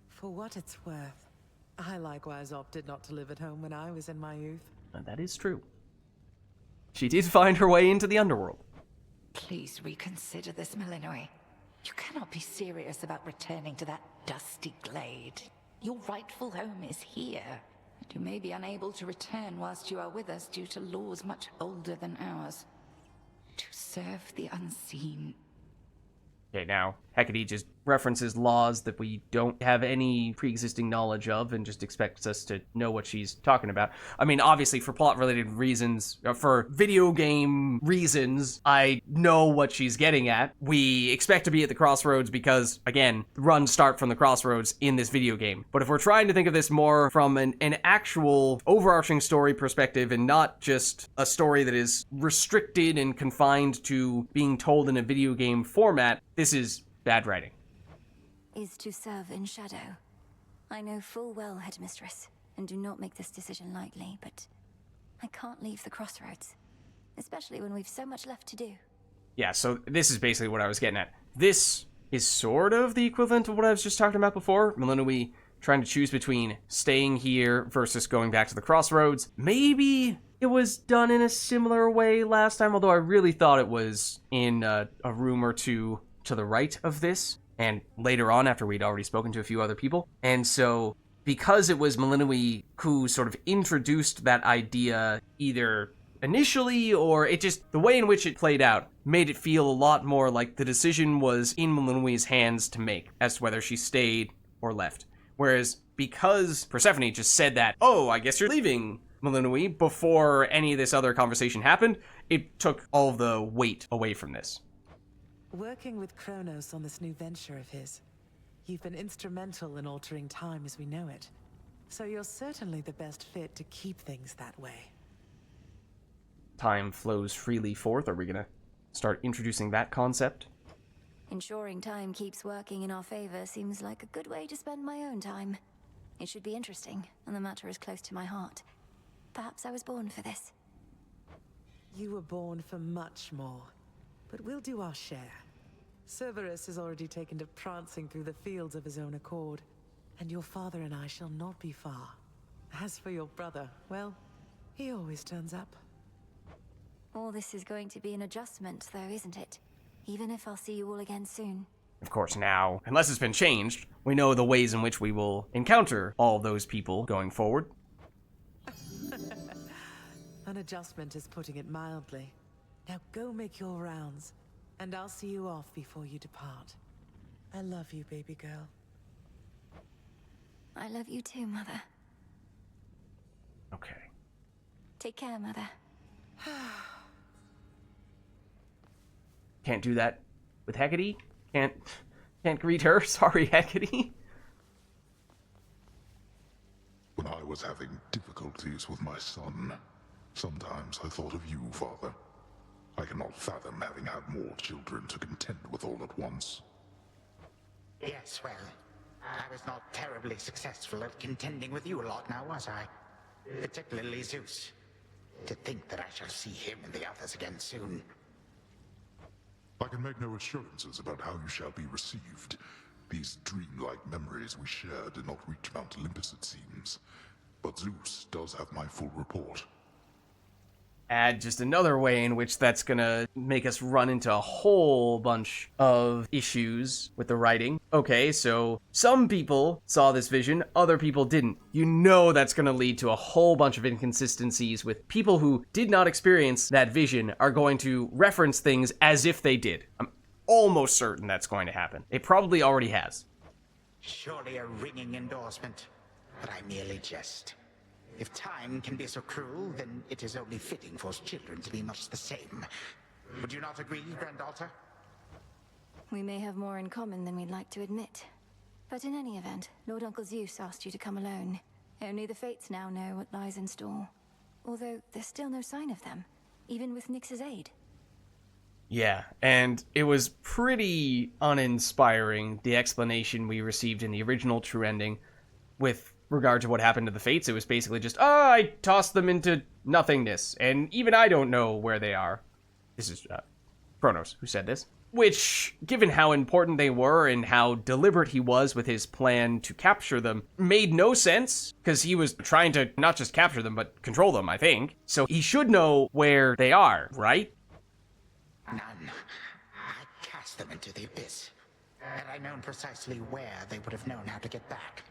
for what it's worth, I likewise opted not to live at home when I was in my youth. And that is true. She did find her way into the underworld. Please reconsider this, Melinoe. You cannot be serious about returning to that dusty glade. Your rightful home is here. And you may be unable to return whilst you are with us due to laws much older than ours. To serve the unseen. Okay, now, Hecate just references laws that we don't have any pre-existing knowledge of and just expects us to know what she's talking about. I mean, obviously, for plot-related reasons, for video game reasons, I know what she's getting at. We expect to be at the crossroads because, again, runs start from the crossroads in this video game. But if we're trying to think of this more from an actual overarching story perspective and not just a story that is restricted and confined to being told in a video game format, this is bad writing. Is to serve in shadow. I know full well, Headmistress, and do not make this decision lightly, but I can't leave the crossroads, especially when we've so much left to do. Yeah, so this is basically what I was getting at. This is sort of the equivalent of what I was just talking about before. Melinoe trying to choose between staying here versus going back to the crossroads. Maybe it was done in a similar way last time, although I really thought it was in a room or two to the right of this, and later on after we'd already spoken to a few other people. And so, because it was Melinoe who sort of introduced that idea either initially, or it just, the way in which it played out made it feel a lot more like the decision was in Melinoe's hands to make as to whether she stayed or left. Whereas, because Persephone just said that, oh, I guess you're leaving, Melinoe, before any of this other conversation happened, it took all of the weight away from this. Working with Kronos on this new venture of his, you've been instrumental in altering time as we know it. So you're certainly the best fit to keep things that way. Time flows freely forth. Are we gonna start introducing that concept? Ensuring time keeps working in our favor seems like a good way to spend my own time. It should be interesting, and the matter is close to my heart. Perhaps I was born for this. You were born for much more, but we'll do our share. Cerberus has already taken to prancing through the fields of his own accord, and your father and I shall not be far. As for your brother, well, he always turns up. All this is going to be an adjustment, though, isn't it? Even if I'll see you all again soon. Of course, now, unless it's been changed, we know the ways in which we will encounter all those people going forward. An adjustment is putting it mildly. Now go make your rounds, and I'll see you off before you depart. I love you, baby girl. I love you too, Mother. Okay. Take care, Mother. Can't do that with Hecate? Can't greet her? Sorry, Hecate. When I was having difficulties with my son, sometimes I thought of you, Father. I cannot fathom having had more children to contend with all at once. Yes, well, I was not terribly successful at contending with you a lot now, was I? Particularly Zeus. To think that I shall see him and the others again soon. I can make no assurances about how you shall be received. These dreamlike memories we share did not reach Mount Olympus, it seems. But Zeus does have my full report. Add just another way in which that's gonna make us run into a whole bunch of issues with the writing. Okay, so some people saw this vision, other people didn't. You know that's gonna lead to a whole bunch of inconsistencies with people who did not experience that vision are going to reference things as if they did. I'm almost certain that's going to happen. It probably already has. Surely a ringing endorsement, but I merely jest. If time can be so cruel, then it is only fitting for children to be much the same. Would you not agree, granddaughter? We may have more in common than we'd like to admit. But in any event, Lord Uncle Zeus asked you to come alone. Only the Fates now know what lies in store. Although there's still no sign of them, even with Nyx's aid. Yeah, and it was pretty uninspiring, the explanation we received in the original True Ending. With regard to what happened to the Fates, it was basically just, I tossed them into nothingness, and even I don't know where they are. This is Kronos who said this. Which, given how important they were and how deliberate he was with his plan to capture them, made no sense, because he was trying to not just capture them, but control them, I think. So he should know where they are, right? None. I cast them into the abyss. Had I known precisely where, they would have known how to get back.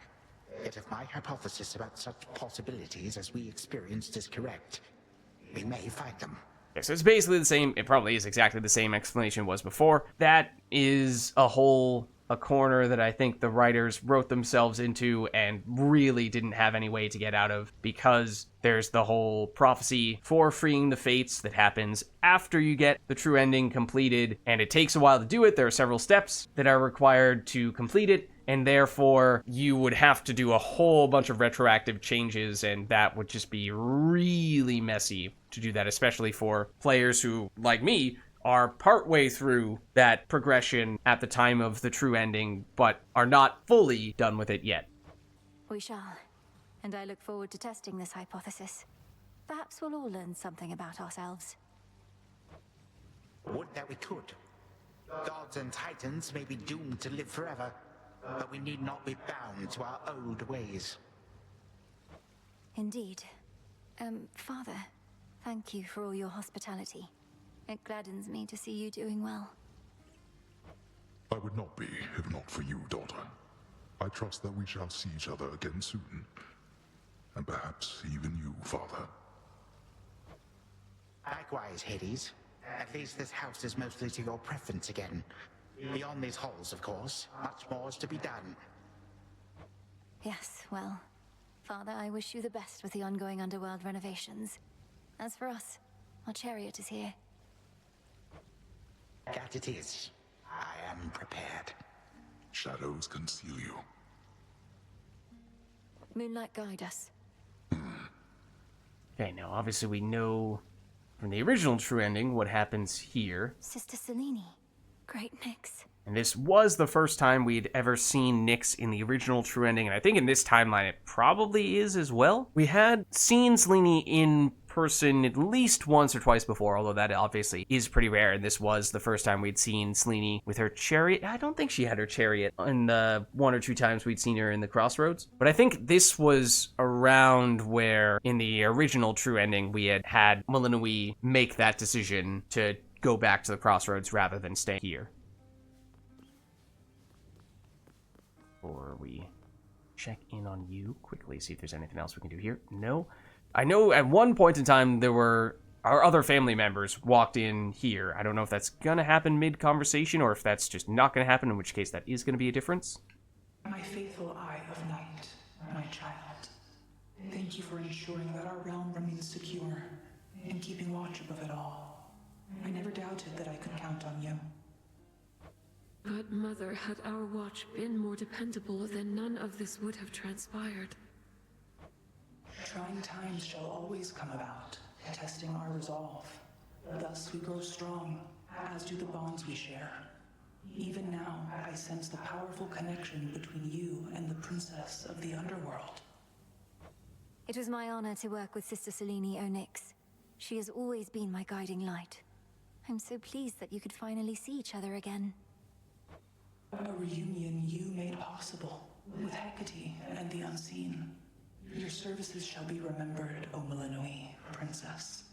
Yet if my hypothesis about such possibilities as we experienced is correct, we may find them. Okay, so it's basically the same, it probably is exactly the same explanation was before. That is a corner that I think the writers wrote themselves into and really didn't have any way to get out of, because there's the whole prophecy for freeing the Fates that happens after you get the True Ending completed, and it takes a while to do it. There are several steps that are required to complete it, and therefore you would have to do a whole bunch of retroactive changes, and that would just be really messy to do that, especially for players who, like me, are partway through that progression at the time of the True Ending, but are not fully done with it yet. We shall, and I look forward to testing this hypothesis. Perhaps we'll all learn something about ourselves. Would that we could. Gods and titans may be doomed to live forever, but we need not be bound to our old ways. Indeed. Father, thank you for all your hospitality. It gladdens me to see you doing well. I would not be if not for you, daughter. I trust that we shall see each other again soon. And perhaps even you, father. Likewise, Hades. At least this house is mostly to your preference again. Beyond these halls, of course, much more is to be done. Yes, well, Father, I wish you the best with the ongoing underworld renovations. As for us, our chariot is here. That it is. I am prepared. Shadows conceal you. Moonlight, guide us. Okay, now obviously we know from the original True Ending what happens here. Sister Selene. Great Nyx. And this was the first time we'd ever seen Nyx in the original True Ending, and I think in this timeline it probably is as well. We had seen Selene in person at least once or twice before, although that obviously is pretty rare, and this was the first time we'd seen Selene with her chariot. I don't think she had her chariot in the one or two times we'd seen her in the Crossroads, but I think this was around where in the original True Ending we had Milanui make that decision to go back to the Crossroads rather than stay here. Or we check in on you quickly, see if there's anything else we can do here. No. I know at one point in time there were our other family members walked in here. I don't know if that's gonna happen mid-conversation or if that's just not gonna happen, in which case that is gonna be a difference. My faithful Eye of Night, my child. Thank you for ensuring that our realm remains secure and keeping watch above it all. I never doubted that I could count on you. But, Mother, had our watch been more dependable, then none of this would have transpired. Trying times shall always come about, testing our resolve. Thus we grow strong, as do the bonds we share. Even now, I sense the powerful connection between you and the princess of the underworld. It was my honor to work with Sister Selene Onyx. She has always been my guiding light. I'm so pleased that you could finally see each other again. A reunion you made possible, with Hecate and the Unseen. Your services shall be remembered, O Milanui, Princess.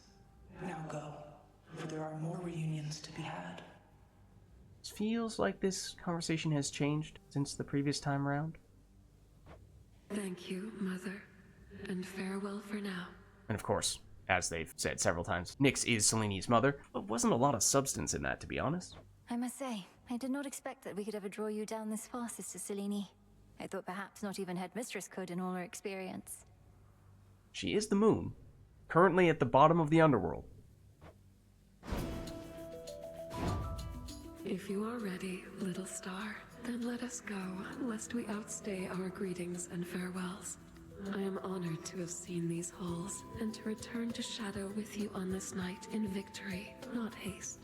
Now go, for there are more reunions to be had. It feels like this conversation has changed since the previous time around. Thank you, Mother, and farewell for now. And of course, as they've said several times, Nyx is Selene's mother, but wasn't a lot of substance in that, to be honest. I must say, I did not expect that we could ever draw you down this far, Sister Selene. I thought perhaps not even Headmistress could in all her experience. She is the moon, currently at the bottom of the underworld. If you are ready, little star, then let us go, lest we outstay our greetings and farewells. I am honored to have seen these halls, and to return to Shadow with you on this night in victory, not haste.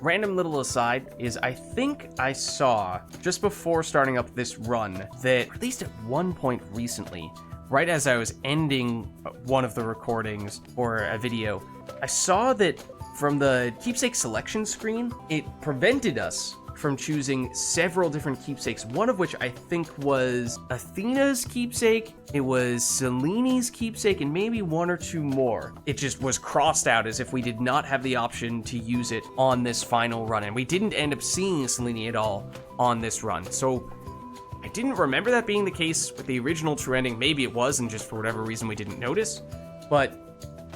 Random little aside is I think I saw, just before starting up this run, that at least at one point recently, right as I was ending one of the recordings or a video, I saw that from the keepsake selection screen, it prevented us from choosing several different keepsakes, one of which I think was Athena's keepsake, it was Selene's keepsake, and maybe one or two more. It just was crossed out as if we did not have the option to use it on this final run, and we didn't end up seeing Selene at all on this run. So I didn't remember that being the case with the original True Ending. Maybe it was, and just for whatever reason we didn't notice, but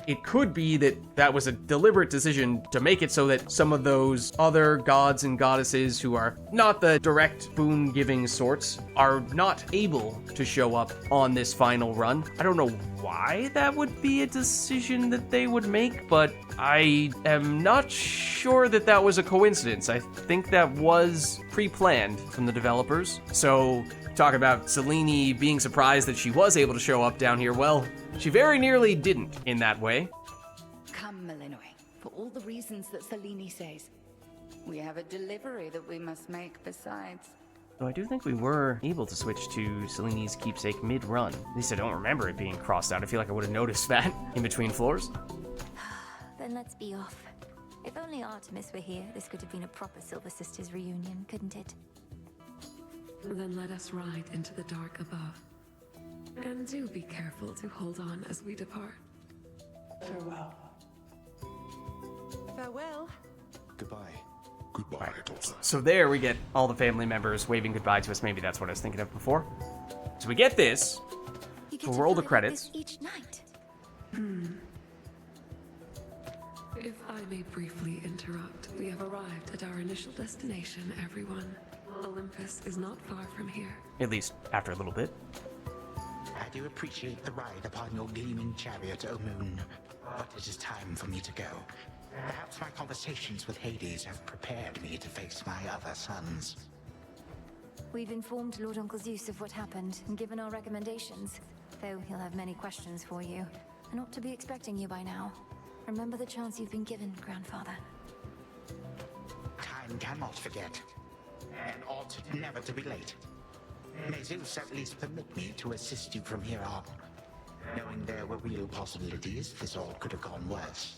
it could be that that was a deliberate decision to make it so that some of those other gods and goddesses who are not the direct boon-giving sorts are not able to show up on this final run. I don't know why that would be a decision that they would make, but I am not sure that that was a coincidence. I think that was pre-planned from the developers. So, talk about Selene being surprised that she was able to show up down here. Well, she very nearly didn't in that way. Come, Malinois, for all the reasons that Selene says. We have a delivery that we must make besides. Though I do think we were able to switch to Selene's keepsake mid-run. At least I don't remember it being crossed out. I feel like I would have noticed that in between floors. Then let's be off. If only Artemis were here, this could have been a proper Silver Sisters reunion, couldn't it? Then let us ride into the dark above. And do be careful to hold on as we depart. Farewell. Farewell. Goodbye. Goodbye, daughter. So there we get all the family members waving goodbye to us. Maybe that's what I was thinking of before. So we get this. We'll roll the credits. Each night. If I may briefly interrupt, we have arrived at our initial destination, everyone. Olympus is not far from here. At least after a little bit. I do appreciate the ride upon your gleaming chariot, O Moon, but it is time for me to go. Perhaps my conversations with Hades have prepared me to face my other sons. We've informed Lord Uncle Zeus of what happened and given our recommendations, though he'll have many questions for you, and ought to be expecting you by now. Remember the chance you've been given, Grandfather. Time cannot forget, and ought never to be late. May Zeus at least permit me to assist you from here on. Knowing there were real possibilities, this all could have gone worse.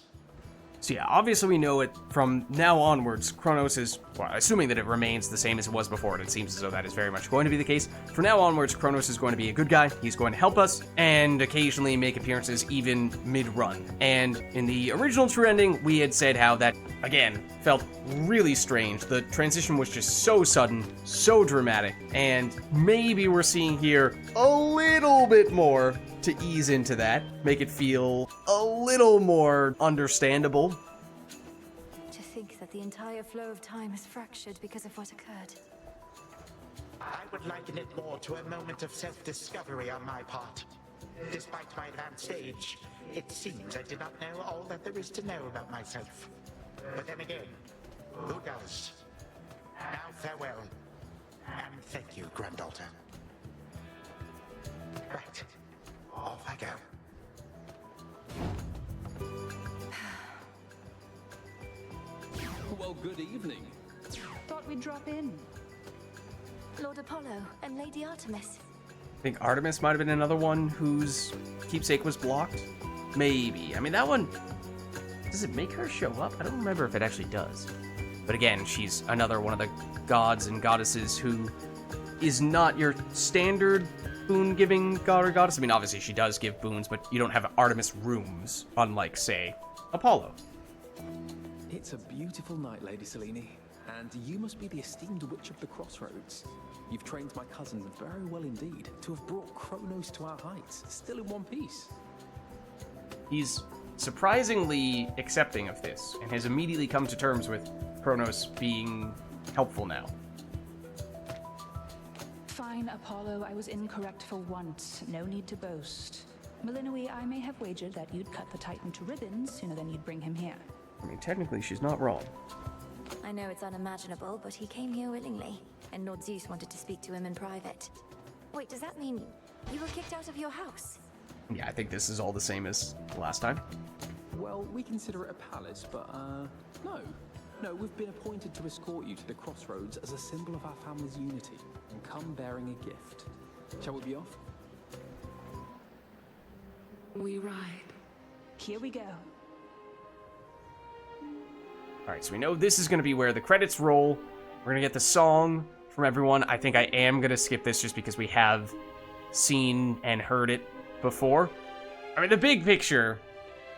So yeah, obviously we know it from now onwards. Kronos is, well, assuming that it remains the same as it was before, and it seems as though that is very much going to be the case. From now onwards, Kronos is going to be a good guy. He's going to help us, and occasionally make appearances even mid-run. And in the original True Ending, we had said how that, again, felt really strange. The transition was just so sudden, so dramatic, and maybe we're seeing here a little bit more to ease into that, make it feel a little more understandable. To think that the entire flow of time is fractured because of what occurred. I would liken it more to a moment of self-discovery on my part. Despite my advanced age, it seems I did not know all that there is to know about myself. But then again, who does? Now farewell, and thank you, granddaughter. Right, off I go. Well, good evening. Thought we'd drop in. Lord Apollo and Lady Artemis. I think Artemis might have been another one whose keepsake was blocked. Maybe. I mean, that one... Does it make her show up? I don't remember if it actually does. But again, she's another one of the gods and goddesses who is not your standard boon-giving god or goddess. I mean, obviously she does give boons, but you don't have Artemis rooms, unlike, say, Apollo. It's a beautiful night, Lady Selene, and you must be the esteemed Witch of the Crossroads. You've trained my cousin very well indeed to have brought Kronos to our heights, still in one piece. He's surprisingly accepting of this, and has immediately come to terms with Kronos being helpful now. Fine, Apollo, I was incorrect for once. No need to boast. Malinoi, I may have wagered that you'd cut the Titan to ribbons sooner than you'd bring him here. I mean, technically, she's not wrong. I know it's unimaginable, but he came here willingly, and Lord Zeus wanted to speak to him in private. Wait, does that mean you were kicked out of your house? Yeah, I think this is all the same as last time. Well, we consider it a palace, but, no. No, we've been appointed to escort you to the crossroads as a symbol of our family's unity, and come bearing a gift. Shall we be off? We ride. Here we go. Alright, so we know this is going to be where the credits roll. We're going to get the song from everyone. I think I am going to skip this just because we have seen and heard it before. I mean, the big picture,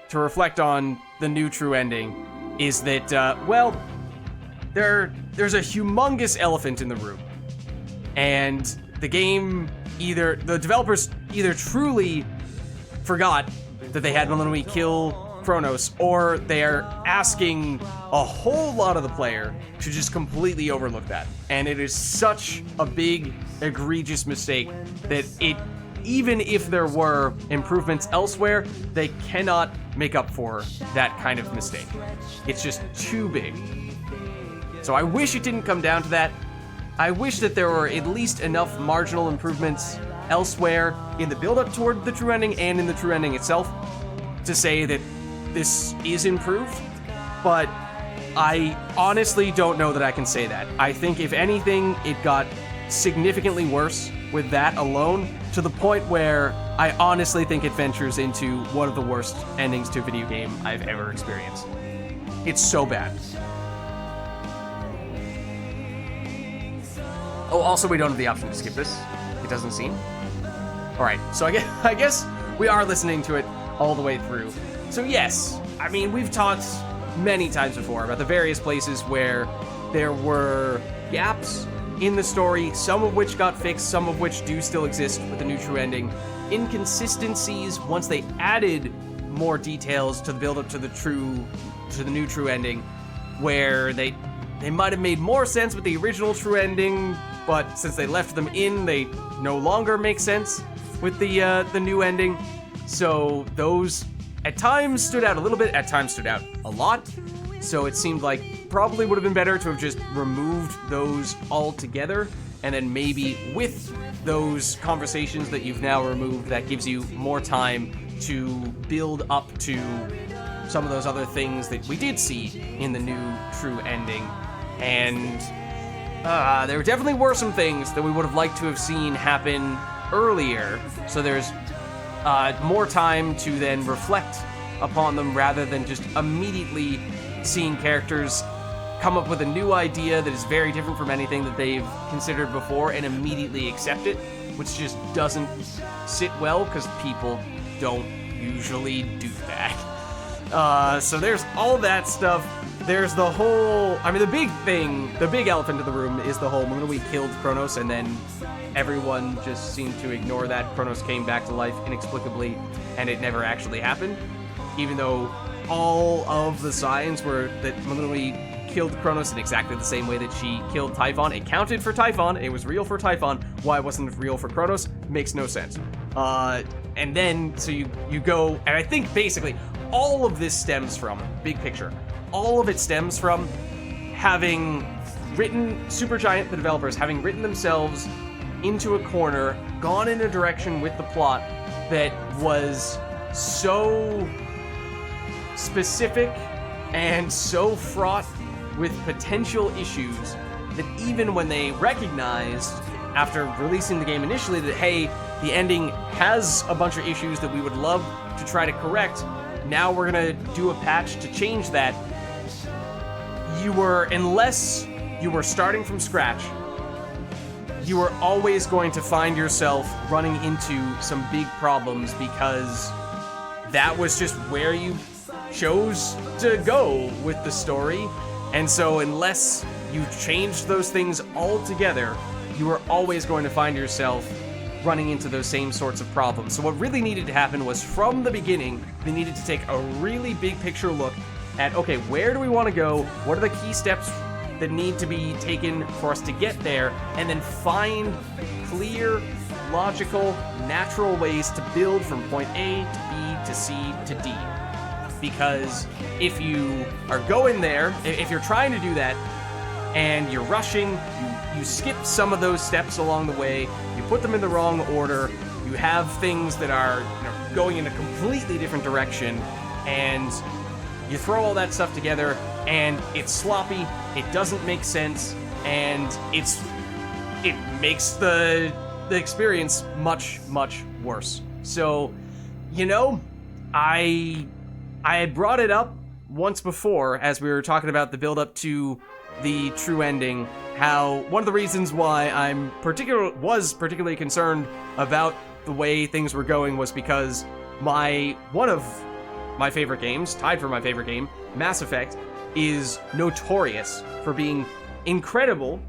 to reflect on the new true ending, is that, well, there's a humongous elephant in the room. And the game the developers either truly forgot that they had Malinoi kill Kronos, or they are asking a whole lot of the player to just completely overlook that. And it is such a big, egregious mistake that even if there were improvements elsewhere, they cannot make up for that kind of mistake. It's just too big. So I wish it didn't come down to that. I wish that there were at least enough marginal improvements elsewhere in the build-up toward the true ending and in the true ending itself to say that this is improved, but I honestly don't know that I can say that. I think if anything, it got significantly worse with that alone, to the point where I honestly think it ventures into one of the worst endings to a video game I've ever experienced. It's so bad. Oh, also we don't have the option to skip this. It doesn't seem. Alright, so I guess we are listening to it all the way through. So yes, I mean, we've talked many times before about the various places where there were gaps in the story, some of which got fixed, some of which do still exist with the new true ending. Inconsistencies once they added more details to the build-up to the new true ending, where they might have made more sense with the original true ending, but since they left them in, they no longer make sense with the new ending. So those at times stood out a little bit, at times stood out a lot. So it seemed like probably would have been better to have just removed those altogether, and then maybe with those conversations that you've now removed, that gives you more time to build up to some of those other things that we did see in the new true ending. And there definitely were some things that we would have liked to have seen happen earlier, so there's more time to then reflect upon them rather than just immediately seeing characters come up with a new idea that is very different from anything that they've considered before and immediately accept it, which just doesn't sit well because people don't usually do that. So there's all that stuff. There's the whole, I mean, the big elephant in the room is the whole moment we killed Kronos and then everyone just seemed to ignore that. Kronos came back to life inexplicably and it never actually happened, even though all of the signs were that Malinoi killed Kronos in exactly the same way that she killed Typhon. It counted for Typhon, it was real for Typhon. Why wasn't it real for Kronos? Makes no sense. And then, so you go, and I think basically all of this stems from, big picture, all of it stems from having written, Supergiant, the developers, having written themselves into a corner, gone in a direction with the plot that was so specific and so fraught with potential issues that even when they recognized after releasing the game initially that, hey, the ending has a bunch of issues that we would love to try to correct, now we're gonna do a patch to change that, unless you were starting from scratch, you were always going to find yourself running into some big problems because that was just where you chose to go with the story. And so unless you changed those things altogether, you were always going to find yourself running into those same sorts of problems. So what really needed to happen was from the beginning, they needed to take a really big picture look at, okay, where do we want to go? What are the key steps that need to be taken for us to get there? And then find clear logical, natural ways to build from point A to B to C to D. Because if you are going there, if you're trying to do that, and you're rushing, you skip some of those steps along the way, you put them in the wrong order, you have things that are going in a completely different direction, and you throw all that stuff together, and it's sloppy, it doesn't make sense, and it makes the experience much, much worse. So, I brought it up once before as we were talking about the build-up to the true ending, how one of the reasons why was particularly concerned about the way things were going was because one of my favorite games, tied for my favorite game, Mass Effect, is notorious for being incredible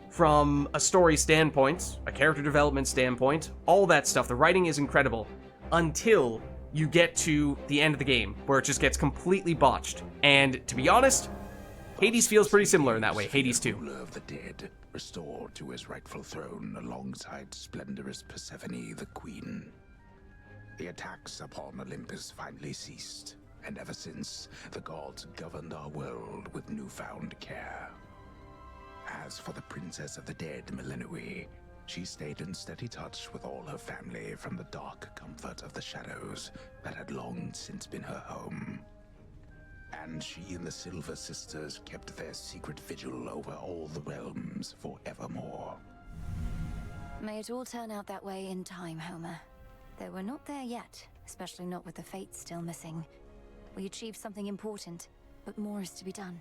from a story standpoint, a character development standpoint, all that stuff. The writing is incredible until you get to the end of the game, where it just gets completely botched. And to be honest, Hades feels pretty similar in that way, Hades 2. Ruler of the dead, restored to his rightful throne alongside splendorous Persephone, the queen. The attacks upon Olympus finally ceased, and ever since, the gods governed our world with newfound care. As for the princess of the dead, Melinoi, she stayed in steady touch with all her family from the dark comfort of the shadows that had long since been her home. And she and the Silver Sisters kept their secret vigil over all the realms forevermore. May it all turn out that way in time, Homer. Though we're not there yet, especially not with the Fates still missing. We achieved something important, but more is to be done.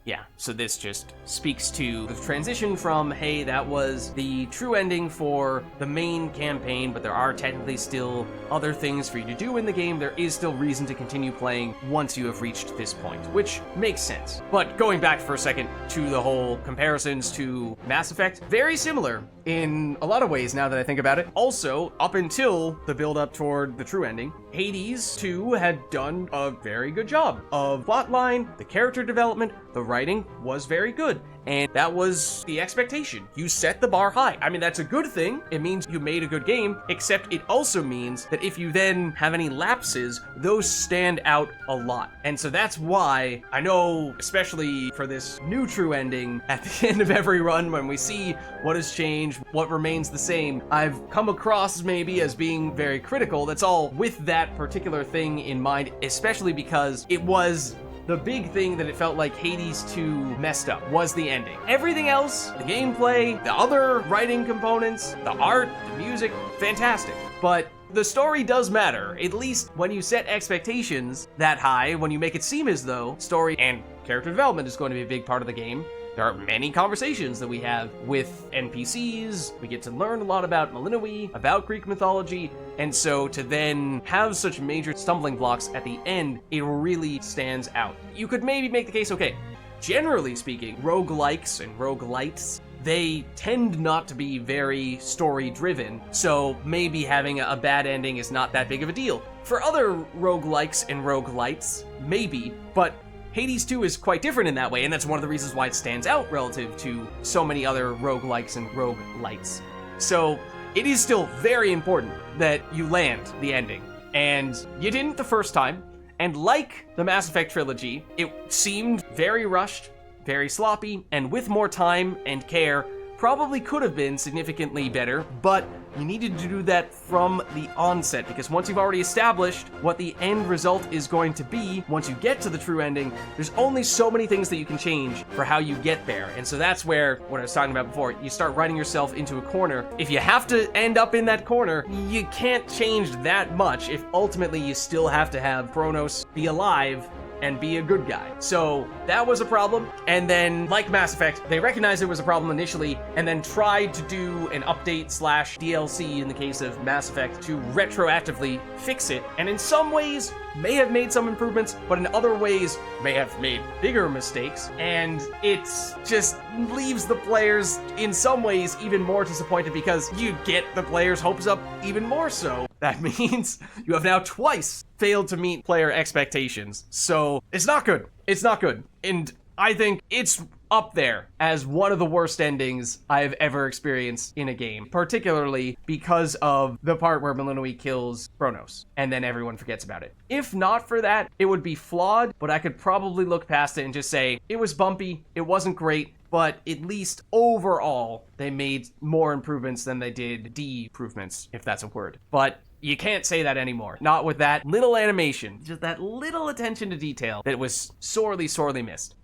Yeah, so this just speaks to the transition from, hey, that was the true ending for the main campaign, but there are technically still other things for you to do in the game. There is still reason to continue playing once you have reached this point, which makes sense. But going back for a second to the whole comparisons to Mass Effect, very similar in a lot of ways now that I think about it. Also, up until the build-up toward the true ending, Hades 2 had done a very good job of plotline, the character development, the writing was very good. And that was the expectation. You set the bar high. I mean, that's a good thing. It means you made a good game, except it also means that if you then have any lapses, those stand out a lot. And so that's why I know, especially for this new true ending, at the end of every run, when we see what has changed, what remains the same, I've come across maybe as being very critical. That's all with that particular thing in mind, especially because it was the big thing that it felt like Hades 2 messed up was the ending. Everything else, the gameplay, the other writing components, the art, the music, fantastic. But the story does matter, at least when you set expectations that high, when you make it seem as though story and character development is going to be a big part of the game. There are many conversations that we have with NPCs. We get to learn a lot about Melinoi, about Greek mythology, and so to then have such major stumbling blocks at the end, it really stands out. You could maybe make the case, okay, generally speaking, roguelikes and roguelites, they tend not to be very story-driven, so maybe having a bad ending is not that big of a deal. For other roguelikes and roguelites, maybe, but Hades 2 is quite different in that way, and that's one of the reasons why it stands out relative to so many other roguelikes and roguelites. So it is still very important that you land the ending, and you didn't the first time, and like the Mass Effect trilogy, it seemed very rushed, very sloppy, and with more time and care, probably could have been significantly better, but you needed to do that from the onset, because once you've already established what the end result is going to be, once you get to the true ending, there's only so many things that you can change for how you get there. And so that's where, what I was talking about before, you start writing yourself into a corner. If you have to end up in that corner, you can't change that much if ultimately you still have to have Kronos be alive and be a good guy. So that was a problem. And then, like Mass Effect, they recognized it was a problem initially and then tried to do an update / DLC in the case of Mass Effect to retroactively fix it. And in some ways, may have made some improvements, but in other ways, may have made bigger mistakes. And it just leaves the players, in some ways, even more disappointed because you get the players' hopes up even more so. That means you have now twice failed to meet player expectations. So it's not good. It's not good. And I think it's up there as one of the worst endings I have ever experienced in a game, particularly because of the part where Melinoe kills Kronos, and then everyone forgets about it. If not for that, it would be flawed, but I could probably look past it and just say, it was bumpy, it wasn't great, but at least overall, they made more improvements than they did de-improvements, if that's a word. But you can't say that anymore. Not with that little animation, just that little attention to detail that was sorely, sorely missed.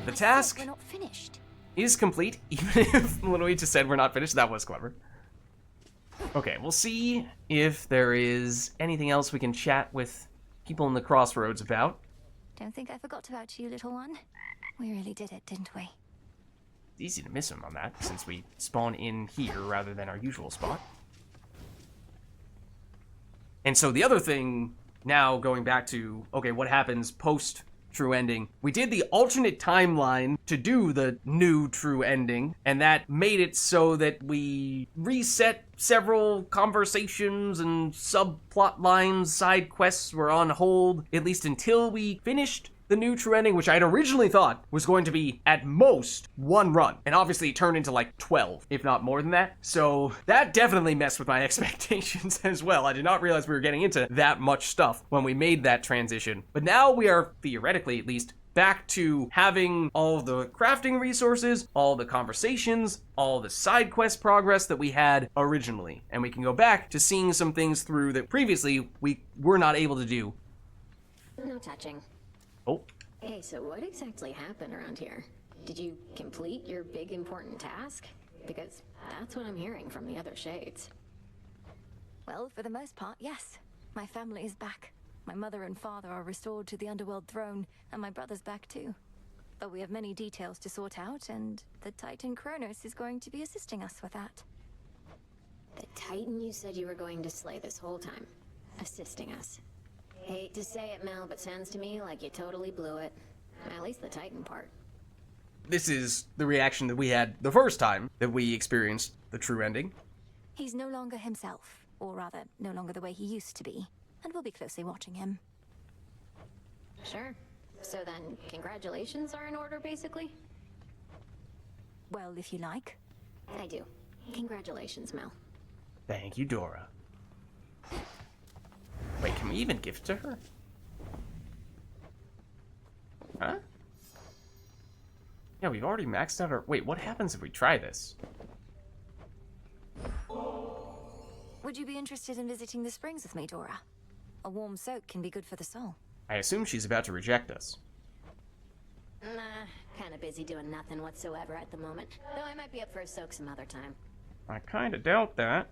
The task We're not finished. is complete, even if Melinoe just said we're not finished. That was clever. Okay, we'll see if there is anything else we can chat with people in the crossroads about. Don't think I forgot about you, little one. We really did it, didn't we? It's easy to miss him on that, since we spawn in here rather than our usual spot. And so the other thing, now going back to, okay, what happens post true ending? We did the alternate timeline to do the new true ending, and that made it so that we reset several conversations and subplot lines, side quests were on hold, at least until we finished the new true ending, which I had originally thought was going to be at most one run, and obviously it turned into like 12, if not more than that. So that definitely messed with my expectations as well. I did not realize we were getting into that much stuff when we made that transition. But now we are, theoretically at least, back to having all the crafting resources, all the conversations, all the side quest progress that we had originally. And we can go back to seeing some things through that previously we were not able to do. No touching. Oh. Hey, so what exactly happened around here? Did you complete your big important task? Because that's what I'm hearing from the other shades. Well, for the most part, yes. My family is back. My mother and father are restored to the underworld throne, and my brother's back too. But we have many details to sort out, and the Titan Kronos is going to be assisting us with that. The Titan you said you were going to slay this whole time. Assisting us. Hate to say it, Mel, but sounds to me like you totally blew it. At least the Titan part. This is the reaction that we had the first time that we experienced the true ending. He's no longer himself, or rather, no longer the way he used to be, and we'll be closely watching him. Sure. So then, congratulations are in order, basically? Well, if you like. I do. Congratulations, Mel. Thank you, Dora. Wait, can we even gift to her? Huh? Yeah, we've already maxed out our... Wait, what happens if we try this? Would you be interested in visiting the springs with me, Dora? A warm soak can be good for the soul. I assume she's about to reject us. Nah, kinda busy doing nothing whatsoever at the moment. Though I might be up for a soak some other time. I kinda doubt that.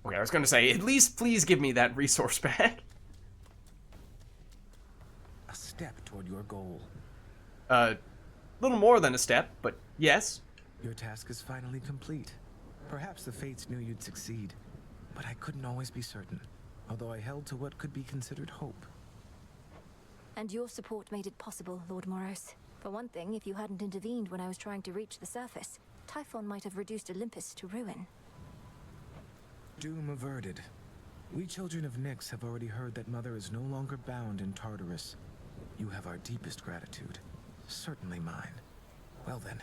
Okay, I was gonna say, at least please give me that resource back. A step toward your goal. Little more than a step, but yes. Your task is finally complete. Perhaps the fates knew you'd succeed, but I couldn't always be certain, although I held to what could be considered hope. And your support made it possible, Lord Moros. For one thing, if you hadn't intervened when I was trying to reach the surface, Typhon might have reduced Olympus to ruin. Doom averted. We children of Nyx have already heard that Mother is no longer bound in Tartarus. You have our deepest gratitude. Certainly mine. Well then,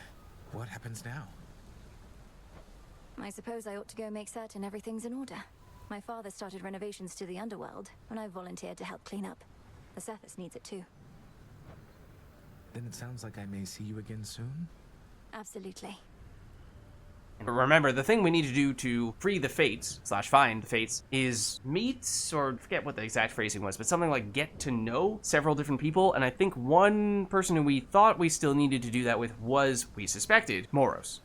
what happens now? I suppose I ought to go make certain everything's in order. My father started renovations to the underworld, and I volunteered to help clean up. The surface needs it too. Then it sounds like I may see you again soon? Absolutely. But remember, the thing we need to do to free the fates, / find the fates, is meet, or I forget what the exact phrasing was, but something like get to know several different people, and I think one person who we thought we still needed to do that with was, we suspected, Moros.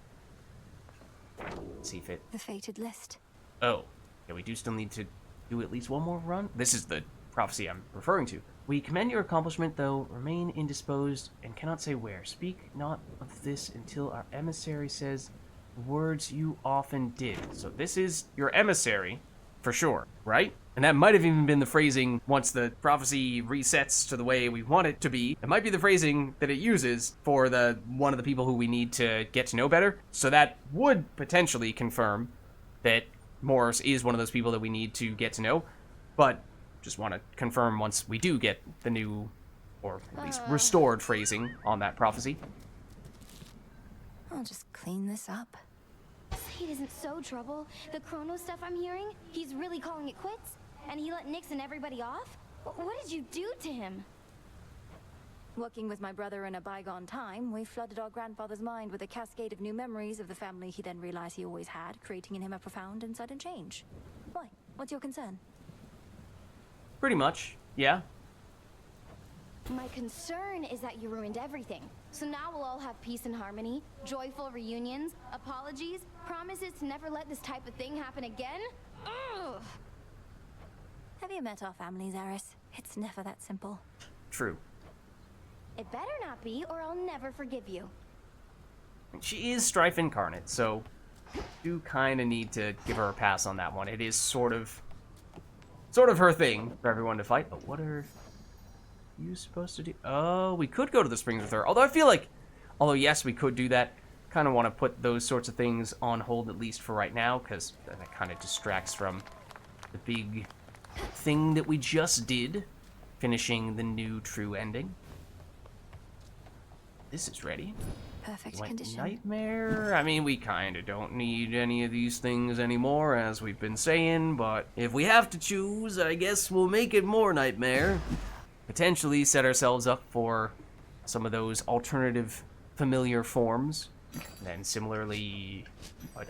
Let's see if it... The fated list. Oh. Yeah, we do still need to do at least one more run? This is the prophecy I'm referring to. We commend your accomplishment, though remain indisposed and cannot say where. Speak not of this until our emissary says words you often did. So this is your emissary, for sure, right? And that might have even been the phrasing once the prophecy resets to the way we want it to be. It might be the phrasing that it uses for the one of the people who we need to get to know better. So that would potentially confirm that Morris is one of those people that we need to get to know. But just want to confirm once we do get the new, or at least restored phrasing on that prophecy. I'll just clean this up. Slade isn't so trouble. The Chrono stuff I'm hearing, he's really calling it quits? And he let Nyx and everybody off? What did you do to him? Working with my brother in a bygone time, we flooded our grandfather's mind with a cascade of new memories of the family he then realized he always had, creating in him a profound and sudden change. Why? What's your concern? Pretty much, yeah. My concern is that you ruined everything. So now we'll all have peace and harmony, joyful reunions, apologies, promises to never let this type of thing happen again? Ugh! Have you met our families, Eris? It's never that simple. True. It better not be, or I'll never forgive you. She is Strife incarnate, so do kind of need to give her a pass on that one. It is sort of her thing for everyone to fight. But what are you supposed to do? Oh, we could go to the springs with her. Although I feel like, yes, we could do that. Kind of want to put those sorts of things on hold, at least for right now, because that kind of distracts from the big thing that we just did, finishing the new true ending. This is ready. Perfect condition. Nightmare? I mean, we kind of don't need any of these things anymore, as we've been saying, but if we have to choose, I guess we'll make it more nightmare. Potentially set ourselves up for some of those alternative familiar forms. And then similarly,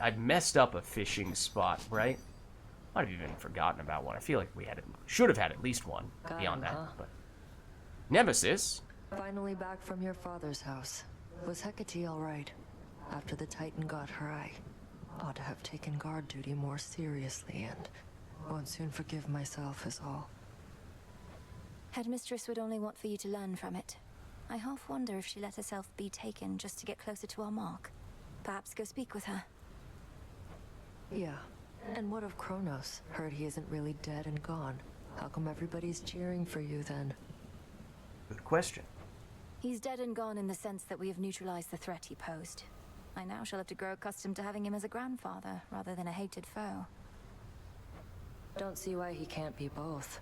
I've messed up a fishing spot, right? Might have even forgotten about one. I feel like we should have had at least one beyond that. But Nemesis. Finally back from your father's house. Was Hecate all right? After the Titan got her, I ought to have taken guard duty more seriously and won't soon forgive myself is all. Headmistress would only want for you to learn from it. I half wonder if she let herself be taken just to get closer to our mark. Perhaps go speak with her. Yeah. And what of Kronos? Heard he isn't really dead and gone. How come everybody's cheering for you then? Good question. He's dead and gone in the sense that we have neutralized the threat he posed. I now shall have to grow accustomed to having him as a grandfather, rather than a hated foe. Don't see why he can't be both.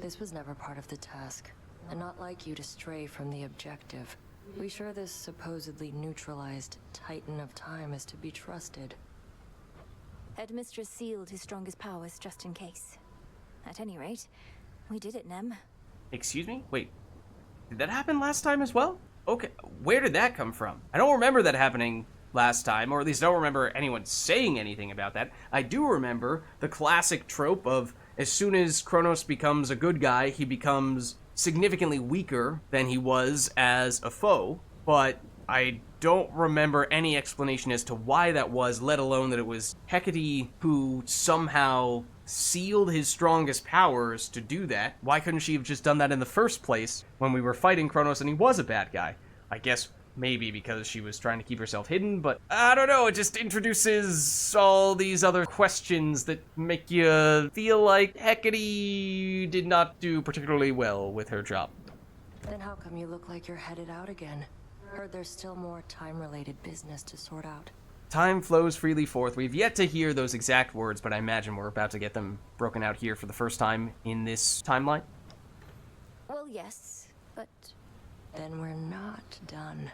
This was never part of the task, and not like you to stray from the objective. We sure this supposedly neutralized Titan of Time is to be trusted? Headmistress sealed his strongest powers just in case. At any rate, we did it, Nem. Excuse me? Wait. Did that happen last time as well? Okay, where did that come from? I don't remember that happening last time, or at least I don't remember anyone saying anything about that. I do remember the classic trope of as soon as Kronos becomes a good guy, he becomes significantly weaker than he was as a foe, but I don't remember any explanation as to why that was, let alone that it was Hecate who somehow sealed his strongest powers to do that. Why couldn't she have just done that in the first place when we were fighting Kronos and he was a bad guy? I guess maybe because she was trying to keep herself hidden, but I don't know, it just introduces all these other questions that make you feel like Hecate did not do particularly well with her job. Then how come you look like you're headed out again? Heard there's still more time-related business to sort out. Time flows freely forth. We've yet to hear those exact words, but I imagine we're about to get them broken out here for the first time in this timeline. Well, yes, but... Then we're not done.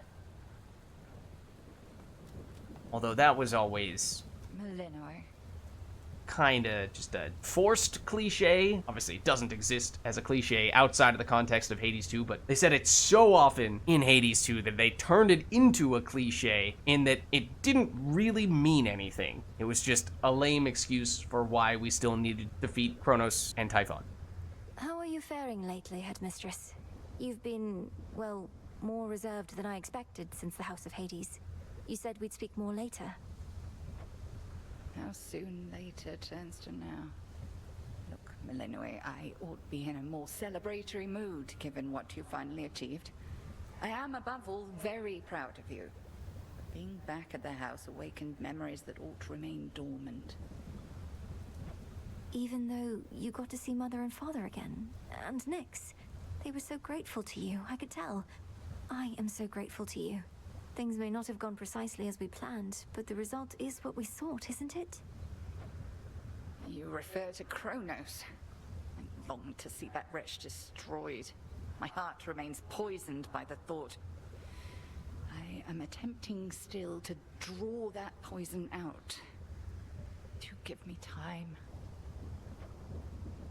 Although that was always Malinoi. kinda just a forced cliche. Obviously, it doesn't exist as a cliche outside of the context of Hades 2, but they said it so often in Hades 2 that they turned it into a cliche in that it didn't really mean anything. It was just a lame excuse for why we still needed to defeat Kronos and Typhon. How are you faring lately, Headmistress? You've been, well, more reserved than I expected since the House of Hades. You said we'd speak more later. How soon later turns to now. Look, Malinoi, I ought to be in a more celebratory mood, given what you finally achieved. I am, above all, very proud of you. But being back at the house awakened memories that ought to remain dormant. Even though you got to see Mother and Father again, and Nyx, they were so grateful to you, I could tell. I am so grateful to you. Things may not have gone precisely as we planned, but the result is what we sought, isn't it? You refer to Kronos. long to see that wretch destroyed. My heart remains poisoned by the thought. I am attempting still to draw that poison out. Do give me time.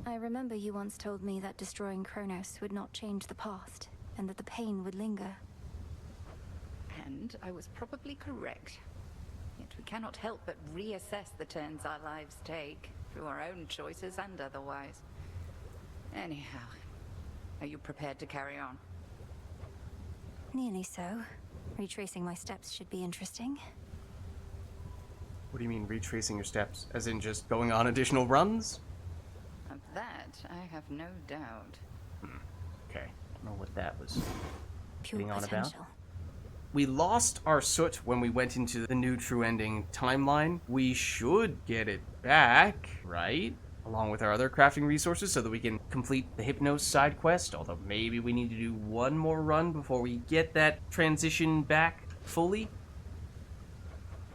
I remember you once told me that destroying Kronos would not change the past, and that the pain would linger. And I was probably correct. Yet we cannot help but reassess the turns our lives take, through our own choices and otherwise. Anyhow, are you prepared to carry on? Nearly so. Retracing my steps should be interesting. What do you mean, retracing your steps? As in just going on additional runs? Of that, I have no doubt. Okay, I don't know what that was Pure getting on potential. about. We lost our soot when we went into the new true ending timeline. We should get it back, right? Along with our other crafting resources so that we can complete the Hypnos side quest, although maybe we need to do one more run before we get that transition back fully.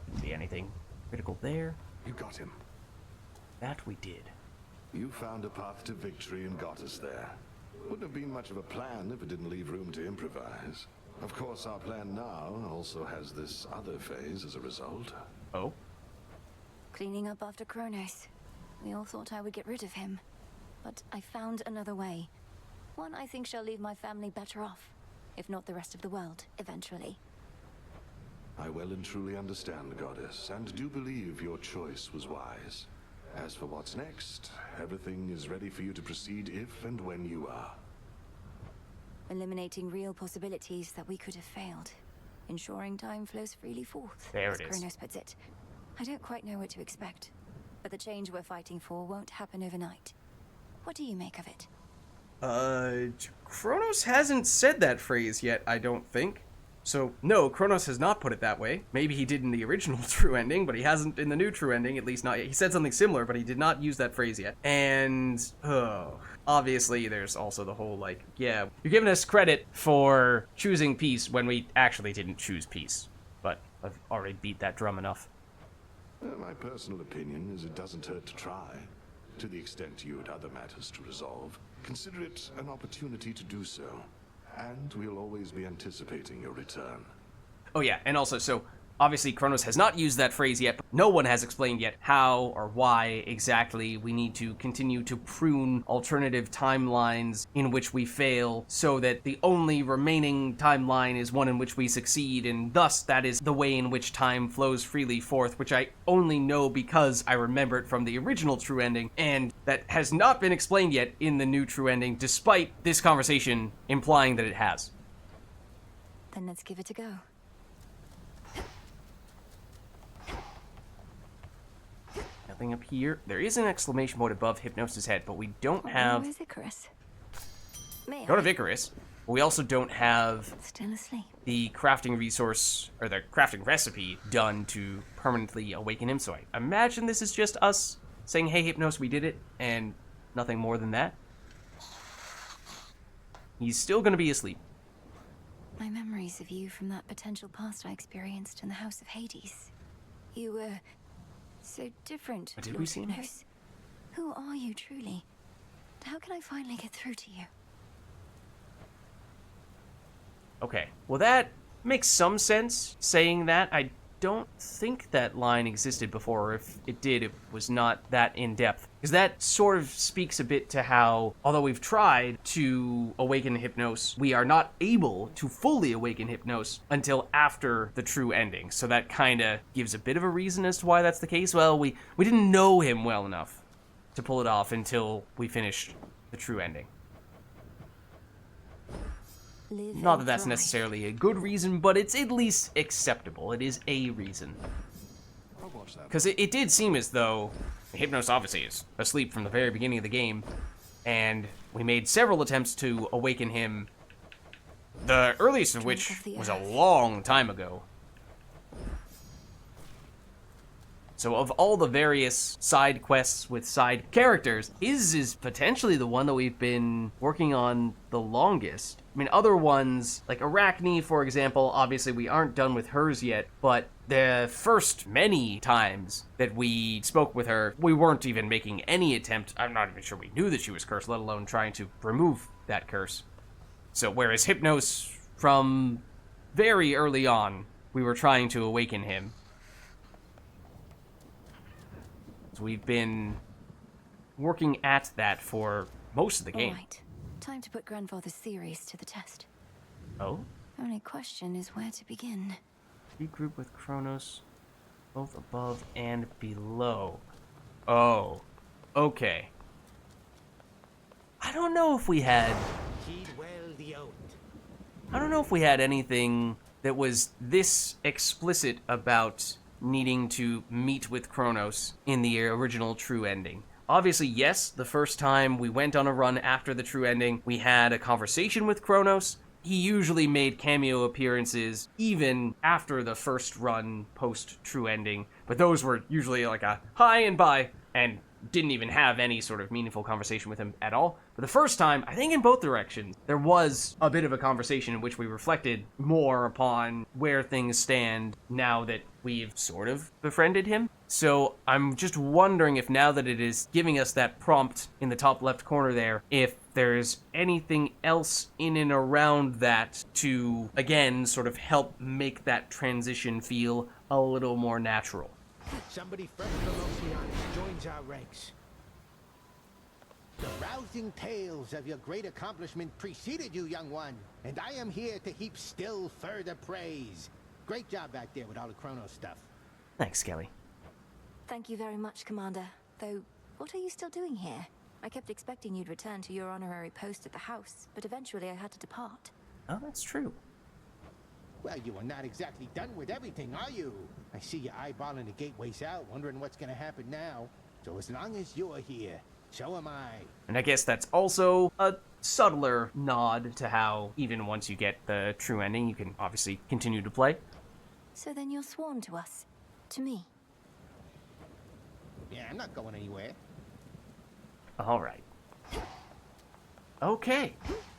Didn't see anything critical there. You got him. That we did. You found a path to victory and got us there. Wouldn't have been much of a plan if it didn't leave room to improvise. Of course, our plan now also has this other phase as a result. Oh? Cleaning up after Kronos. We all thought I would get rid of him. But I found another way. One I think shall leave my family better off. If not the rest of the world, eventually. I well and truly understand, Goddess, and do believe your choice was wise. As for what's next, everything is ready for you to proceed if and when you are. Eliminating real possibilities that we could have failed. Ensuring time flows freely forth, there as it is. Kronos puts it. I don't quite know what to expect. But the change we're fighting for won't happen overnight. What do you make of it? Kronos hasn't said that phrase yet, I don't think. So, no, Kronos has not put it that way. Maybe he did in the original true ending, but he hasn't in the new true ending, at least not yet. He said something similar, but he did not use that phrase yet. And, obviously, there's also the whole, like, yeah, you're giving us credit for choosing peace when we actually didn't choose peace. But I've already beat that drum enough. My personal opinion is it doesn't hurt to try. To the extent you had other matters to resolve, consider it an opportunity to do so. And we'll always be anticipating your return. Oh yeah, and also, so obviously Kronos has not used that phrase yet, but no one has explained yet how or why exactly we need to continue to prune alternative timelines in which we fail, so that the only remaining timeline is one in which we succeed, and thus that is the way in which time flows freely forth, which I only know because I remember it from the original true ending, and that has not been explained yet in the new true ending, despite this conversation implying that it has. Then let's give it a go. Nothing up here. There is an exclamation point above Hypnos' head, but we don't have... Where's Icarus? May Don't have Icarus. But we also don't have... Still asleep. The crafting resource, or the crafting recipe, done to permanently awaken him. So I imagine this is just us saying, hey, Hypnos, we did it, and nothing more than that. He's still going to be asleep. My memories of you from that potential past I experienced in the House of Hades. You were so different. Did Lord we see him? Hypnos. Who are you truly? How can I finally get through to you? Okay, well that makes some sense, saying that. I don't think that line existed before, or if it did, it was not that in-depth. Because that sort of speaks a bit to how, although we've tried to awaken Hypnos, we are not able to fully awaken Hypnos until after the true ending. So that kind of gives a bit of a reason as to why that's the case. Well, we didn't know him well enough to pull it off until we finished the true ending. Not that that's necessarily a good reason, but it's at least acceptable. It is a reason. Because it did seem as though Hypnos obviously is asleep from the very beginning of the game, and we made several attempts to awaken him, the earliest of which was a long time ago. So of all the various side quests with side characters, his is potentially the one that we've been working on the longest. I mean, other ones, like Arachne, for example, obviously we aren't done with hers yet, but the first many times that we spoke with her, we weren't even making any attempt. I'm not even sure we knew that she was cursed, let alone trying to remove that curse. So whereas Hypnos, from very early on, we were trying to awaken him. So we've been working at that for most of the game. All right. Time to put Grandfather's theories to the test. Oh? Only question is where to begin. Regroup with Kronos, both above and below. Oh. Okay. I don't know if we had... I don't know if we had anything that was this explicit about needing to meet with Kronos in the original true ending. Obviously, yes, the first time we went on a run after the true ending, we had a conversation with Kronos. He usually made cameo appearances even after the first run post-true ending, but those were usually like a hi and bye, and didn't even have any sort of meaningful conversation with him at all. But the first time, I think in both directions, there was a bit of a conversation in which we reflected more upon where things stand now that we've sort of befriended him. So I'm just wondering if now that it is giving us that prompt in the top left corner there, if there's anything else in and around that to, again, sort of help make that transition feel a little more natural. Somebody fresh from Oceania joins our ranks. The rousing tales of your great accomplishment preceded you, young one, and I am here to heap still further praise. Great job back there with all the Kronos stuff. Thanks, Kelly. Thank you very much, Commander. Though, what are you still doing here? I kept expecting you'd return to your honorary post at the house, but eventually I had to depart. Oh, that's true. Well, you are not exactly done with everything, are you? I see you eyeballing the gateways out, wondering what's gonna happen now. So as long as you're here, so am I. And I guess that's also a subtler nod to how even once you get the true ending, you can obviously continue to play. So then you're sworn to us. To me. Yeah, I'm not going anywhere. All right. Okay.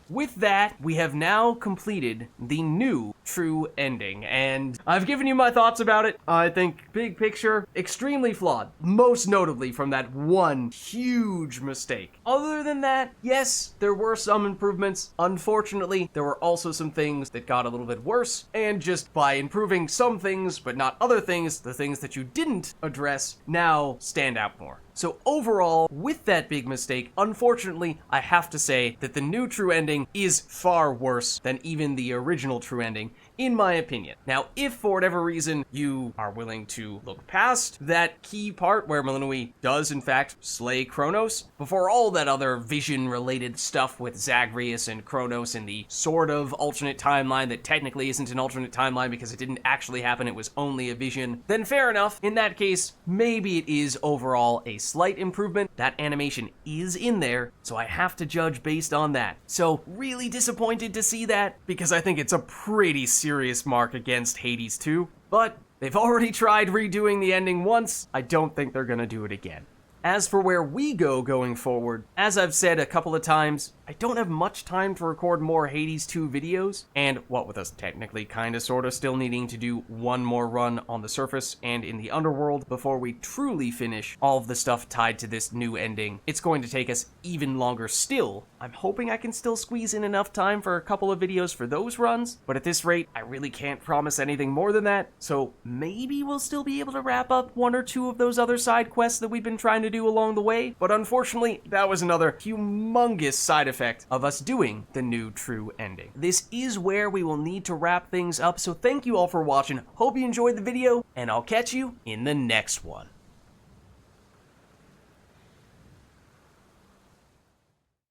With that, we have now completed the new true ending, and I've given you my thoughts about it. I think, big picture, extremely flawed, most notably from that one huge mistake. Other than that, yes, there were some improvements. Unfortunately, there were also some things that got a little bit worse, and just by improving some things, but not other things, the things that you didn't address now stand out more. So overall, with that big mistake, unfortunately, I have to say that the new true ending is far worse than even the original true ending, in my opinion. Now, if for whatever reason you are willing to look past that key part where Melinoi does in fact slay Kronos, before all that other vision-related stuff with Zagreus and Kronos in the sort of alternate timeline that technically isn't an alternate timeline because it didn't actually happen, it was only a vision, then fair enough. In that case, maybe it is overall a slight improvement. That animation is in there, so I have to judge based on that. So really disappointed to see that, because I think it's a pretty serious mark against Hades 2, but they've already tried redoing the ending once. I don't think they're gonna do it again. As for where we go going forward, as I've said a couple of times, I don't have much time to record more Hades 2 videos, and what with us technically kinda sorta still needing to do one more run on the surface and in the underworld before we truly finish all of the stuff tied to this new ending, it's going to take us even longer still. I'm hoping I can still squeeze in enough time for a couple of videos for those runs, but at this rate, I really can't promise anything more than that, so maybe we'll still be able to wrap up one or two of those other side quests that we've been trying to do along the way, but unfortunately, that was another humongous side effect of us doing the new true ending. This is where we will need to wrap things up, so thank you all for watching. Hope you enjoyed the video, and I'll catch you in the next one.